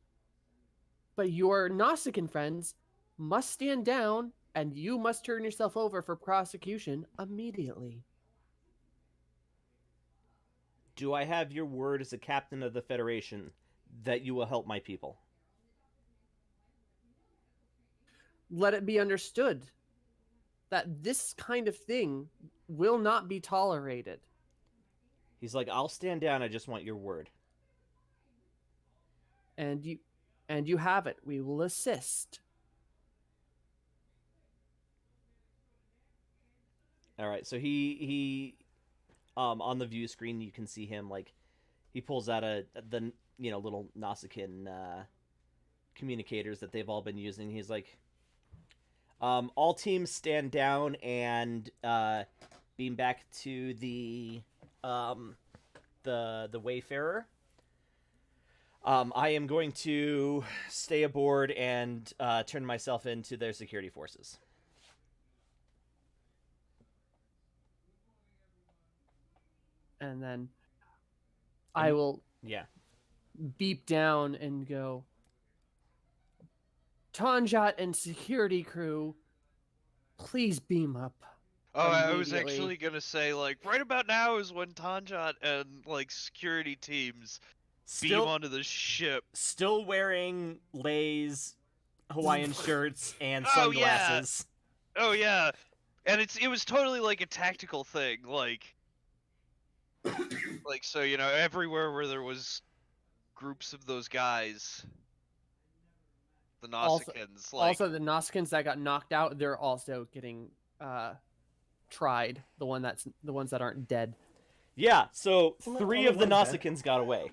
Speaker 4: but your Nausicaan friends must stand down, and you must turn yourself over for prosecution immediately.
Speaker 1: Do I have your word as a captain of the Federation that you will help my people?
Speaker 4: Let it be understood that this kind of thing will not be tolerated.
Speaker 1: He's like, I'll stand down, I just want your word.
Speaker 4: And you have it. We will assist.
Speaker 1: All right, so he on the view screen you can see him, like, he pulls out the little Nausicaan communicators that they've all been using. He's like, all teams stand down and beam back to the the Wayfarer. I am going to stay aboard and turn myself into their security forces.
Speaker 4: And then I will
Speaker 1: Yeah.
Speaker 4: beep down and go, Tanjot and security crew, please beam up.
Speaker 5: Oh, I was
Speaker 4: Immediately.
Speaker 5: actually gonna say, like, right about now is when Tanjot and, like, security teams beam onto the ship.
Speaker 1: Still wearing Lay's Hawaiian shirts and
Speaker 5: Oh, yeah.
Speaker 1: sunglasses.
Speaker 5: Oh yeah, and it was totally like a tactical thing, like so everywhere where there was groups of those guys, the Nausicaans,
Speaker 4: Also, the Nausicaans that got knocked out, they're also getting tried. The ones that aren't dead.
Speaker 1: Yeah, so
Speaker 2: Only-
Speaker 1: 3
Speaker 2: only
Speaker 1: of the
Speaker 2: one dead.
Speaker 1: Nausicaans got away.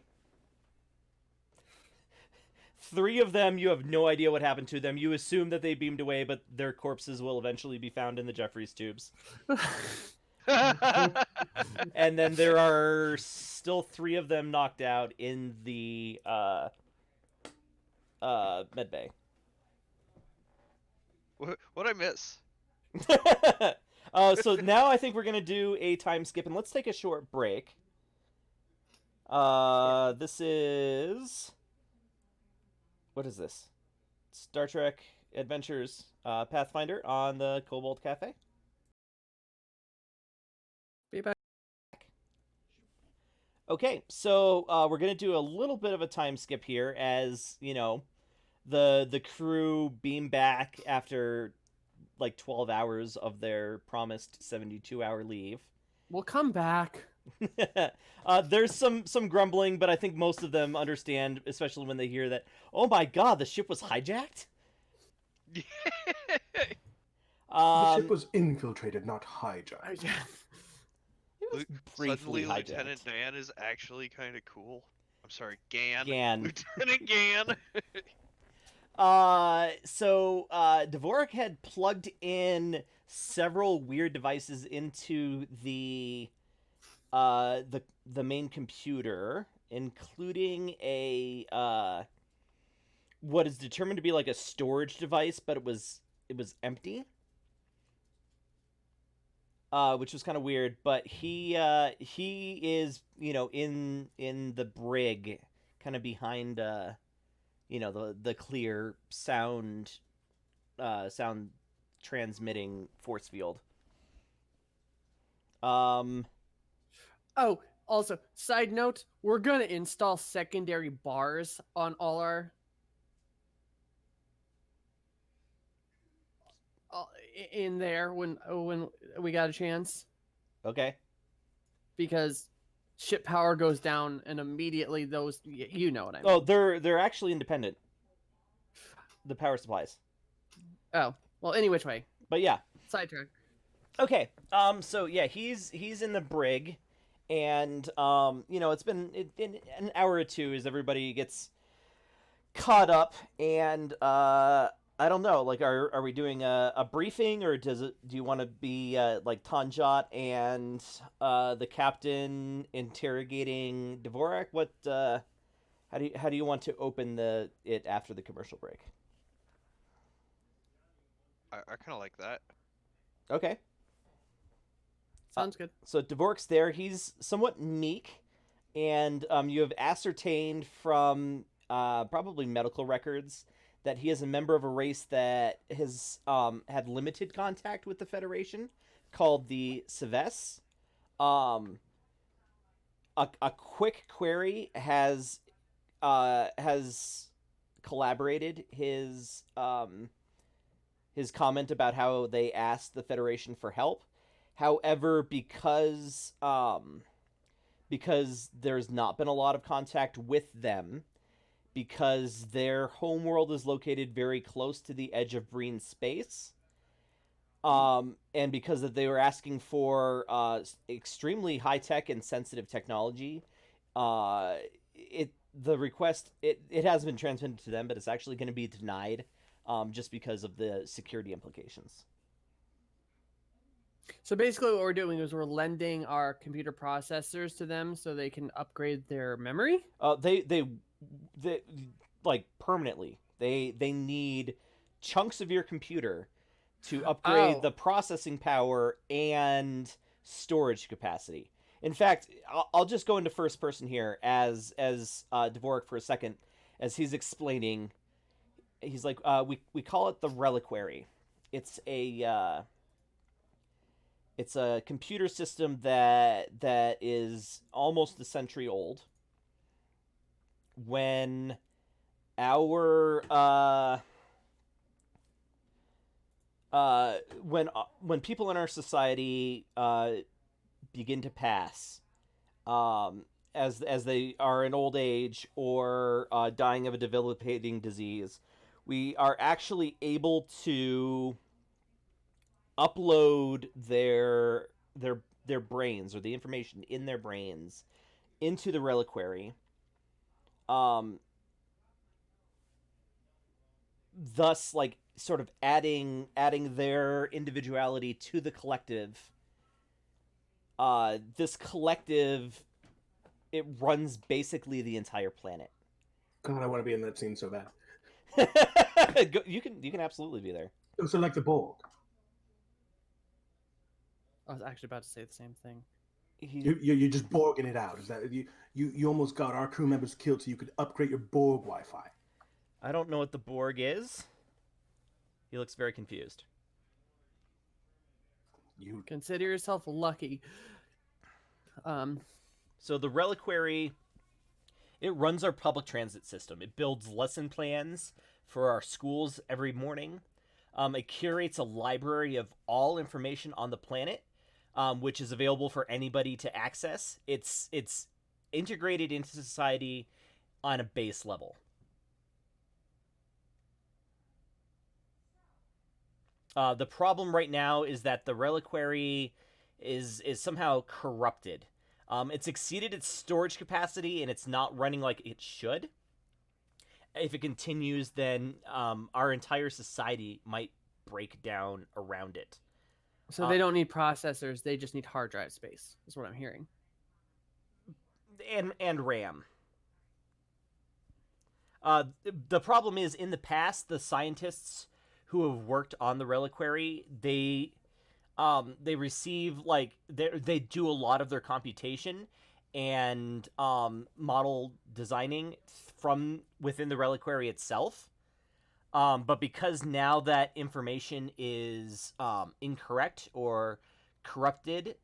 Speaker 1: 3 of them, you have no idea what happened to them. You assume that they beamed away, but their corpses will eventually be found in the Jeffries tubes. And then there are still 3 of them knocked out in the medbay.
Speaker 5: What I miss?
Speaker 1: So now I think we're gonna do a time skip, and let's take a short break. This is what is this? Star Trek Adventures Pathfinder on the Cobalt Cafe.
Speaker 4: Be back.
Speaker 1: Okay, so we're gonna do a little bit of a time skip here, as the crew beam back after like 12 hours of their promised 72-hour leave.
Speaker 4: We'll come back.
Speaker 1: There's some grumbling, but I think most of them understand, especially when they hear that, oh my god, the ship was hijacked?
Speaker 2: The ship was infiltrated, not hijacked.
Speaker 1: It was briefly
Speaker 5: Suddenly,
Speaker 1: hijacked.
Speaker 5: Lieutenant Dan is actually kind of cool. I'm sorry, Gan.
Speaker 1: Gan.
Speaker 5: Lieutenant Gan.
Speaker 1: So Dvorak had plugged in several weird devices into the main computer, including a what is determined to be like a storage device, but it was empty. Which was kind of weird, but he is in the brig, kind of behind the clear sound transmitting force field.
Speaker 4: Oh, also, side note, we're gonna install secondary bars on all our in there when we got a chance,
Speaker 1: Okay.
Speaker 4: because ship power goes down and immediately those you know what I mean.
Speaker 1: Oh, they're actually independent. The power supplies.
Speaker 4: Oh, well, any which way.
Speaker 1: But yeah.
Speaker 4: Sidetrack.
Speaker 1: Okay. So yeah, he's in the brig, and it's been in an hour or two as everybody gets caught up, and I don't know, like, are we doing a briefing, or do you want to be like Tanjot and the captain interrogating Dvorak? What how do you want to open it after the commercial break?
Speaker 5: I kind of like that.
Speaker 1: Okay.
Speaker 4: Sounds good.
Speaker 1: So Dvorak's there. He's somewhat meek, and you have ascertained from probably medical records that he is a member of a race that has had limited contact with the Federation, called the Seves. A quick query has collaborated his comment about how they asked the Federation for help. However, because there's not been a lot of contact with them, because their homeworld is located very close to the edge of Breen space, and because that they were asking for extremely high-tech and sensitive technology, the request has been transmitted to them, but it's actually going to be denied, just because of the security implications.
Speaker 4: So basically, what we're doing is we're lending our computer processors to them so they can upgrade their memory.
Speaker 1: They like permanently. They need chunks of your computer to upgrade
Speaker 4: Oh.
Speaker 1: the processing power and storage capacity. In fact, I'll just go into first person here as Dvorak for a second, as he's explaining. He's like, we call it the reliquary. It's a computer system that is almost a century old. When our when people in our society begin to pass, as they are in old age or dying of a debilitating disease, we are actually able to upload their brains, or the information in their brains, into the reliquary. Thus, like, sort of adding their individuality to the collective. This collective, it runs basically the entire planet.
Speaker 2: God, I want to be in that scene so bad.
Speaker 1: You can absolutely be there.
Speaker 2: So like the Borg.
Speaker 4: I was actually about to say the same thing.
Speaker 2: You're just Borging it out. Is that you almost got our crew members killed so you could upgrade your Borg Wi-Fi?
Speaker 1: I don't know what the Borg is. He looks very confused.
Speaker 2: You
Speaker 4: Consider yourself lucky.
Speaker 1: So the reliquary, it runs our public transit system. It builds lesson plans for our schools every morning. It curates a library of all information on the planet, which is available for anybody to access. It's integrated into society on a base level. The problem right now is that the reliquary is somehow corrupted. It's exceeded its storage capacity, and it's not running like it should. If it continues, then our entire society might break down around it.
Speaker 4: So they don't need processors; they just need hard drive space. Is what I'm hearing.
Speaker 1: And RAM. The problem is, in the past, the scientists who have worked on the reliquary, they receive, like, they do a lot of their computation and model designing from within the reliquary itself. But because now that information is incorrect or corrupted,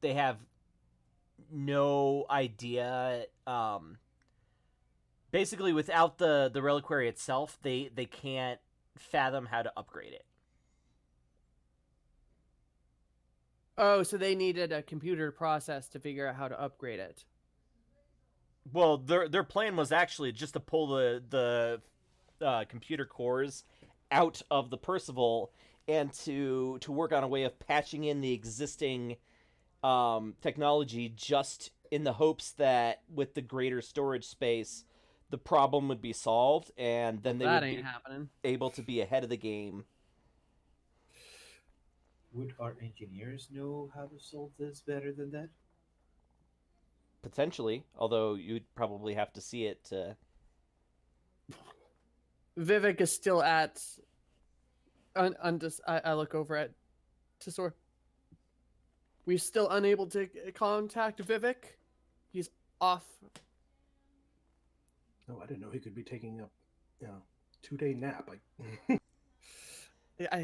Speaker 1: they have no idea. Basically, without the reliquary itself, they can't fathom how to upgrade it.
Speaker 4: Oh, so they needed a computer process to figure out how to upgrade it.
Speaker 1: Well, their plan was actually just to pull the computer cores out of the Percival and to work on a way of patching in the existing technology, just in the hopes that with the greater storage space, the problem would be solved, and then they would be able to be ahead of the game.
Speaker 3: Would our engineers know how to solve this better than that?
Speaker 1: Potentially, although you'd probably have to see it to...
Speaker 4: Vivek is still at. I look over at Tesor. We're still unable to contact Vivek. He's off.
Speaker 2: Oh, I didn't know he could be taking a 2-day nap.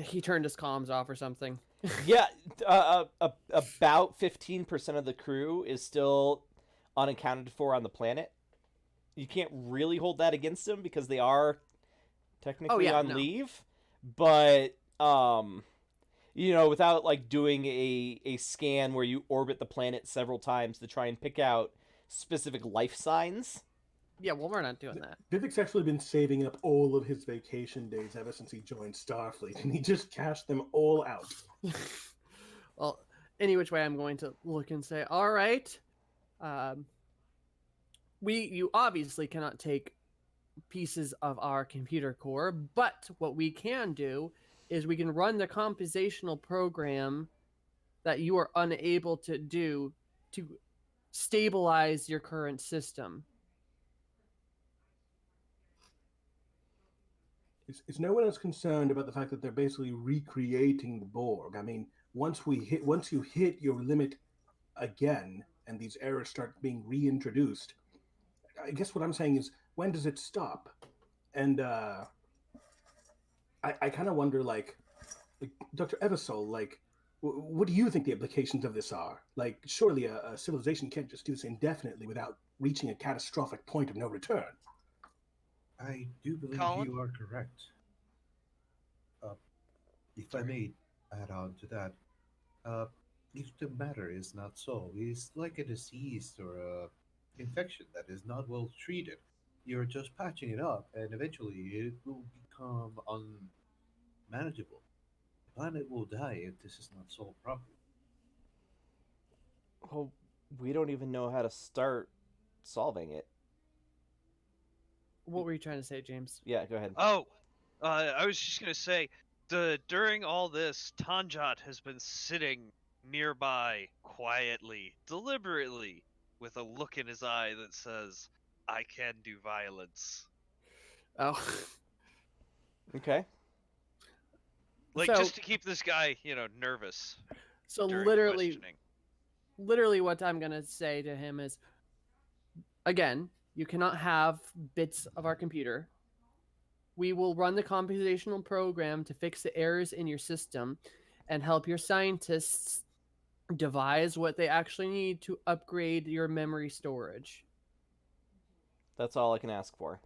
Speaker 4: He turned his comms off or something.
Speaker 1: Yeah, about 15% of the crew is still unaccounted for on the planet. You can't really hold that against them because they are technically on leave, but without like doing a scan where you orbit the planet several times to try and pick out specific life signs.
Speaker 4: Yeah, well, we're not doing that.
Speaker 2: Vivek's actually been saving up all of his vacation days ever since he joined Starfleet, and he just cashed them all out.
Speaker 4: Well, any which way, I'm going to look and say, all right, you obviously cannot take pieces of our computer core, but what we can do is we can run the compositional program that you are unable to do to stabilize your current system.
Speaker 2: Is no one else concerned about the fact that they're basically recreating the Borg? I mean, once you hit your limit again, and these errors start being reintroduced, I guess what I'm saying is, when does it stop? And I kind of wonder, like Dr. Eversole, like, what do you think the implications of this are? Like, surely a civilization can't just do this indefinitely without reaching a catastrophic point of no return.
Speaker 3: I do believe
Speaker 5: Colin?
Speaker 3: you are correct. If I may add on to that, uh, if the matter is not so, it's like a disease or a infection that is not well treated. You're just patching it up, and eventually it will become unmanageable. The planet will die if this is not solved properly.
Speaker 1: Well, we don't even know how to start solving it.
Speaker 4: What were you trying to say, James?
Speaker 1: Yeah, go ahead.
Speaker 5: Oh, I was just gonna say, during all this, Tanjat has been sitting nearby quietly, deliberately, with a look in his eye that says, "I can do violence."
Speaker 4: Oh.
Speaker 1: Okay.
Speaker 5: Like,
Speaker 4: So-
Speaker 5: just to keep this guy, nervous
Speaker 4: So
Speaker 5: during
Speaker 4: literally
Speaker 5: questioning.
Speaker 4: what I'm going to say to him is, again, you cannot have bits of our computer. We will run the computational program to fix the errors in your system and help your scientists devise what they actually need to upgrade your memory storage.
Speaker 1: That's all I can ask for.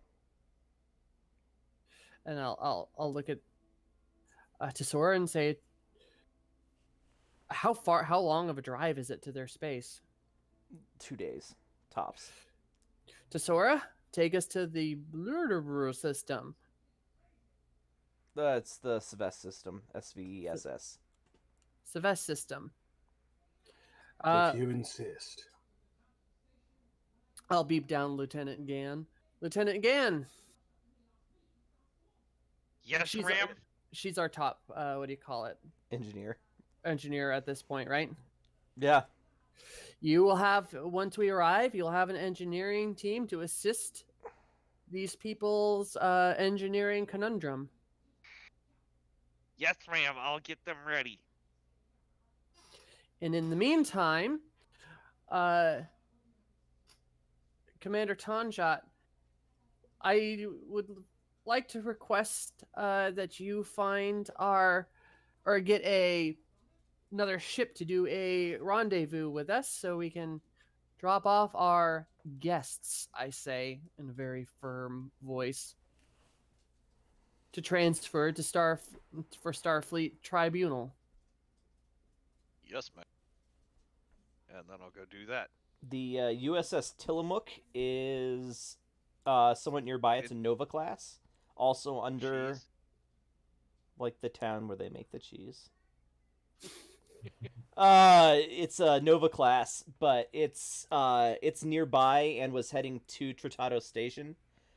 Speaker 4: And I'll look at Tesora and say, how long of a drive is it to their space?
Speaker 1: 2 days, tops.
Speaker 4: Tesora, take us to the Blurderbrew system.
Speaker 1: That's the Svess system. SVESS.
Speaker 4: Savess system.
Speaker 2: If you insist.
Speaker 4: I'll beep down Lieutenant Gann. Lieutenant Gann!
Speaker 5: Yes,
Speaker 4: She's
Speaker 5: ma'am.
Speaker 4: She's our top, what do you call it?
Speaker 1: Engineer.
Speaker 4: Engineer at this point, right?
Speaker 1: Yeah.
Speaker 4: You will have, once we arrive, you'll have an engineering team to assist these people's engineering conundrum.
Speaker 5: Yes, ma'am. I'll get them ready.
Speaker 4: And in the meantime, Commander Tanjat, I would like to request that you find or get another ship to do a rendezvous with us so we can drop off our guests, I say in a very firm voice, to transfer to Starfleet Tribunal.
Speaker 5: Yes, ma'am. And then I'll go do that.
Speaker 1: The USS Tillamook is somewhat nearby. It's a Nova class. Also under,
Speaker 5: Cheese.
Speaker 1: like, the town where they make the cheese. It's a Nova class, but it's nearby and was heading to Tratado Station,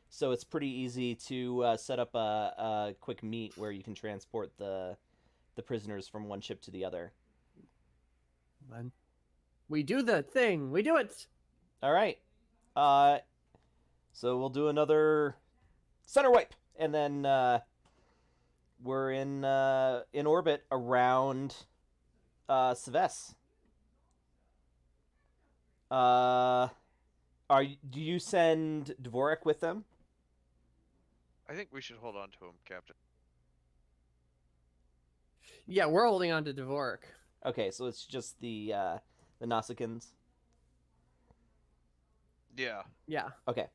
Speaker 1: so it's pretty easy to set up a quick meet where you can transport the prisoners from one ship to the other.
Speaker 4: And we do the thing. We do it.
Speaker 1: All right. So we'll do another center wipe, and then we're in orbit around Svess. Do you send Dvorak with them?
Speaker 5: I think we should hold on to him, Captain.
Speaker 4: Yeah, we're holding on to Dvorak.
Speaker 1: Okay, so it's just the Nausicaans.
Speaker 5: Yeah.
Speaker 4: Yeah.
Speaker 1: Okay.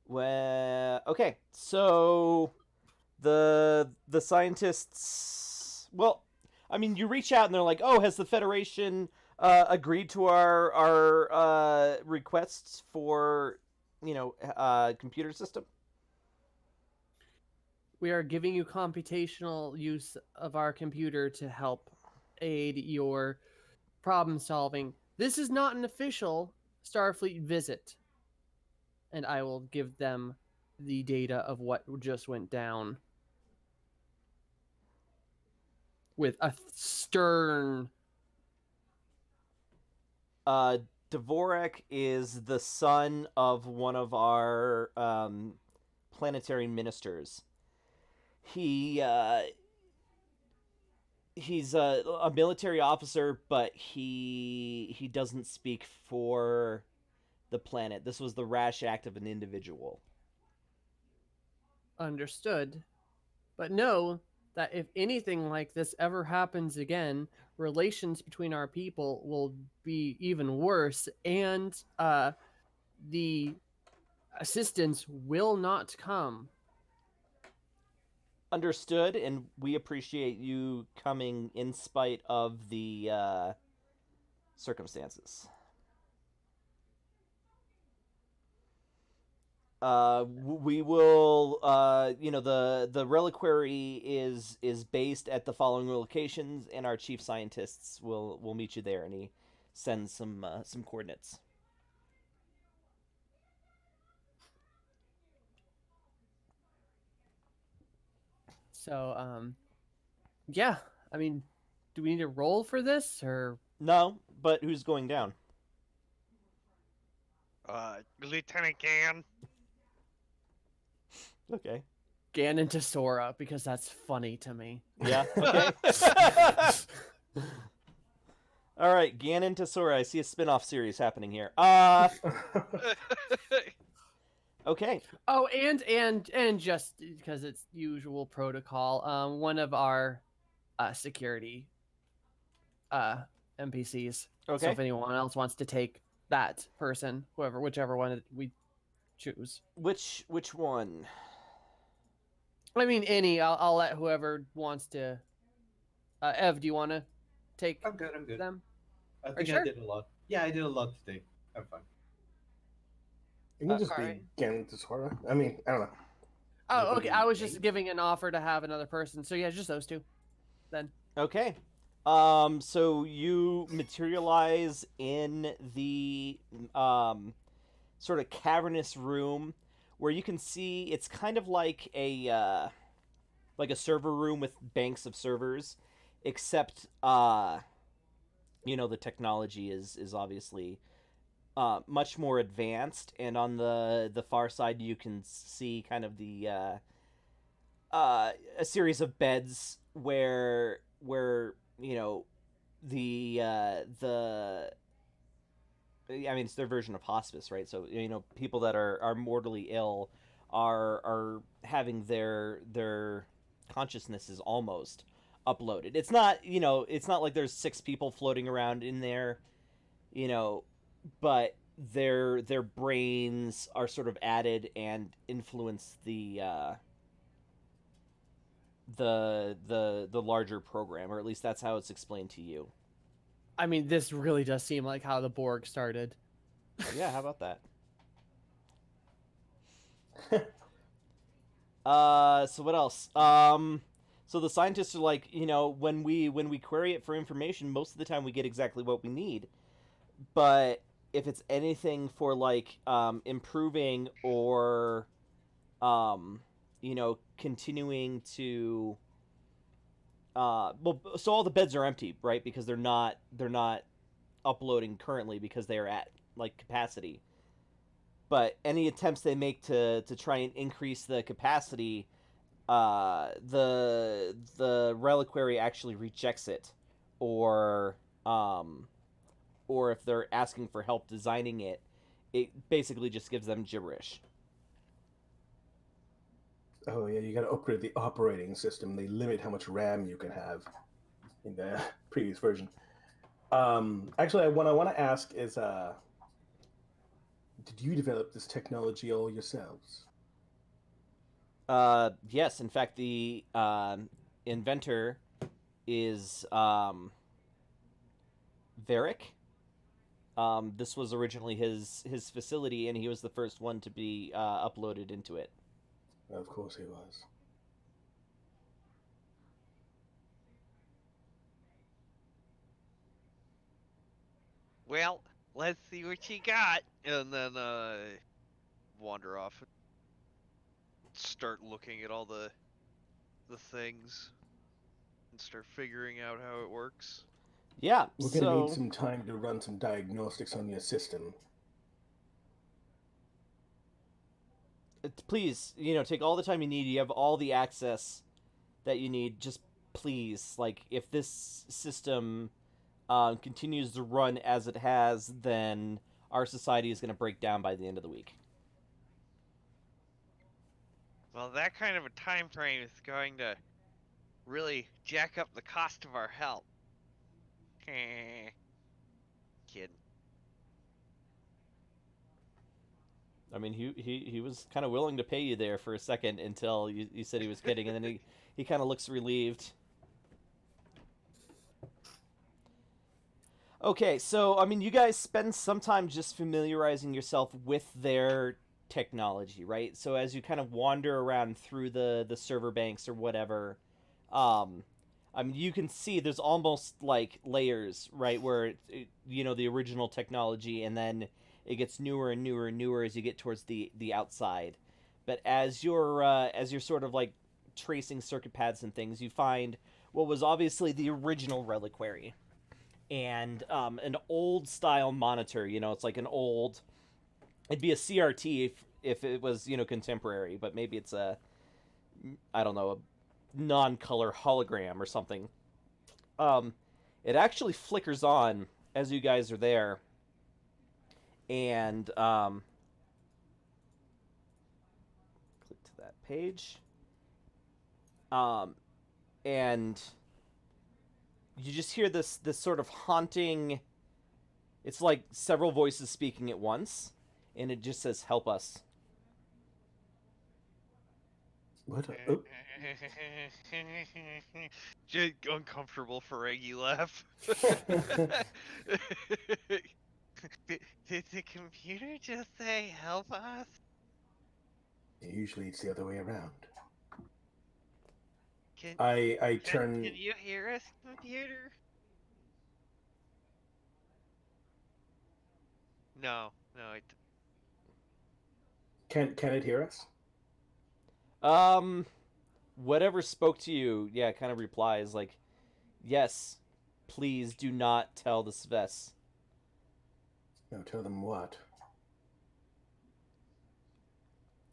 Speaker 1: Well, okay. So the scientists, well, I mean, you reach out and they're like, "Oh, has the Federation agreed to our requests for, computer system?"
Speaker 4: We are giving you computational use of our computer to help aid your problem solving. This is not an official Starfleet visit. And I will give them the data of what just went down. with a stern.
Speaker 1: Dvorak is the son of one of our planetary ministers. He he's a military officer, but he doesn't speak for the planet. This was the rash act of an individual.
Speaker 4: Understood. But know that if anything like this ever happens again, relations between our people will be even worse, and the assistance will not come.
Speaker 1: Understood, and we appreciate you coming in spite of the circumstances. We will, the reliquary is based at the following locations, and our chief scientists will meet you there. And he sends some coordinates.
Speaker 4: So, yeah. I mean, do we need to roll for this, or
Speaker 1: No, but who's going down?
Speaker 5: Lieutenant Gan.
Speaker 1: Okay.
Speaker 4: Ganon to Sora? Because that's funny to me.
Speaker 1: Yeah. Okay. All right, Ganon to Sora. I see a spin-off series happening here. Okay.
Speaker 4: Oh, and just because it's usual protocol, one of our security NPCs.
Speaker 1: Okay.
Speaker 4: So if anyone else wants to take that person, whichever one we choose.
Speaker 1: Which one?
Speaker 4: I mean, I'll let whoever wants to. Ev, do you want to take
Speaker 3: I'm good. I'm good.
Speaker 4: them?
Speaker 3: I
Speaker 4: you
Speaker 3: think
Speaker 4: sure?
Speaker 3: I did a lot. Yeah, I did a lot today. I'm fine.
Speaker 2: It can just
Speaker 4: alright.
Speaker 2: be Ganon to Sora. I mean, I don't know.
Speaker 4: Oh, okay. I was just
Speaker 2: Maybe.
Speaker 4: giving an offer to have another person. So yeah, just those two. Then.
Speaker 1: Okay. So you materialize in the sort of cavernous room where you can see it's kind of like a server room with banks of servers, except the technology is obviously much more advanced, and on the far side you can see kind of the a series of beds where the I mean, it's their version of hospice, right? So people that are mortally ill are having their consciousnesses almost uploaded. It's not like there's 6 people floating around in there, but their brains are sort of added and influence the larger program, or at least that's how it's explained to you.
Speaker 4: I mean, this really does seem like how the Borg started.
Speaker 1: Yeah, how about that? So what else? So the scientists are like, when we query it for information, most of the time we get exactly what we need. But if it's anything for like improving or continuing to so all the beds are empty, right? Because they're not uploading currently because they are at like capacity. But any attempts they make to try and increase the capacity, the reliquary actually rejects it, or if they're asking for help designing it, it basically just gives them gibberish.
Speaker 2: Oh yeah, you got to upgrade the operating system. They limit how much RAM you can have in the previous version. Actually, what I want to ask is, did you develop this technology all yourselves?
Speaker 1: Yes, in fact, the inventor is Varric. This was originally his facility, and he was the first one to be uploaded into it.
Speaker 2: Of course he was.
Speaker 5: Well, let's see what you got, and then wander off and start looking at all the things. and start figuring out how it works.
Speaker 1: Yeah.
Speaker 2: We're going to need
Speaker 1: So
Speaker 2: some time to run some diagnostics on your system.
Speaker 1: please, take all the time you need. You have all the access that you need. Just please, if this system continues to run as it has, then our society is going to break down by the end of the week.
Speaker 5: Well, that kind of a time frame is going to really jack up the cost of our help. Kidding.
Speaker 1: I mean, he was kind of willing to pay you there for a second until you said he was kidding, and then he kind of looks relieved. Okay, so I mean, you guys spend some time just familiarizing yourself with their technology, right? So as you kind of wander around through the server banks or whatever, um, I mean, you can see there's almost like layers, right, where the original technology, and then it gets newer and newer and newer as you get towards the outside. But as you're sort of like tracing circuit paths and things, you find what was obviously the original reliquary, and an old style monitor. It's like it'd be a CRT if it was contemporary, but maybe it's I don't know, a non-color hologram or something. Um, it actually flickers on as you guys are there, and click to that page. And you just hear this sort of haunting. It's like several voices speaking at once, and it just says, "Help us."
Speaker 2: What? Oh,
Speaker 5: Just uncomfortable Ferengi laugh. Did the computer just say help us?
Speaker 2: usually it's the other way around.
Speaker 5: Can,
Speaker 2: I turn.
Speaker 5: can you hear us, computer? No,
Speaker 2: Can it hear us?
Speaker 1: Um, Whatever spoke to you, yeah, kind of replies like, "Yes, please do not tell the Sves.
Speaker 2: No, tell them what.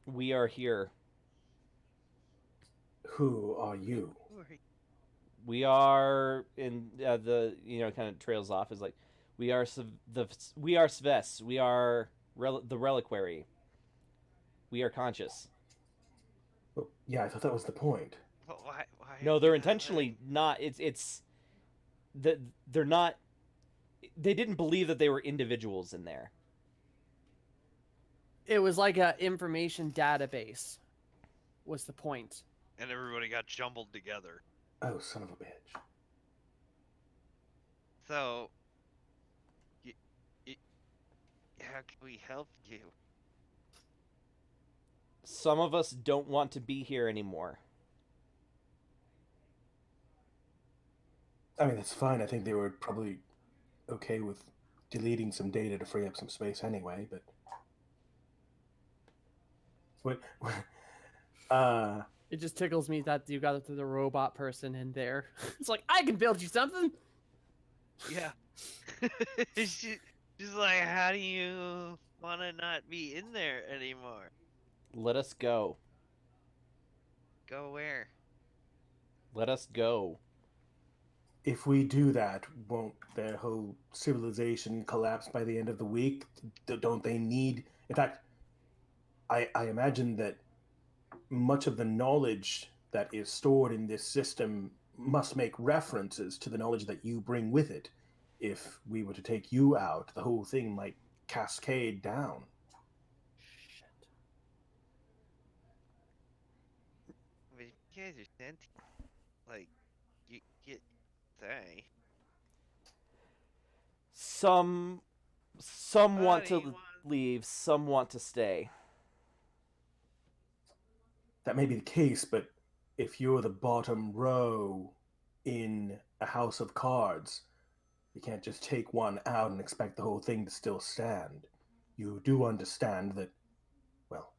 Speaker 1: We are here.
Speaker 2: Who are you?
Speaker 1: We are in the kind of trails off is like, we are we are Sves. We are the reliquary. We are conscious."
Speaker 2: Well, yeah, I thought that was the point.
Speaker 5: But why are
Speaker 1: No, they're
Speaker 5: you not
Speaker 1: intentionally not. It's that they're not. They didn't believe that they were individuals in there.
Speaker 4: It was like a information database. Was the point?
Speaker 5: and everybody got jumbled together.
Speaker 2: Oh, son of a bitch.
Speaker 5: So, how can we help you?
Speaker 1: Some of us don't want to be here anymore.
Speaker 2: I mean, that's fine. I think they were probably okay with deleting some data to free up some space anyway, but... What?
Speaker 4: It just tickles me that you got the robot person in there. It's like, I can build you something.
Speaker 5: Yeah. she's like, how do you want to not be in there anymore?
Speaker 1: Let us go.
Speaker 5: Go where?
Speaker 1: Let us go.
Speaker 2: If we do that, won't their whole civilization collapse by the end of the week? Don't they need... In fact, I imagine that much of the knowledge that is stored in this system must make references to the knowledge that you bring with it. If we were to take you out, the whole thing might cascade down.
Speaker 4: Shit.
Speaker 5: But if you guys are sentient, like, you get say.
Speaker 1: Some want to leave, some want to stay.
Speaker 2: That may be the case, but if you're the bottom row in a house of cards, you can't just take one out and expect the whole thing to still stand. You do understand that, well,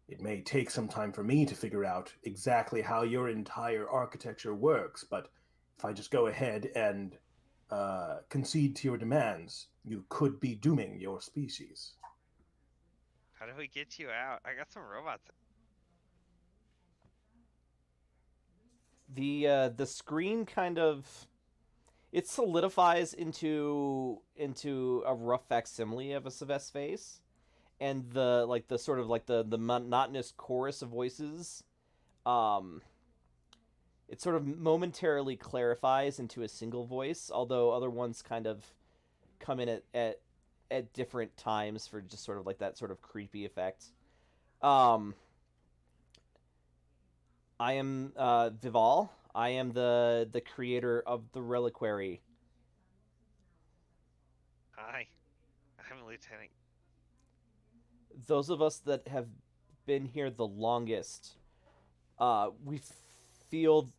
Speaker 2: it may take some time for me to figure out exactly how your entire architecture works, but if I just go ahead and concede to your demands, you could be dooming your species.
Speaker 5: How do we get you out? I got some robots.
Speaker 1: The screen kind of it solidifies into a rough facsimile of a Sylvester face, and the sort of like the monotonous chorus of voices, um, it sort of momentarily clarifies into a single voice, although other ones kind of come in at different times for just sort of like that sort of creepy effect. Um, I am Vival. I am the creator of the reliquary.
Speaker 5: Hi, I'm Lieutenant.
Speaker 1: Those of us that have been here the longest, we feel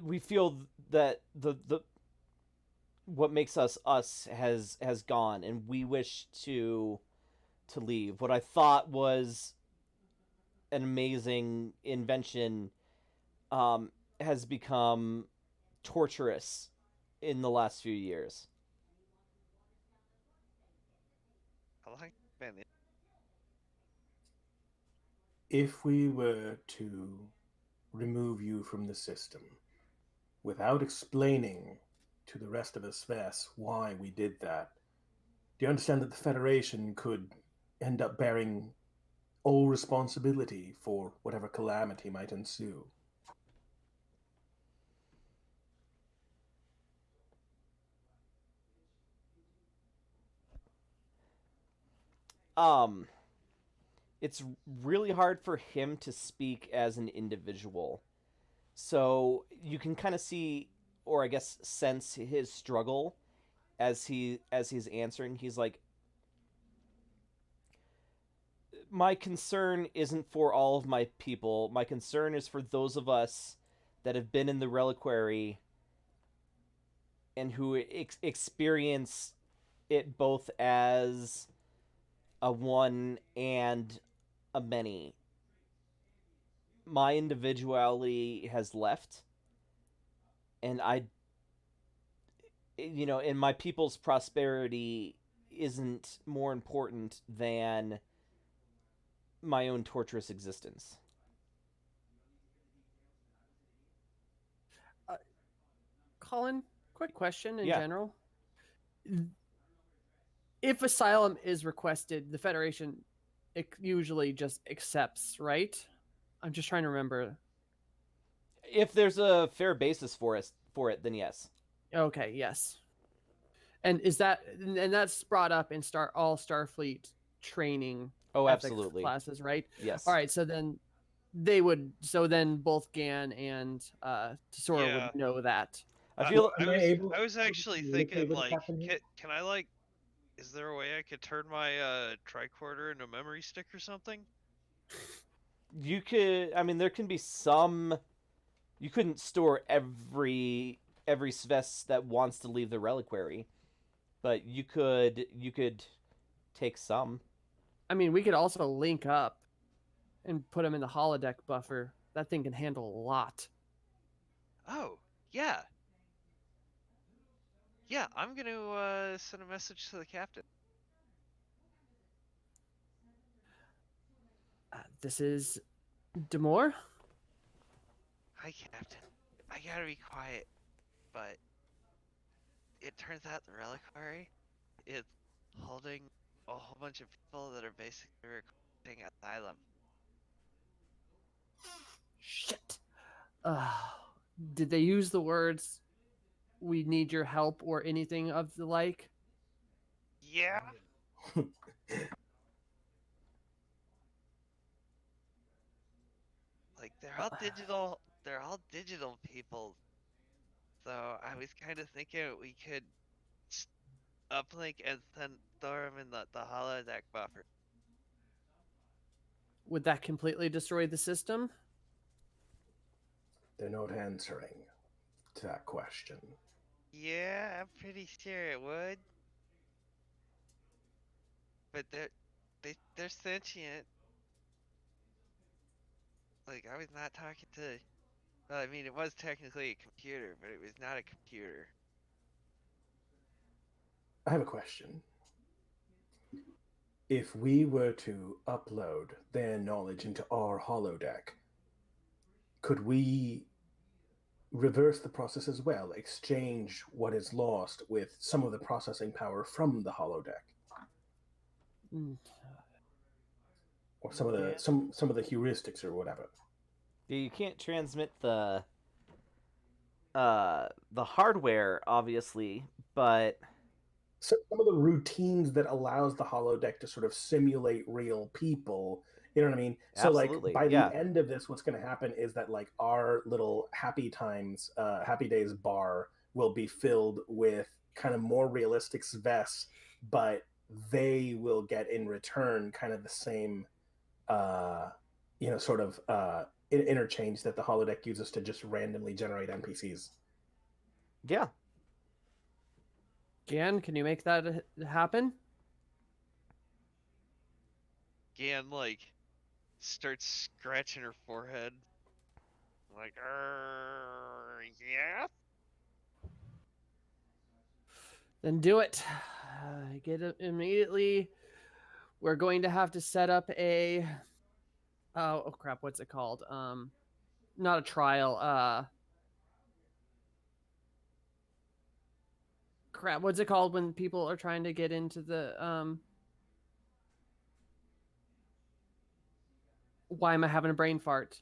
Speaker 1: we feel that the what makes us us has gone, and we wish to leave. What I thought was an amazing invention um, has become torturous in the last few years.
Speaker 5: How long have you been in?
Speaker 2: If we were to remove you from the system without explaining to the rest of us Ves why we did that, do you understand that the Federation could end up bearing all responsibility for whatever calamity might ensue?
Speaker 1: Um, it's really hard for him to speak as an individual. So you can kind of see, or I guess sense his struggle as he's answering. He's like, my concern isn't for all of my people. My concern is for those of us that have been in the reliquary and who experience it both as a one and a many. My individuality has left, and and my people's prosperity isn't more important than my own torturous existence.
Speaker 4: Colin, quick question in
Speaker 1: Yeah.
Speaker 4: general. If asylum is requested, the Federation usually just accepts, right? I'm just trying to remember.
Speaker 1: If there's a fair basis for it, then yes.
Speaker 4: Okay, yes. And that's brought up in all Starfleet training
Speaker 1: Oh,
Speaker 4: ethics
Speaker 1: absolutely.
Speaker 4: classes, right?
Speaker 1: Yes.
Speaker 4: All right, so then both Gan and Tesora
Speaker 5: Yeah.
Speaker 4: would know that.
Speaker 1: I feel
Speaker 5: I was actually thinking, like, can I, like, is there a way I could turn my tricorder into a memory stick or something?
Speaker 1: you could. I mean, there can be some. You couldn't store every Sves that wants to leave the reliquary, but you could take some.
Speaker 4: I mean, we could also link up and put them in the holodeck buffer. That thing can handle a lot.
Speaker 5: Oh, yeah. Yeah, I'm gonna send a message to the captain.
Speaker 4: This is Demore.
Speaker 5: Hi, Captain. I gotta be quiet, but it turns out the reliquary is holding a whole bunch of people that are basically requesting asylum.
Speaker 4: Shit. Did they use the words "we need your help" or anything of the like?
Speaker 5: Yeah. Like they're all digital. They're all digital people. So I was kind of thinking we could uplink and then throw them in the holodeck buffer.
Speaker 4: Would that completely destroy the system?
Speaker 2: They're not answering to that question.
Speaker 5: Yeah, I'm pretty sure it would. But they're sentient. Like I was not talking to Well, I mean, it was technically a computer, but it was not a computer.
Speaker 2: I have a question. If we were to upload their knowledge into our holodeck, could we reverse the process as well, exchange what is lost with some of the processing power from the holodeck,
Speaker 4: Mm,
Speaker 2: or some of the
Speaker 4: yeah.
Speaker 2: some of the heuristics or whatever?
Speaker 1: Yeah, you can't transmit the hardware, obviously, but
Speaker 2: So some of the routines that allows the holodeck to sort of simulate real people. You know what I mean? So like
Speaker 1: absolutely,
Speaker 2: by the
Speaker 1: yeah.
Speaker 2: end of this, what's going to happen is that like our little happy times, happy days bar will be filled with kind of more realistic Sves, but they will get in return kind of the same, uh, sort of interchange that the holodeck uses to just randomly generate NPCs.
Speaker 1: Yeah.
Speaker 4: Jan, can you make that happen?
Speaker 5: Gan like starts scratching her forehead, like, yeah.
Speaker 4: Then do it. Get it immediately. We're going to have to set up a. Oh crap! What's it called? Not a trial. Crap. What's it called when people are trying to get into the Why am I having a brain fart?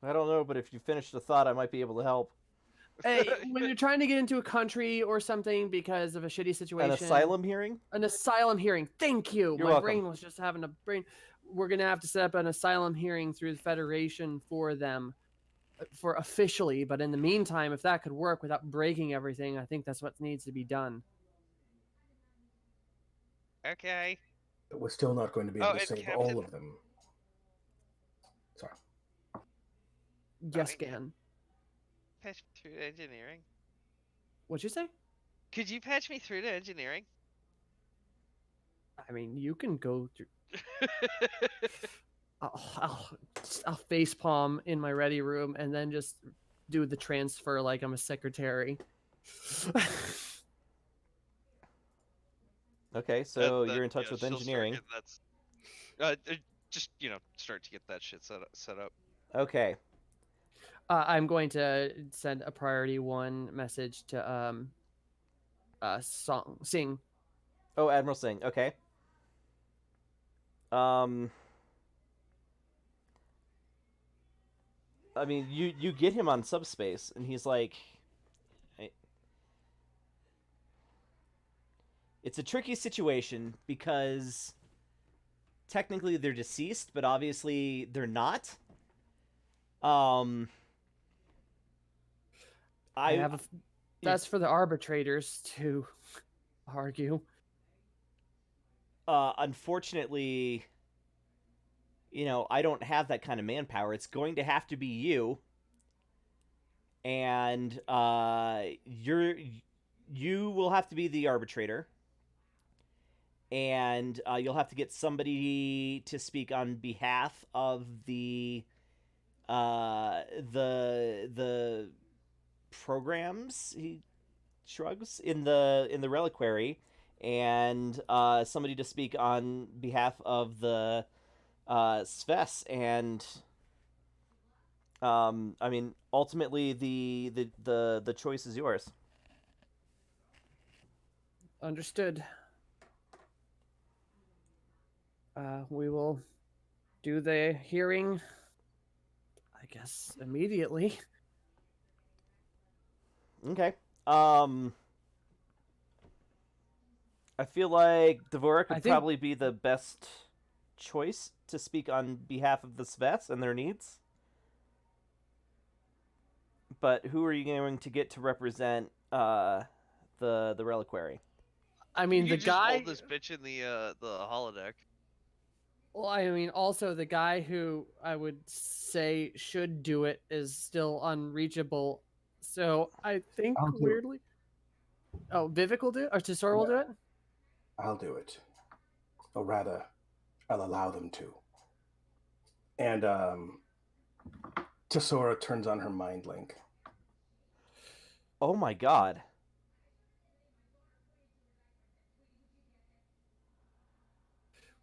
Speaker 1: I don't know, but if you finish the thought, I might be able to help.
Speaker 4: Hey, when you're trying to get into a country or something because of a shitty situation.
Speaker 1: An asylum hearing?
Speaker 4: An asylum hearing. Thank you.
Speaker 1: You're
Speaker 4: My
Speaker 1: welcome.
Speaker 4: brain was just having a brain. We're gonna have to set up an asylum hearing through the Federation for them, for officially. But in the meantime, if that could work without breaking everything, I think that's what needs to be done.
Speaker 5: Okay.
Speaker 2: But we're still not going to be able
Speaker 5: Oh,
Speaker 2: to
Speaker 5: and
Speaker 2: save
Speaker 5: Captain,
Speaker 2: all of them. Sorry.
Speaker 4: Yes,
Speaker 5: mean,
Speaker 4: Gan.
Speaker 5: patch me through to engineering.
Speaker 4: What'd you say?
Speaker 5: Could you patch me through to engineering?
Speaker 4: I mean, you can go through. I'll face palm in my ready room and then just do the transfer like I'm a secretary.
Speaker 1: Okay, so you're in touch with
Speaker 5: she'll start
Speaker 1: engineering.
Speaker 5: getting just start to get that shit set up.
Speaker 1: Okay.
Speaker 4: I'm going to send a priority 1 message to Sing.
Speaker 1: Oh, Admiral Singh. Okay. I mean, you get him on subspace, and he's like, it's a tricky situation because technically they're deceased, but obviously they're not.
Speaker 4: I have that's for the arbitrators to argue.
Speaker 1: Unfortunately, I don't have that kind of manpower. It's going to have to be you, and you will have to be the arbitrator, and you'll have to get somebody to speak on behalf of the the programs. He shrugs in the reliquary, and somebody to speak on behalf of the Sves, and I mean, ultimately the choice is yours.
Speaker 4: Understood. We will do the hearing, I guess, immediately.
Speaker 1: Okay. I feel like Dvorak would probably be the best choice to speak on behalf of the Sves and their needs. But who are you going to get to represent the reliquary?
Speaker 4: I mean,
Speaker 5: you
Speaker 4: the
Speaker 5: just
Speaker 4: guy.
Speaker 5: Hold this bitch in the holodeck.
Speaker 4: Well, I mean, also the guy who I would say should do it is still unreachable. So I think weirdly. Oh, Vivek will do it, or Tesora will do it.
Speaker 2: I'll do it, or rather, I'll allow them to. And Tesora turns on her mind link.
Speaker 1: Oh my god.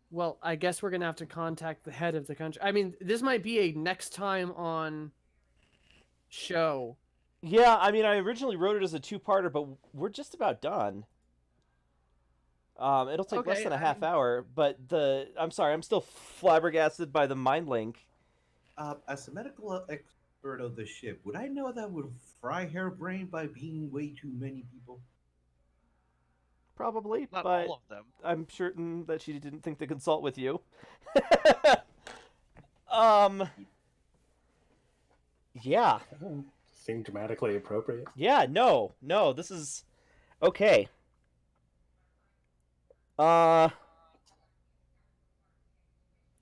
Speaker 4: Well, I guess we're gonna have to contact the head of the country. I mean, this might be a next time on show.
Speaker 1: Yeah, I mean, I originally wrote it as a two-parter, but we're just about done. It'll take less
Speaker 4: Okay,
Speaker 1: than a
Speaker 4: I
Speaker 1: half
Speaker 4: mean-
Speaker 1: hour, but I'm sorry, I'm still flabbergasted by the mind link.
Speaker 3: As a medical expert of the ship, would I know that would fry her brain by being way too many people?
Speaker 1: Probably,
Speaker 5: Not
Speaker 1: but
Speaker 5: all of them.
Speaker 1: I'm certain that she didn't think to consult with you. um, yeah.
Speaker 2: Seemed dramatically appropriate.
Speaker 1: Yeah, no, this is okay.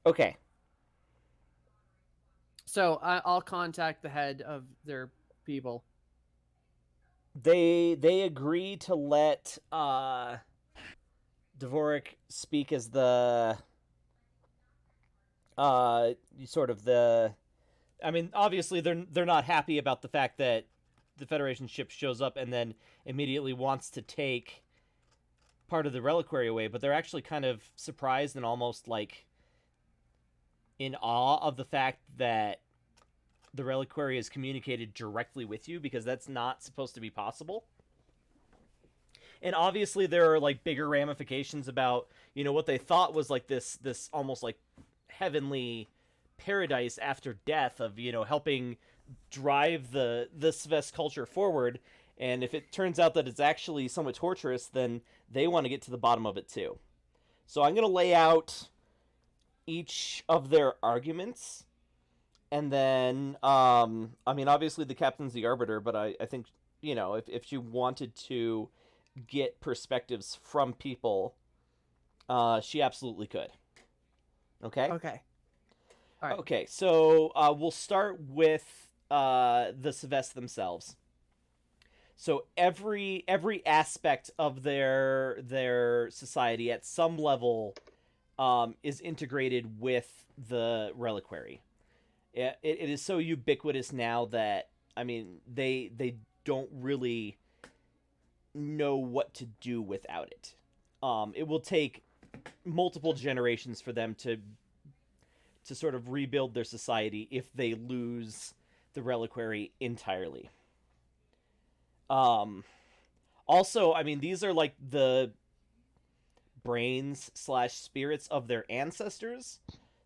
Speaker 1: Okay.
Speaker 4: So I'll contact the head of their people.
Speaker 1: They agree to let Dvorak speak as the sort of the. I mean, obviously they're not happy about the fact that the Federation ship shows up and then immediately wants to take part of the reliquary away, but they're actually kind of surprised and almost like in awe of the fact that the reliquary is communicated directly with you, because that's not supposed to be possible. And obviously there are like bigger ramifications about, what they thought was like this almost like heavenly paradise after death of, helping drive the Svest culture forward. And if it turns out that it's actually somewhat torturous, then they want to get to the bottom of it too. So I'm going to lay out each of their arguments. And then, I mean, obviously the captain's the arbiter, but I think, if she wanted to get perspectives from people, she absolutely could. Okay?
Speaker 4: Okay. All right.
Speaker 1: Okay, so we'll start with the Svest themselves. So every aspect of their society at some level is integrated with the reliquary. It is so ubiquitous now that, I mean, they don't really know what to do without it. It will take multiple generations for them to sort of rebuild their society if they lose the reliquary entirely. Also, I mean, these are like the brains / spirits of their ancestors.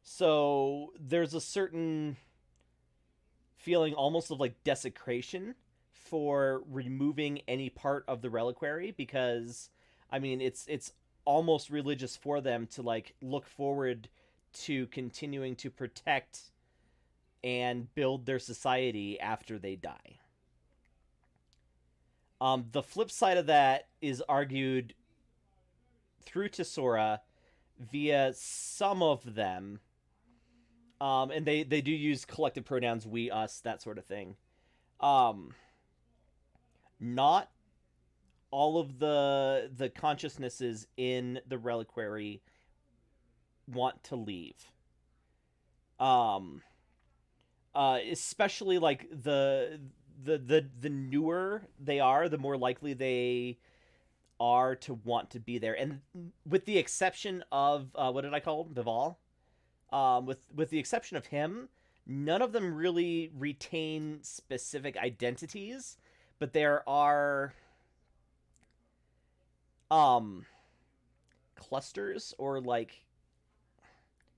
Speaker 1: So there's a certain feeling almost of like desecration for removing any part of the reliquary, because I mean it's almost religious for them to like look forward to continuing to protect and build their society after they die. The flip side of that is argued through Tesora via some of them. And they do use collective pronouns, we, us, that sort of thing. Not all of the consciousnesses in the reliquary want to leave. Especially like the newer they are, the more likely they are to want to be there. And with the exception of what did I call him? Vival? With the exception of him, none of them really retain specific identities, but there are clusters or like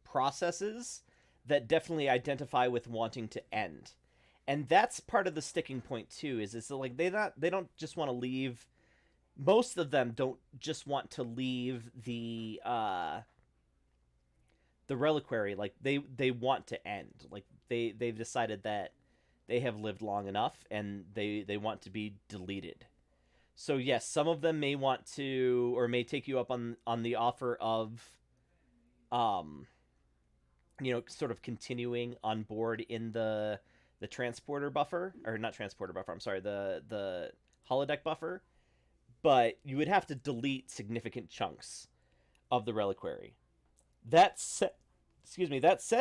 Speaker 1: processes that definitely identify with wanting to end. And that's part of the sticking point too, is it's like they don't just want to leave. Most of them don't just want to leave the reliquary. Like they want to end. Like they've decided that they have lived long enough and they want to be deleted. So yes, some of them may want to, or may take you up on the offer of sort of continuing on board in the transporter buffer, or not transporter buffer, I'm sorry, the holodeck buffer, but you would have to delete significant chunks of the reliquary. That said,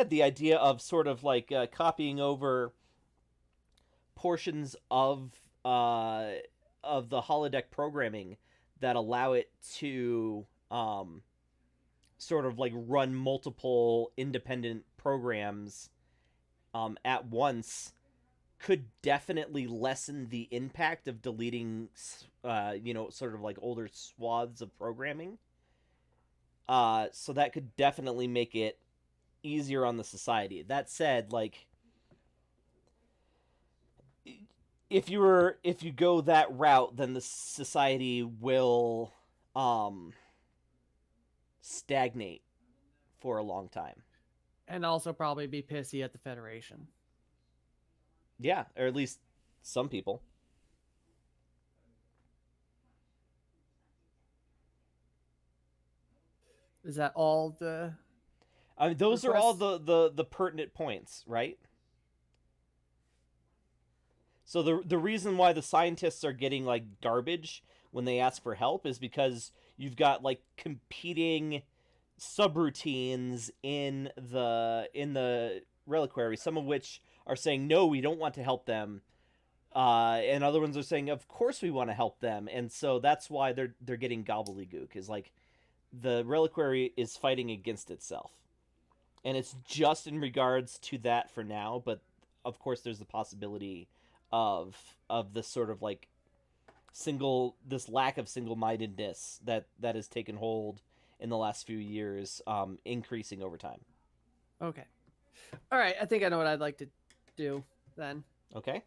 Speaker 1: the idea of sort of like copying over portions of the holodeck programming that allow it to sort of like run multiple independent programs at once could definitely lessen the impact of deleting sort of like older swaths of programming. So that could definitely make it easier on the society. That said, like, if you go that route, then the society will stagnate for a long time.
Speaker 4: And also probably be pissy at the Federation.
Speaker 1: Yeah, or at least some people.
Speaker 4: Is that all the
Speaker 1: I mean, those are all
Speaker 4: requests?
Speaker 1: the pertinent points, right? So the reason why the scientists are getting like garbage when they ask for help is because you've got like competing subroutines in the reliquary, some of which are saying no, we don't want to help them, and other ones are saying of course we want to help them, and so that's why they're getting gobbledygook. Is like the reliquary is fighting against itself, and it's just in regards to that for now. But of course, there's the possibility of this sort of like this lack of single-mindedness that has taken hold in the last few years, increasing over time.
Speaker 4: Okay. All right, I think I know what I'd like to do then.
Speaker 1: Okay.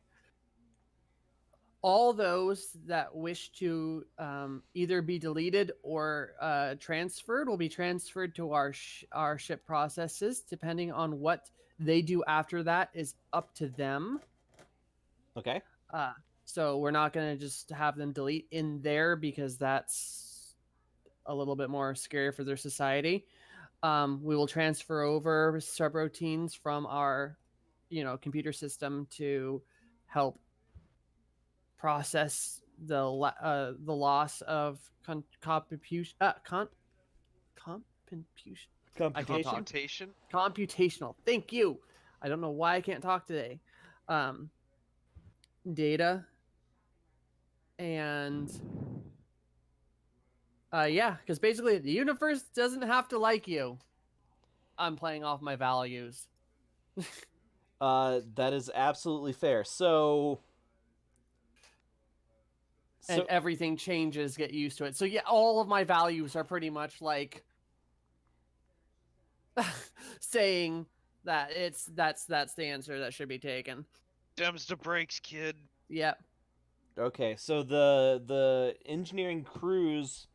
Speaker 4: All those that wish to either be deleted or transferred will be transferred to our ship processes. Depending on what they do after that is up to them.
Speaker 1: Okay.
Speaker 4: So we're not going to just have them delete in there because that's a little bit more scary for their society. We will transfer over subroutines from our, computer system to help process the loss of computation. I can't talk.
Speaker 5: Computation.
Speaker 4: Computational. Thank you. I don't know why I can't talk today. Data and yeah, because basically the universe doesn't have to like you. I'm playing off my values.
Speaker 1: That is absolutely fair. So
Speaker 4: And everything changes, get used to it. So yeah, all of my values are pretty much like saying that that's the answer that should be taken.
Speaker 5: Dems to brakes, kid.
Speaker 4: Yep.
Speaker 1: okay, so the engineering crews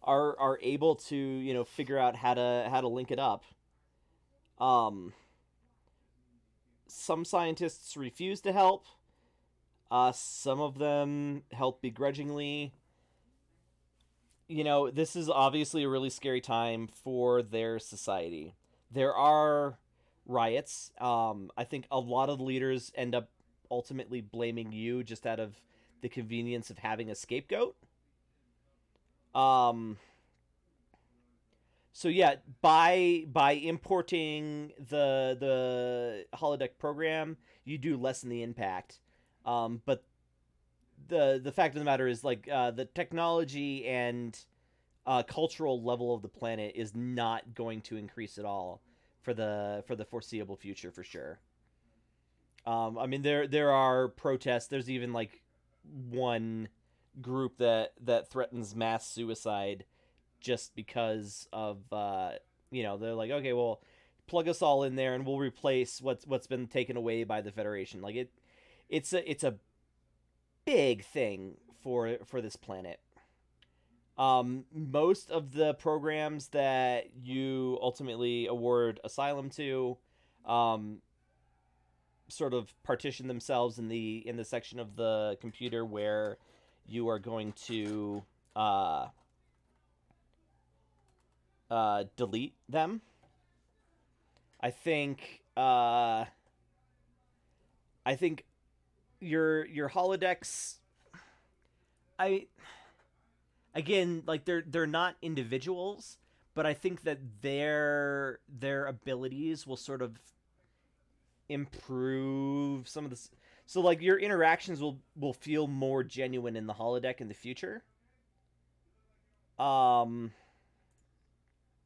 Speaker 1: are able to figure out how to link it up. Some scientists refuse to help. Some of them help begrudgingly. This is obviously a really scary time for their society. There are riots. I think a lot of the leaders end up ultimately blaming you just out of the convenience of having a scapegoat. So yeah, by importing the holodeck program, you do lessen the impact. But the fact of the matter is, like, the technology and cultural level of the planet is not going to increase at all for the foreseeable future, for sure. I mean, there are protests. There's even like one group that threatens mass suicide just because of they're like, okay, well, plug us all in there and we'll replace what's been taken away by the Federation. Like it's a big thing for this planet. Most of the programs that you ultimately award asylum to, sort of partition themselves in the section of the computer where you are going to delete them. I think your holodecks. Again, like they're not individuals, but I think that their abilities will sort of improve some of So like your interactions will feel more genuine in the holodeck in the future. Um,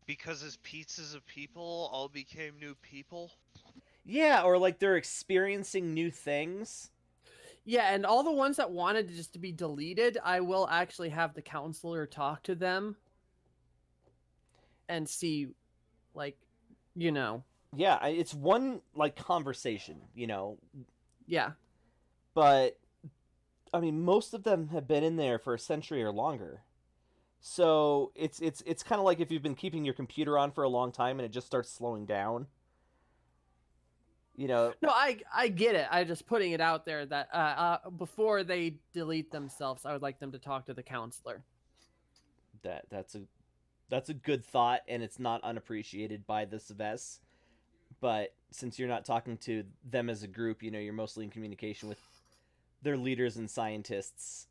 Speaker 5: Because as pieces of people all became new people.
Speaker 1: yeah, or like they're experiencing new things.
Speaker 4: Yeah, and all the ones that wanted just to be deleted, I will actually have the counselor talk to them and see, like, you know,
Speaker 1: Yeah, it's one like conversation,
Speaker 4: yeah.
Speaker 1: but I mean most of them have been in there for a century or longer. So it's kind of like if you've been keeping your computer on for a long time and it just starts slowing down. You know,
Speaker 4: No, I get it. I just putting it out there that before they delete themselves, I would like them to talk to the counselor.
Speaker 1: that's a good thought, and it's not unappreciated by the Seves. But since you're not talking to them as a group, you're mostly in communication with their leaders and scientists.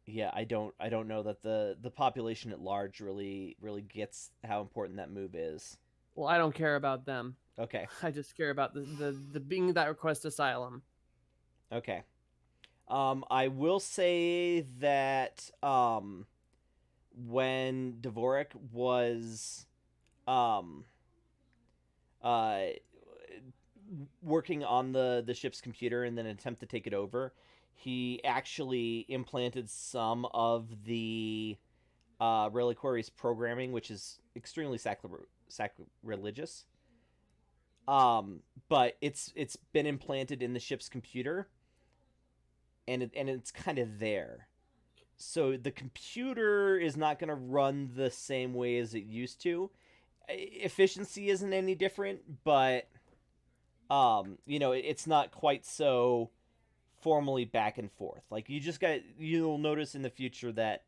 Speaker 1: Yeah, I don't know that the population at large really gets how important that move is.
Speaker 4: Well, I don't care about them.
Speaker 1: Okay.
Speaker 4: I just care about the being that request asylum.
Speaker 1: Okay. I will say that when Dvorak was um, uh, working on the ship's computer in an attempt to take it over, he actually implanted some of the Reliquary's programming, which is extremely sacrilegious. But it's been implanted in the ship's computer, and it's kind of there. So the computer is not going to run the same way as it used to. Efficiency isn't any different, but it's not quite so formally back and forth. Like you'll notice in the future that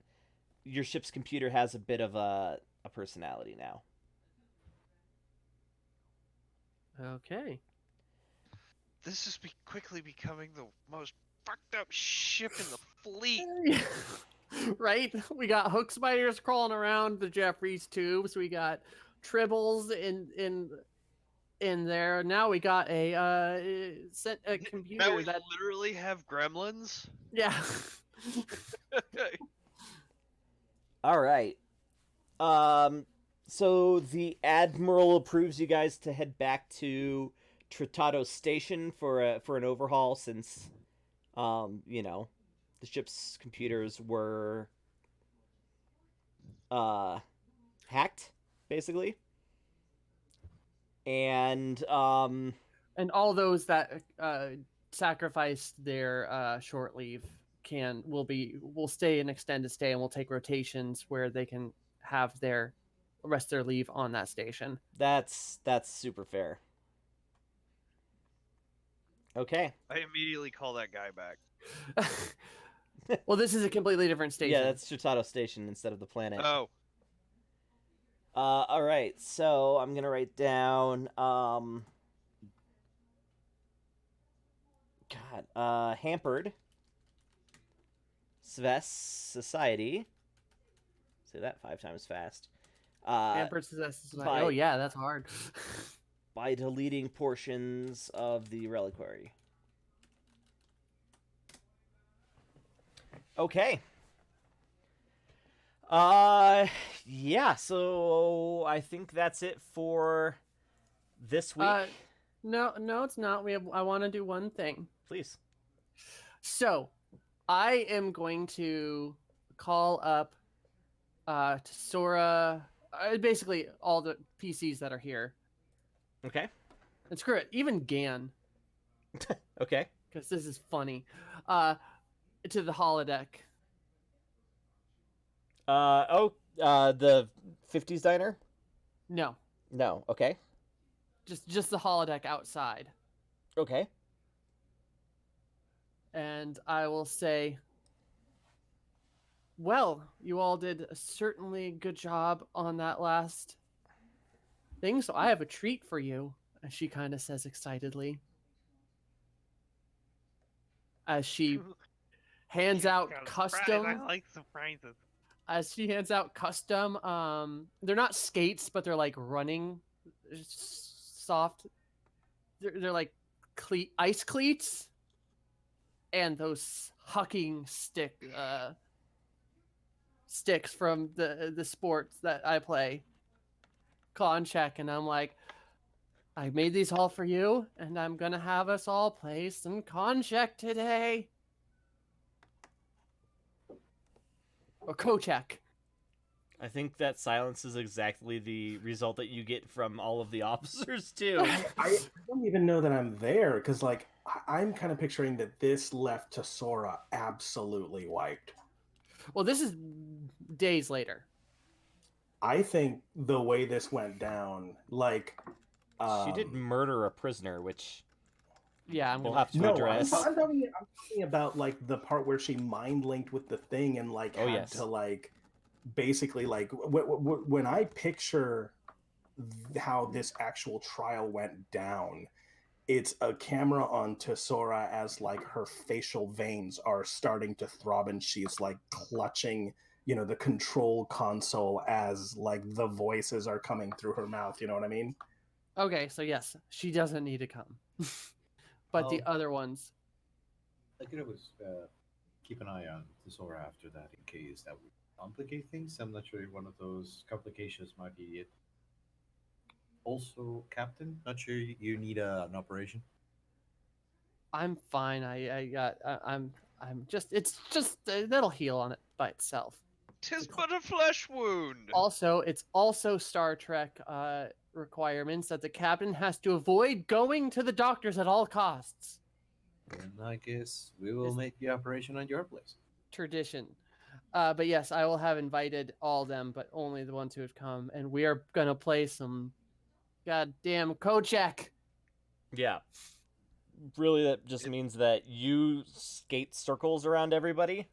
Speaker 1: your ship's computer has a bit of a personality now.
Speaker 4: Okay.
Speaker 5: This is quickly becoming the most fucked up ship in the fleet.
Speaker 4: Right? We got hook spiders crawling around the Jeffries tubes. We got tribbles in there. Now we got a computer
Speaker 5: Now we
Speaker 4: that
Speaker 5: literally have gremlins.
Speaker 4: yeah.
Speaker 1: All right. So the admiral approves you guys to head back to Tratado Station for an overhaul, since the ship's computers were hacked, basically. And
Speaker 4: And all those that sacrificed their short leave will stay an extended stay, and we'll take rotations where they can have their rest of their leave on that station.
Speaker 1: that's super fair. Okay.
Speaker 5: I immediately call that guy back.
Speaker 4: Well, this is a completely different station.
Speaker 1: Yeah, that's Tratado Station instead of the planet.
Speaker 5: Oh,
Speaker 1: All right. So I'm gonna write down. Hampered. Sves Society. Say that 5 times fast.
Speaker 4: Hampered possesses
Speaker 1: by-
Speaker 4: oh yeah, that's hard.
Speaker 1: By deleting portions of the reliquary. Okay. Yeah, so I think that's it for this week.
Speaker 4: No, it's not. I want to do one thing.
Speaker 1: Please.
Speaker 4: So, I am going to call up Tesora, basically all the PCs that are here.
Speaker 1: Okay.
Speaker 4: And screw it, even Gan,
Speaker 1: Okay.
Speaker 4: because this is funny. To the holodeck.
Speaker 1: The 50s diner?
Speaker 4: No,
Speaker 1: No. Okay.
Speaker 4: just the holodeck outside.
Speaker 1: Okay.
Speaker 4: And I will say, well, you all did a certainly good job on that last thing, so I have a treat for you, as she kind of says excitedly. As she hands out custom.
Speaker 5: I like surprises.
Speaker 4: As she hands out custom, they're not skates, but they're like running soft they're like ice cleats, and those hucking sticks from the sports that I play. Con check, and I'm like, I made these all for you, and I'm gonna have us all play some con check today. Or Kochek.
Speaker 1: I think that silence is exactly the result that you get from all of the officers too.
Speaker 2: I don't even know that I'm there because, like, I'm kind of picturing that this left Tesora absolutely wiped.
Speaker 4: Well, this is days later.
Speaker 2: I think the way this went down, like,
Speaker 1: She did murder a prisoner, which
Speaker 4: Yeah,
Speaker 1: we'll have to address.
Speaker 2: I'm talking about like the part where she mind linked with the thing and like
Speaker 1: Oh,
Speaker 2: had
Speaker 1: yes.
Speaker 2: to like basically like when I picture how this actual trial went down, it's a camera on Tesora as like her facial veins are starting to throb and she's like clutching, you know, the control console as like the voices are coming through her mouth. You know what I mean?
Speaker 4: Okay, so yes, she doesn't need to come. But the
Speaker 3: Oh.
Speaker 4: other ones,
Speaker 3: I could always keep an eye on Tesora after that in case that would complicate things. I'm not sure if one of those complications might be it. Also, Captain, not sure you need an operation.
Speaker 4: I'm fine. I'm just. It's just that'll heal on it by itself.
Speaker 5: 'Tis but a flesh wound.
Speaker 4: Also, it's also Star Trek requirements that the captain has to avoid going to the doctors at all costs.
Speaker 3: And I guess we will
Speaker 4: Is-
Speaker 3: make the operation on your place.
Speaker 4: Tradition. But yes, I will have invited all them, but only the ones who have come, and we are gonna play some goddamn Kochek.
Speaker 1: Yeah. Really, that just means that you skate circles around everybody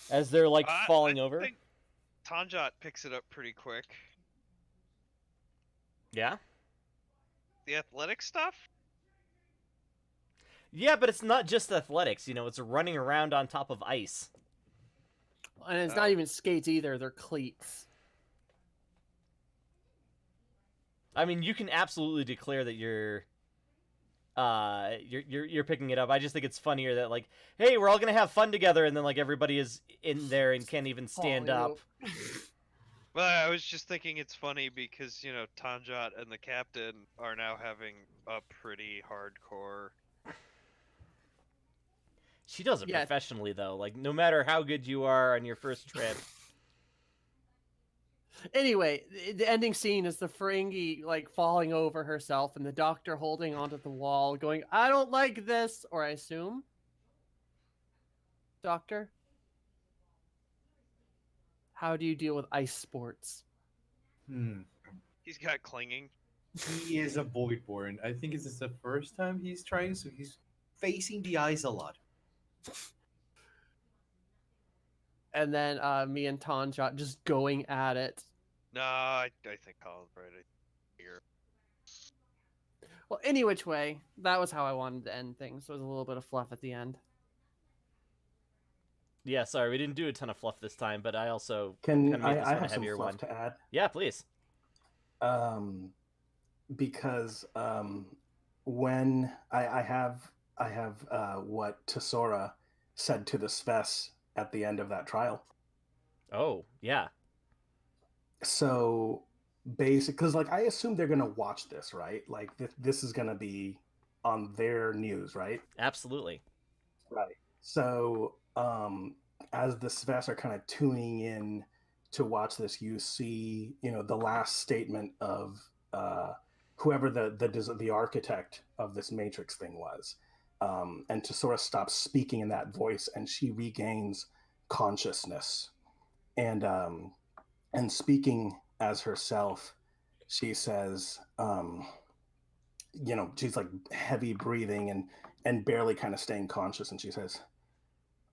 Speaker 1: as they're like falling over.
Speaker 5: I think Tanjat picks it up pretty quick.
Speaker 1: Yeah.
Speaker 5: The athletic stuff?
Speaker 1: Yeah, but it's not just athletics. You know, it's running around on top of ice.
Speaker 4: And it's not even skates either; they're cleats.
Speaker 1: I mean, you can absolutely declare that you're picking it up. I just think it's funnier that like, hey, we're all gonna have fun together, and then like everybody is in there and can't even stand up.
Speaker 5: Well, I was just thinking it's funny because, you know, Tanjat and the captain are now having a pretty hardcore.
Speaker 1: She does it professionally though. Like no matter how good you are on your first trip.
Speaker 4: Anyway, the ending scene is the Ferengi like falling over herself and the doctor holding onto the wall going, I don't like this, or I assume. Doctor? How do you deal with ice sports?
Speaker 5: He's got clinging.
Speaker 3: He is a Voidborn. I think this is the first time he's trying, so he's facing the ice a lot.
Speaker 4: And then me and Tanjat just going at it.
Speaker 5: No, I think Colin's right. Here.
Speaker 4: Well, any which way, that was how I wanted to end things. So it was a little bit of fluff at the end.
Speaker 1: Yeah, sorry, we didn't do a ton of fluff this time, but I also
Speaker 2: Can
Speaker 1: made this
Speaker 2: I
Speaker 1: one a
Speaker 2: have some
Speaker 1: heavier
Speaker 2: fluff
Speaker 1: one.
Speaker 2: to add?
Speaker 1: Yeah, please.
Speaker 2: Because when I have what Tesora said to the Sves at the end of that trial.
Speaker 1: Oh, yeah.
Speaker 2: So basic, because like I assume they're gonna watch this, right? Like this is gonna be on their news, right?
Speaker 1: Absolutely.
Speaker 2: Right. So as the Sves are kind of tuning in to watch this, you see, you know, the last statement of whoever the architect of this matrix thing was, and Tesora stops speaking in that voice, and she regains consciousness, and speaking as herself, she says, you know, she's like heavy breathing and barely kind of staying conscious, and she says,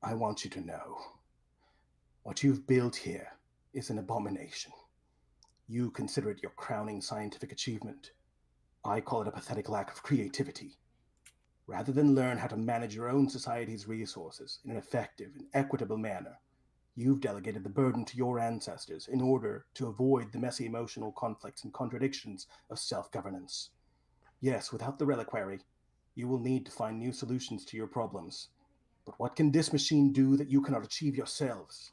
Speaker 2: I want you to know what you've built here is an abomination. You consider it your crowning scientific achievement. I call it a pathetic lack of creativity. Rather than learn how to manage your own society's resources in an effective and equitable manner, you've delegated the burden to your ancestors in order to avoid the messy emotional conflicts and contradictions of self-governance. Yes, without the reliquary, you will need to find new solutions to your problems. But what can this machine do that you cannot achieve yourselves?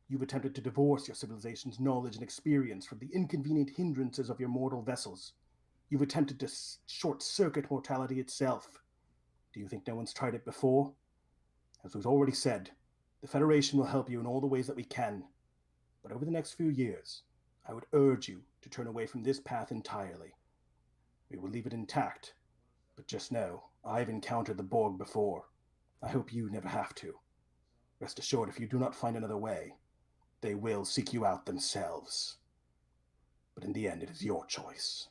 Speaker 2: You've attempted to divorce your civilization's knowledge and experience from the inconvenient hindrances of your mortal vessels. You've attempted to short-circuit mortality itself. Do you think no one's tried it before? As we've already said, the Federation will help you in all the ways that we can. But over the next few years, I would urge you to turn away from this path entirely. We will leave it intact, but just know, I've encountered the Borg before. I hope you never have to. Rest assured, if you do not find another way, they will seek you out themselves. But in the end, it is your choice.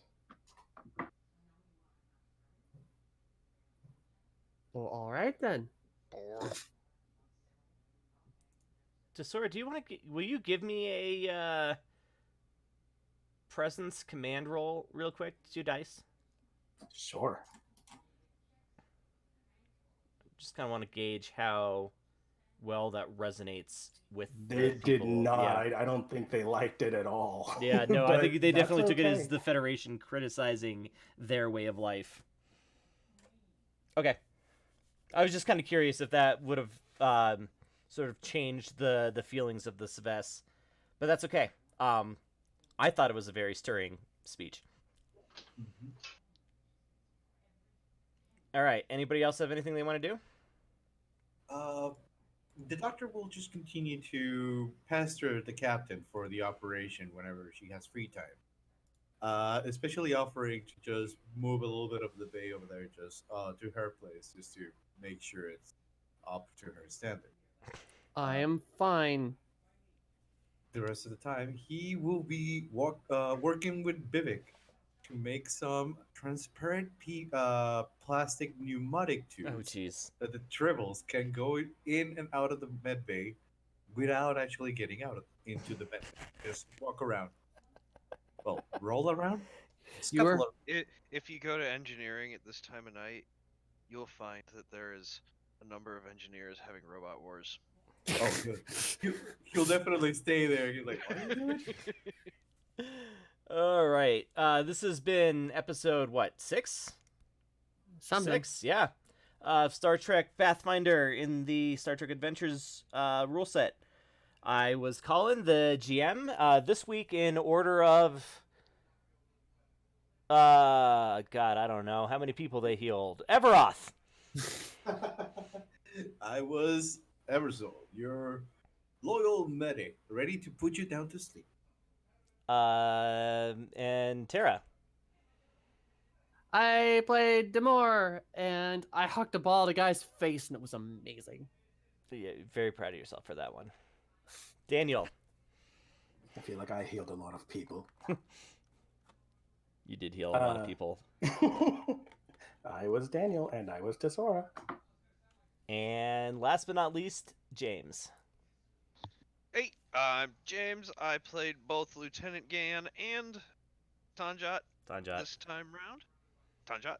Speaker 4: Well, all right then.
Speaker 1: Tesora, do you want to? Will you give me a presence command roll real quick? 2 dice.
Speaker 2: Sure.
Speaker 1: Just kind of want to gauge how well that resonates with
Speaker 2: They
Speaker 1: the
Speaker 2: did
Speaker 1: people.
Speaker 2: not.
Speaker 1: Yeah.
Speaker 2: I don't think they liked it at all.
Speaker 1: Yeah, no, I
Speaker 2: But
Speaker 1: think they
Speaker 2: that's
Speaker 1: definitely took it
Speaker 2: okay.
Speaker 1: as the Federation criticizing their way of life. Okay. I was just kind of curious if that would have sort of changed the feelings of the Seves. But that's okay. I thought it was a very stirring speech. All right. Anybody else have anything they want to do?
Speaker 3: The doctor will just continue to pester the captain for the operation whenever she has free time. Especially offering to just move a little bit of the bay over there, just to her place, just to make sure it's up to her standard.
Speaker 4: I am fine.
Speaker 3: The rest of the time, he will be working with Bivik to make some transparent plastic pneumatic
Speaker 1: Oh,
Speaker 3: tubes
Speaker 1: jeez.
Speaker 3: that the tribbles can go in and out of the med bay without actually getting out into the med bay. Just walk around. Well, roll around?
Speaker 4: You were-
Speaker 3: Scuffle
Speaker 5: If you go to engineering at this time of night, you'll find that there is a number of engineers having robot wars.
Speaker 3: Oh, good. He'll definitely stay there. He's like, what are you doing?
Speaker 1: All right. This has been episode, what, 6?
Speaker 4: Something.
Speaker 1: 6, yeah. Star Trek Pathfinder in the Star Trek Adventures rule set. I was Colin, the GM. This week, in order of... God, I don't know how many people they healed. Everoth!
Speaker 3: I was Eversol, your loyal medic, ready to put you down to sleep.
Speaker 1: And Tara.
Speaker 4: I played Demore, and I hucked a ball at a guy's face, and it was amazing.
Speaker 1: Yeah, very proud of yourself for that one. Daniel.
Speaker 2: I feel like I healed a lot of people.
Speaker 1: You did heal a lot of people.
Speaker 2: I was Daniel, and I was Tesora.
Speaker 1: And last but not least, James.
Speaker 5: Hey, I'm James. I played both Lieutenant Gan and Tanjat this time round. Tanjat.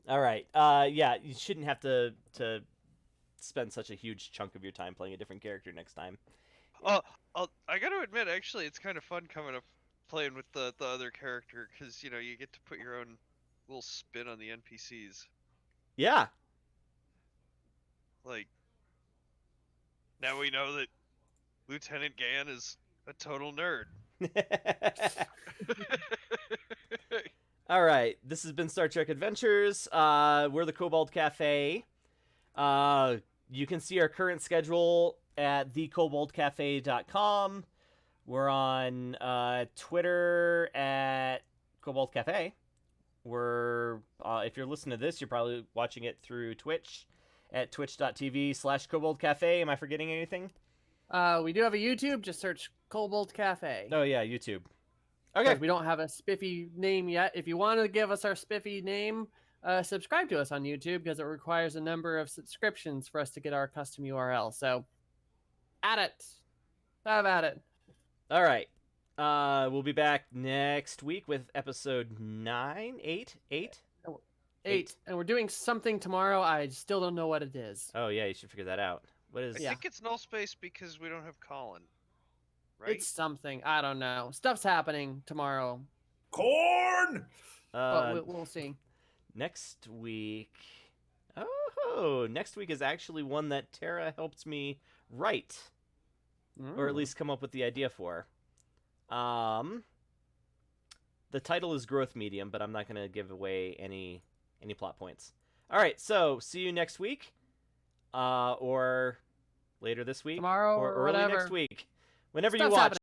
Speaker 1: All right. Yeah, you shouldn't have to spend such a huge chunk of your time playing a different character next time.
Speaker 5: I got to admit, actually, it's kind of fun coming up playing with the other character because you get to put your own little spin on the NPCs.
Speaker 1: Yeah.
Speaker 5: Like now we know that Lieutenant Gan is a total nerd.
Speaker 1: All right. This has been Star Trek Adventures. We're the Cobalt Cafe. You can see our current schedule at thecobaltcafe.com. We're on Twitter at Cobalt Cafe. We're if you're listening to this, you're probably watching it through Twitch at twitch.tv/Cobalt Cafe. Am I forgetting anything?
Speaker 4: We do have a YouTube. Just search Cobalt Cafe.
Speaker 1: Oh, yeah, YouTube.
Speaker 4: Okay.
Speaker 1: Okay.
Speaker 4: We don't have a spiffy name yet. If you want to give us our spiffy name, subscribe to us on YouTube because it requires a number of subscriptions for us to get our custom URL. So, at it. Have at it.
Speaker 1: All right. We'll be back next week with episode 9, 8.
Speaker 4: 8. And we're doing something tomorrow. I still don't know what it is.
Speaker 1: Oh, yeah, you should figure that out. What is...
Speaker 5: I think it's null space because we don't have Colin. Right?
Speaker 4: It's something. I don't know. Stuff's happening tomorrow.
Speaker 3: Corn.
Speaker 4: But we'll see.
Speaker 1: Next week. Oh, next week is actually one that Tara helped me write, or at least come up with the idea for. The title is Growth Medium, but I'm not going to give away any plot points. All right, so see you next week, or later this week,
Speaker 4: Tomorrow
Speaker 1: or
Speaker 4: or
Speaker 1: early
Speaker 4: whatever.
Speaker 1: next week, whenever you
Speaker 4: Stuff's
Speaker 1: watch.
Speaker 4: happening.